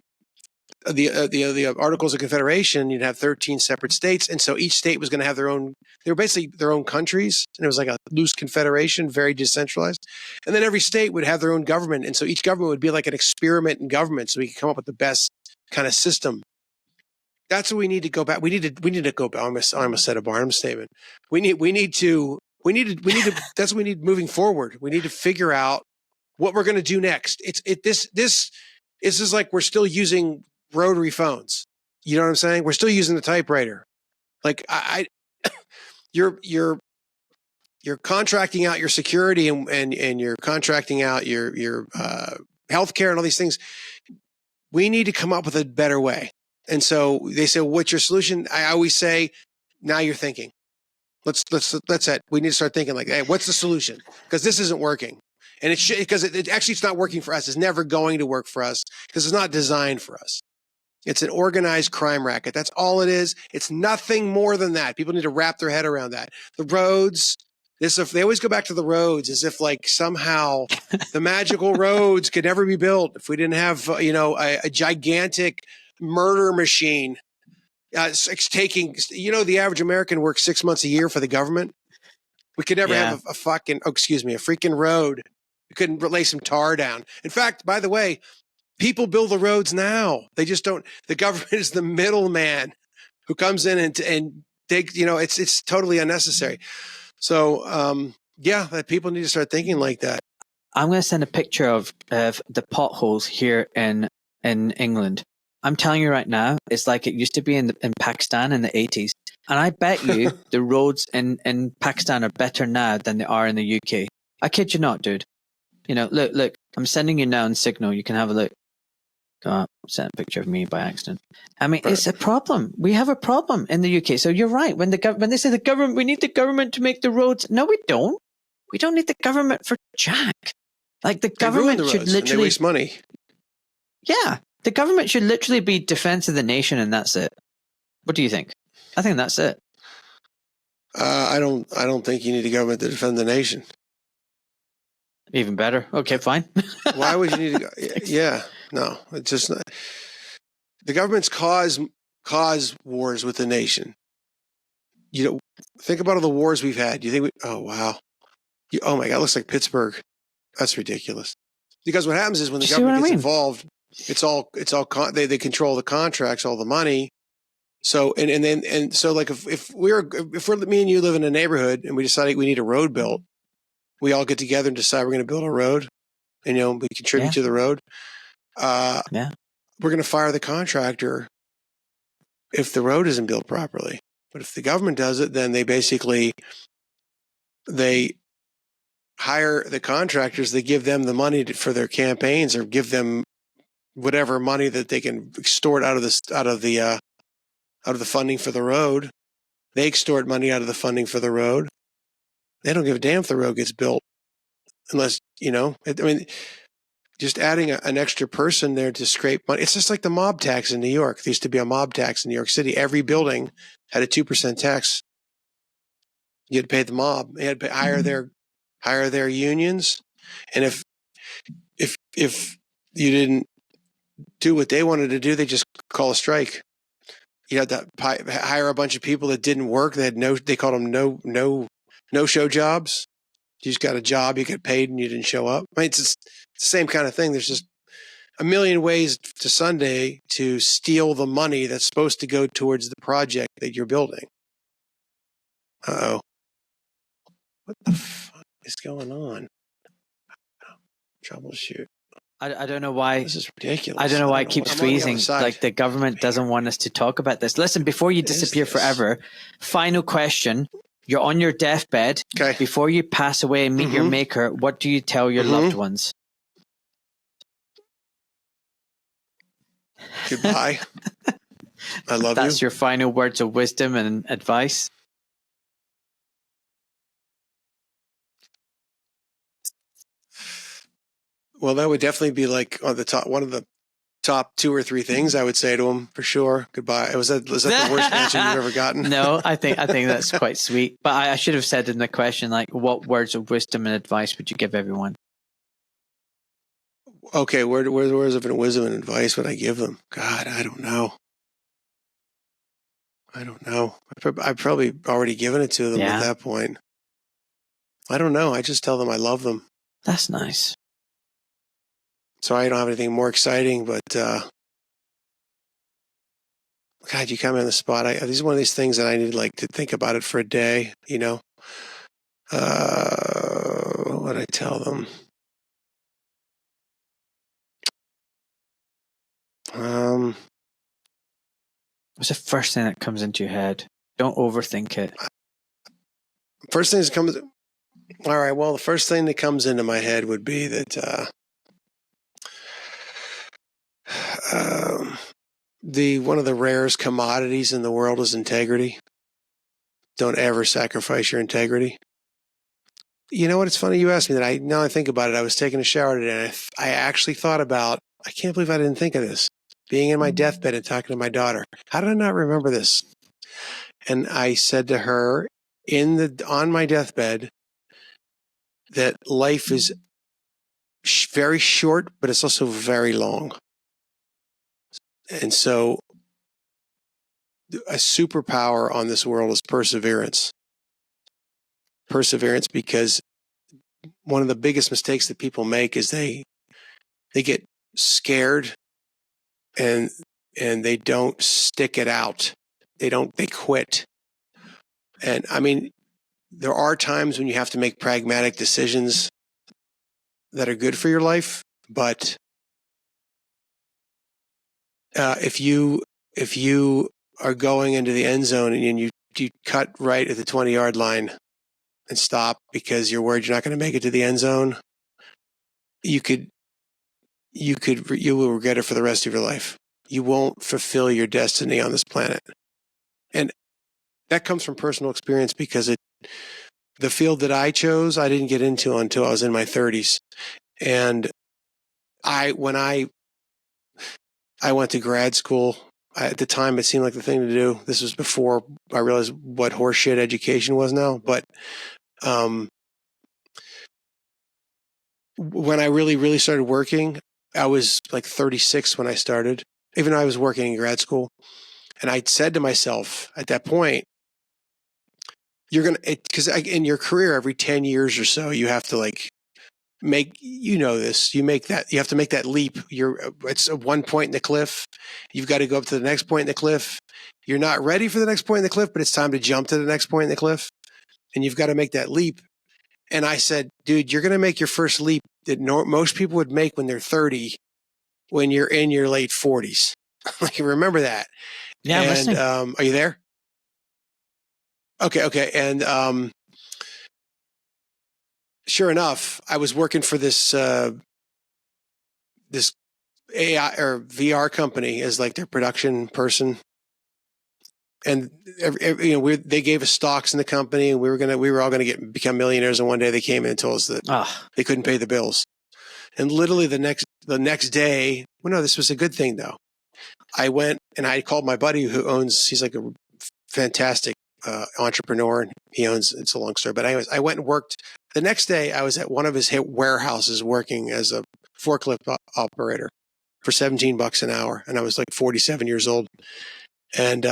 the Articles of Confederation. You'd have 13 separate states, and so each state was going to have their own. They were basically their own countries, and it was like a loose confederation, very decentralized. And then every state would have their own government, and so each government would be like an experiment in government, so we could come up with the best kind of system. That's what we need to go back. We need to go back. I almost said a Barnum statement. We need to. That's what we need moving forward. We need to figure out what we're going to do next. This is like we're still using rotary phones. You know what I'm saying? We're still using the typewriter. Like you're contracting out your security and you're contracting out your healthcare and all these things. We need to come up with a better way. And so they say, well, what's your solution? I always say, now you're thinking. Let's it. We need to start thinking like, hey, what's the solution? Because this isn't working. And it's not working for us. It's never going to work for us because it's not designed for us. It's an organized crime racket. That's all it is. It's nothing more than that. People need to wrap their head around that. The roads, they always go back to the roads as if like somehow the magical roads could never be built if we didn't have, a gigantic murder machine. It's taking, the average American works 6 months a year for the government. We could never have a freaking road. We couldn't lay some tar down. In fact, by the way, people build the roads now. They just don't. The government is the middleman who comes in and take, it's totally unnecessary. So, that people need to start thinking like that. I'm going to send a picture of the potholes here in England. I'm telling you right now, it's like it used to be in Pakistan in the 80s. And I bet you the roads in Pakistan are better now than they are in the UK. I kid you not, dude. Look, I'm sending you now on Signal. You can have a look. Sent a picture of me by accident. I mean, It's a problem. We have a problem in the UK. So you're right. When they say the government, we need the government to make the roads. No, we don't. We don't need the government for jack. Like the government should literally waste money. Yeah. The government should literally be defense of the nation, and that's it. What do you think? I think that's it. I don't think you need a government to defend the nation. Even better. Okay, fine. Why would you need to? Yeah, no, it's just not. The government's cause wars with the nation. You know, think about all the wars we've had. You think? Oh wow. Oh my God, it looks like Pittsburgh. That's ridiculous. Because what happens is when the government gets involved, it's all they control the contracts, all the money. So so like if we're me and you live in a neighborhood and we decide we need a road built, we all get together and decide we're going to build a road, and we contribute to the road. We're going to fire the contractor if the road isn't built properly. But if the government does it, then they hire the contractors. They give them the money for their campaigns, or give them whatever money that they can extort out of the funding for the road. They extort money out of the funding for the road. They don't give a damn if the road gets built, unless just adding an extra person there to scrape money. It's just like the mob tax in New York. There used to be a mob tax in New York City. Every building had a 2% tax. You had to pay the mob. They had to hire their unions, and if you didn't do what they wanted to do, they just call a strike. You had to hire a bunch of people that didn't work. They called them no show jobs. You just got a job, you get paid, and you didn't show up. I mean, it's the same kind of thing. There's just a million ways to Sunday to steal the money that's supposed to go towards the project that you're building. Uh-oh. What the fuck is going on? Troubleshoot. I don't know why. This is ridiculous. I don't know why it keeps freezing. Like the government doesn't want us to talk about this. Listen, before you disappear forever, final question. You're on your deathbed. Okay. Before you pass away and meet your maker, what do you tell your loved ones? Goodbye. I love you. That's your final words of wisdom and advice. Well, that would definitely be like on the top, one of the top 2 or 3 things I would say to him for sure. Goodbye. Was that the worst answer you've ever gotten? No, I think that's quite sweet. But I should have said in the question, like, what words of wisdom and advice would you give everyone? Okay, words of wisdom and advice would I give them? God, I don't know. I've probably already given it to them at that point. I don't know. I just tell them I love them. That's nice. So I don't have anything more exciting, but God, you caught me on the spot. This is one of these things that I need to think about it for a day, What would I tell them? What's the first thing that comes into your head? Don't overthink it. First thing that comes... All right, well, the first thing that comes into my head would be that... one of the rarest commodities in the world is integrity. Don't ever sacrifice your integrity. You know what? It's funny you asked me that. Now I think about it. I was taking a shower today, and I actually thought about, I can't believe I didn't think of this, being in my deathbed and talking to my daughter. How did I not remember this? And I said to her on my deathbed that life is very short, but it's also very long. And so a superpower on this world is perseverance. Perseverance, because one of the biggest mistakes that people make is they get scared and they don't stick it out. They quit. And I mean, there are times when you have to make pragmatic decisions that are good for your life, but if you are going into the end zone and you cut right at the 20-yard line and stop because you're worried you're not going to make it to the end zone, you will regret it for the rest of your life. You won't fulfill your destiny on this planet. And that comes from personal experience, because the field that I chose, I didn't get into until I was in my 30s. And when I I went to grad school. At the time, it seemed like the thing to do. This was before I realized what horseshit education was now. But when I really started working, I was like 36 when I started, even though I was working in grad school. And I said to myself at that point, you're going to, because in your career, every 10 years or so, you have to like make, you know, this, you have to make that leap. It's at one point in the cliff. You've got to go up to the next point in the cliff. You're not ready for the next point in the cliff, but it's time to jump to the next point in the cliff. And you've got to make that leap. And I said, dude, you're going to make your first leap that most people would make when they're 30, when you're in your late 40s. Like, remember that. Yeah, I'm listening. Are you there? Okay. And sure enough, I was working for this this AI or VR company as like their production person, and they gave us stocks in the company, and we were all gonna become millionaires. And one day they came in and told us that they couldn't pay the bills. And literally the next day, well, no, this was a good thing though. I went and I called my buddy he's like a fantastic entrepreneur, and it's a long story, but anyways, I went and worked. The next day I was at one of his warehouses working as a forklift operator for $17 an hour. And I was like 47 years old. And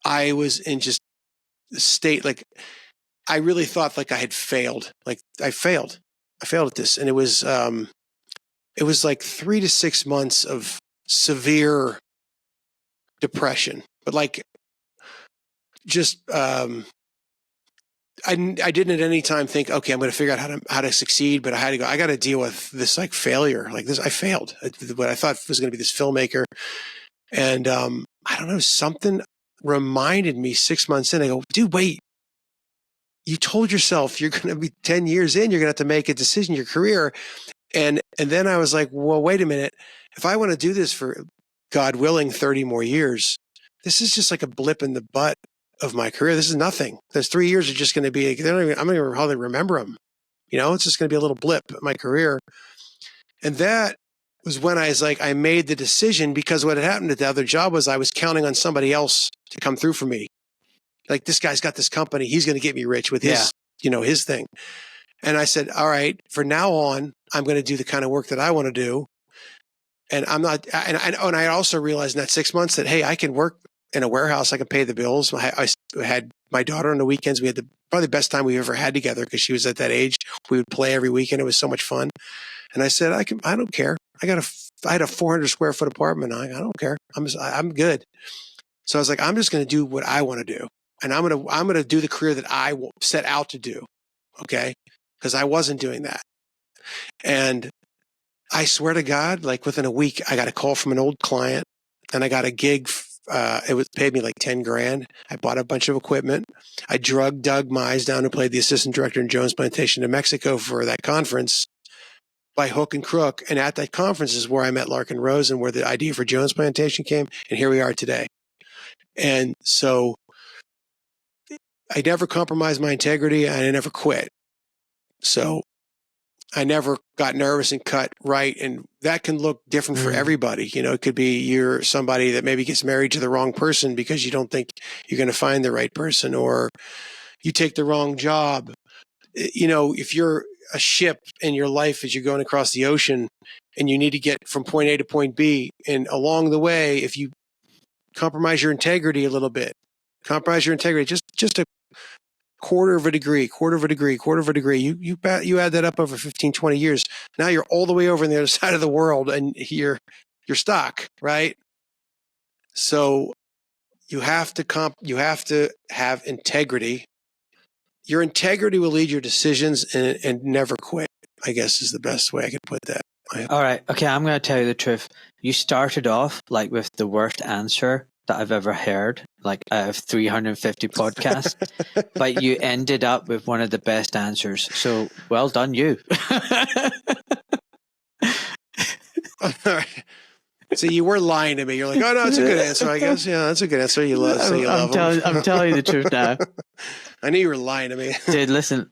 I was in just a state, like, I really thought like I had failed. Like I failed at this. And it was like 3 to 6 months of severe depression, but like, just, I didn't at any time think, okay, I'm going to figure out how to succeed, but I had to go, I got to deal with this like failure. Like this, I failed at what I thought was going to be this filmmaker. And, I don't know, something reminded me 6 months in, I go, dude, wait, you told yourself you're going to be 10 years in, you're going to have to make a decision in your career. And then I was like, well, wait a minute. If I want to do this for, God willing, 30 more years, this is just like a blip in the butt of my career. This is nothing. Those 3 years are just going to be, I'm not even hardly remember them. You know, it's just going to be a little blip in my career. And that was when I was like, I made the decision, because what had happened at the other job was I was counting on somebody else to come through for me. Like, this guy's got this company. He's going to get me rich with his, his thing. And I said, all right, for now on, I'm going to do the kind of work that I want to do. And I'm not, and I also realized in that 6 months that, hey, I can work in a warehouse. I can pay the bills. I had my daughter on the weekends. We had probably the best time we ever had together, because she was at that age. We would play every weekend. It was so much fun. And I said, I don't care. I had a 400 square foot apartment. I don't care. I'm good. So I was like, I'm just going to do what I want to do. And I'm going to do the career that I set out to do. Okay. Because I wasn't doing that. And I swear to God, like within a week, I got a call from an old client, and I got a gig. It paid me like 10 grand. I bought a bunch of equipment. I drugged Doug Mize down, who played the assistant director in Jones Plantation in Mexico, for that conference by hook and crook. And at that conference is where I met Larkin Rose, and where the idea for Jones Plantation came. And here we are today. And so I never compromised my integrity, and I never quit. So I never got nervous and cut right. And that can look different for everybody. You know, it could be you're somebody that maybe gets married to the wrong person because you don't think you're going to find the right person, or you take the wrong job. You know, if you're a ship in your life as you're going across the ocean and you need to get from point A to point B, and along the way, if you compromise your integrity a little bit, just a quarter of a degree, you add that up over 15, 20 years. Now you're all the way over on the other side of the world, and you're stuck, right? So you have to have integrity. Your integrity will lead your decisions, and never quit, I guess, is the best way I could put that. All right. Okay. I'm going to tell you the truth. You started off like with the worst answer that I've ever heard, like out of 350 podcasts, but you ended up with one of the best answers. So well done, you. All right. So you were lying to me. You're like, oh no, it's a good answer, I guess. Yeah, that's a good answer. You love them. I'm telling you the truth now. I knew you were lying to me. Dude, listen,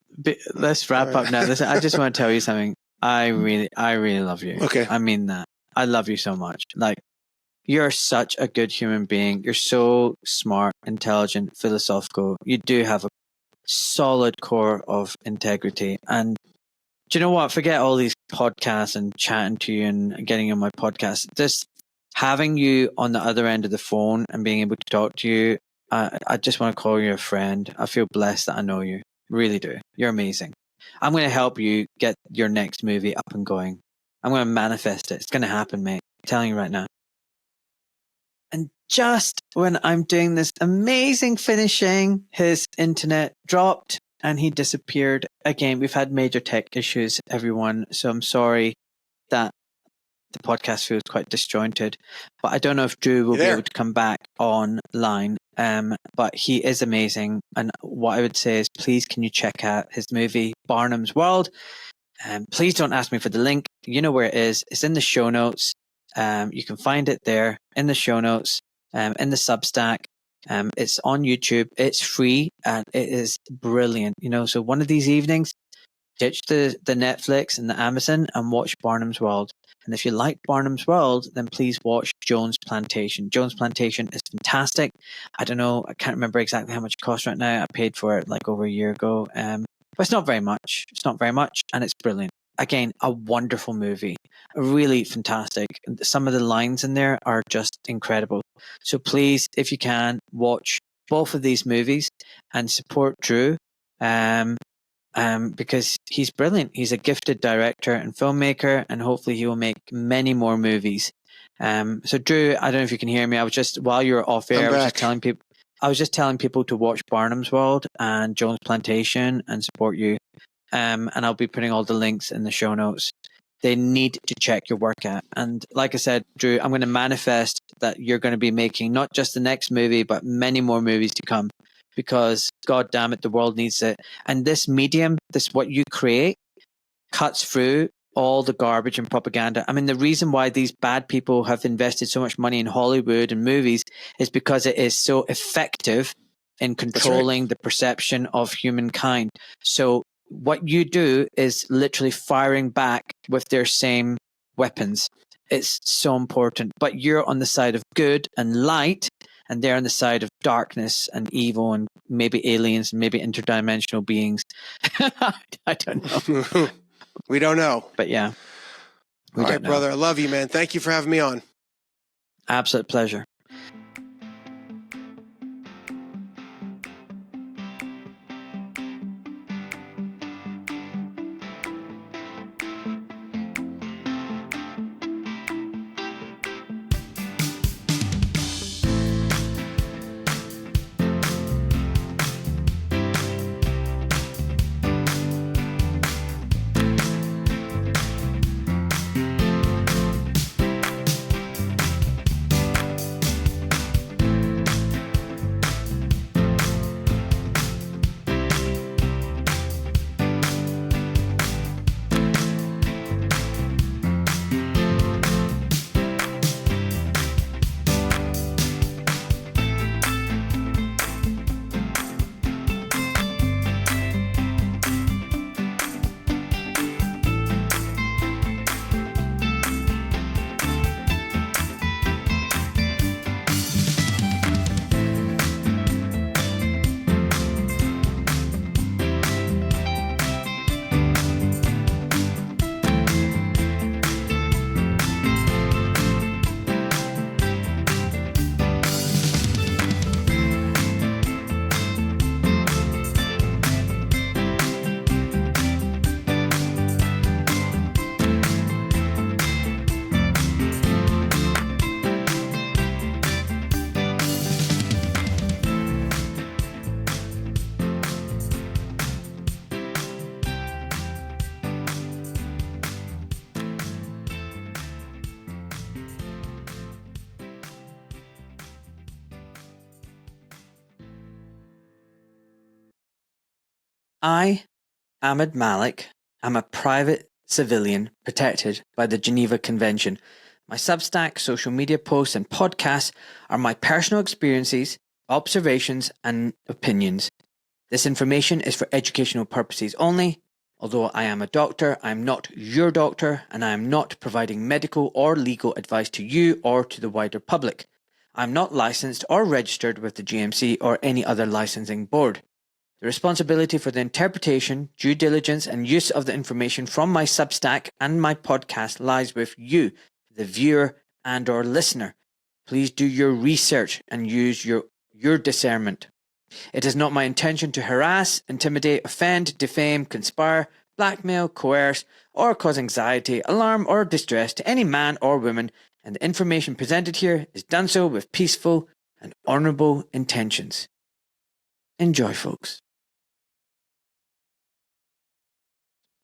let's wrap up now. Listen, I just want to tell you something. I really love you. Okay. I mean that. I love you so much. Like, you're such a good human being. You're so smart, intelligent, philosophical. You do have a solid core of integrity. And do you know what? Forget all these podcasts and chatting to you and getting on my podcast. Just having you on the other end of the phone and being able to talk to you, I just want to call you a friend. I feel blessed that I know you. Really do. You're amazing. I'm going to help you get your next movie up and going. I'm going to manifest it. It's going to happen, mate. I'm telling you right now. And just when I'm doing this amazing finishing, his internet dropped and he disappeared. Again, we've had major tech issues, everyone. So I'm sorry that the podcast feels quite disjointed. But I don't know if Drew will be able to come back online. But he is amazing. And what I would say is, please, can you check out his movie, Barnum's World? Please don't ask me for the link. You know where it is. It's in the show notes. You can find it there in the show notes, in the Substack. It's on YouTube. It's free and it is brilliant. You know, so one of these evenings, ditch the Netflix and the Amazon and watch Barnum's World. And if you like Barnum's World, then please watch Jones Plantation. Jones Plantation is fantastic. I don't know. I can't remember exactly how much it costs right now. I paid for it like over a year ago. But it's not very much. It's not very much. And it's brilliant. Again, a wonderful movie. Really fantastic. Some of the lines in there are just incredible. So please, if you can, watch both of these movies and support Drew. Because he's brilliant. He's a gifted director and filmmaker, and hopefully he will make many more movies. So Drew, I don't know if you can hear me. I was just, while you were off air, I was just telling people to watch Barnum's World and Jones Plantation and support you. And I'll be putting all the links in the show notes. They need to check your work out. And like I said, Drew, I'm going to manifest that you're going to be making not just the next movie, but many more movies to come. Because, God damn it, the world needs it. And this medium, what you create, cuts through all the garbage and propaganda. I mean, the reason why these bad people have invested so much money in Hollywood and movies is because it is so effective in controlling the perception of humankind. So what you do is literally firing back with their same weapons. It's so important. But you're on the side of good and light, and they're on the side of darkness and evil and maybe aliens and maybe interdimensional beings. I don't know. We don't know. But yeah. All right, brother. I love you, man. Thank you for having me on. Absolute pleasure. I, Ahmed Malik, am a private civilian protected by the Geneva Convention. My Substack, social media posts, and podcasts are my personal experiences, observations, and opinions. This information is for educational purposes only Although I am a doctor, I am not your doctor, and I am not providing medical or legal advice to you or to the wider public. I am not licensed or registered with the GMC or any other licensing board. The responsibility for the interpretation, due diligence, and use of the information from my Substack and my podcast lies with you, the viewer and or listener. Please do your research and use your discernment. It is not my intention to harass, intimidate, offend, defame, conspire, blackmail, coerce, or cause anxiety, alarm, or distress to any man or woman, and the information presented here is done so with peaceful and honourable intentions. Enjoy, folks.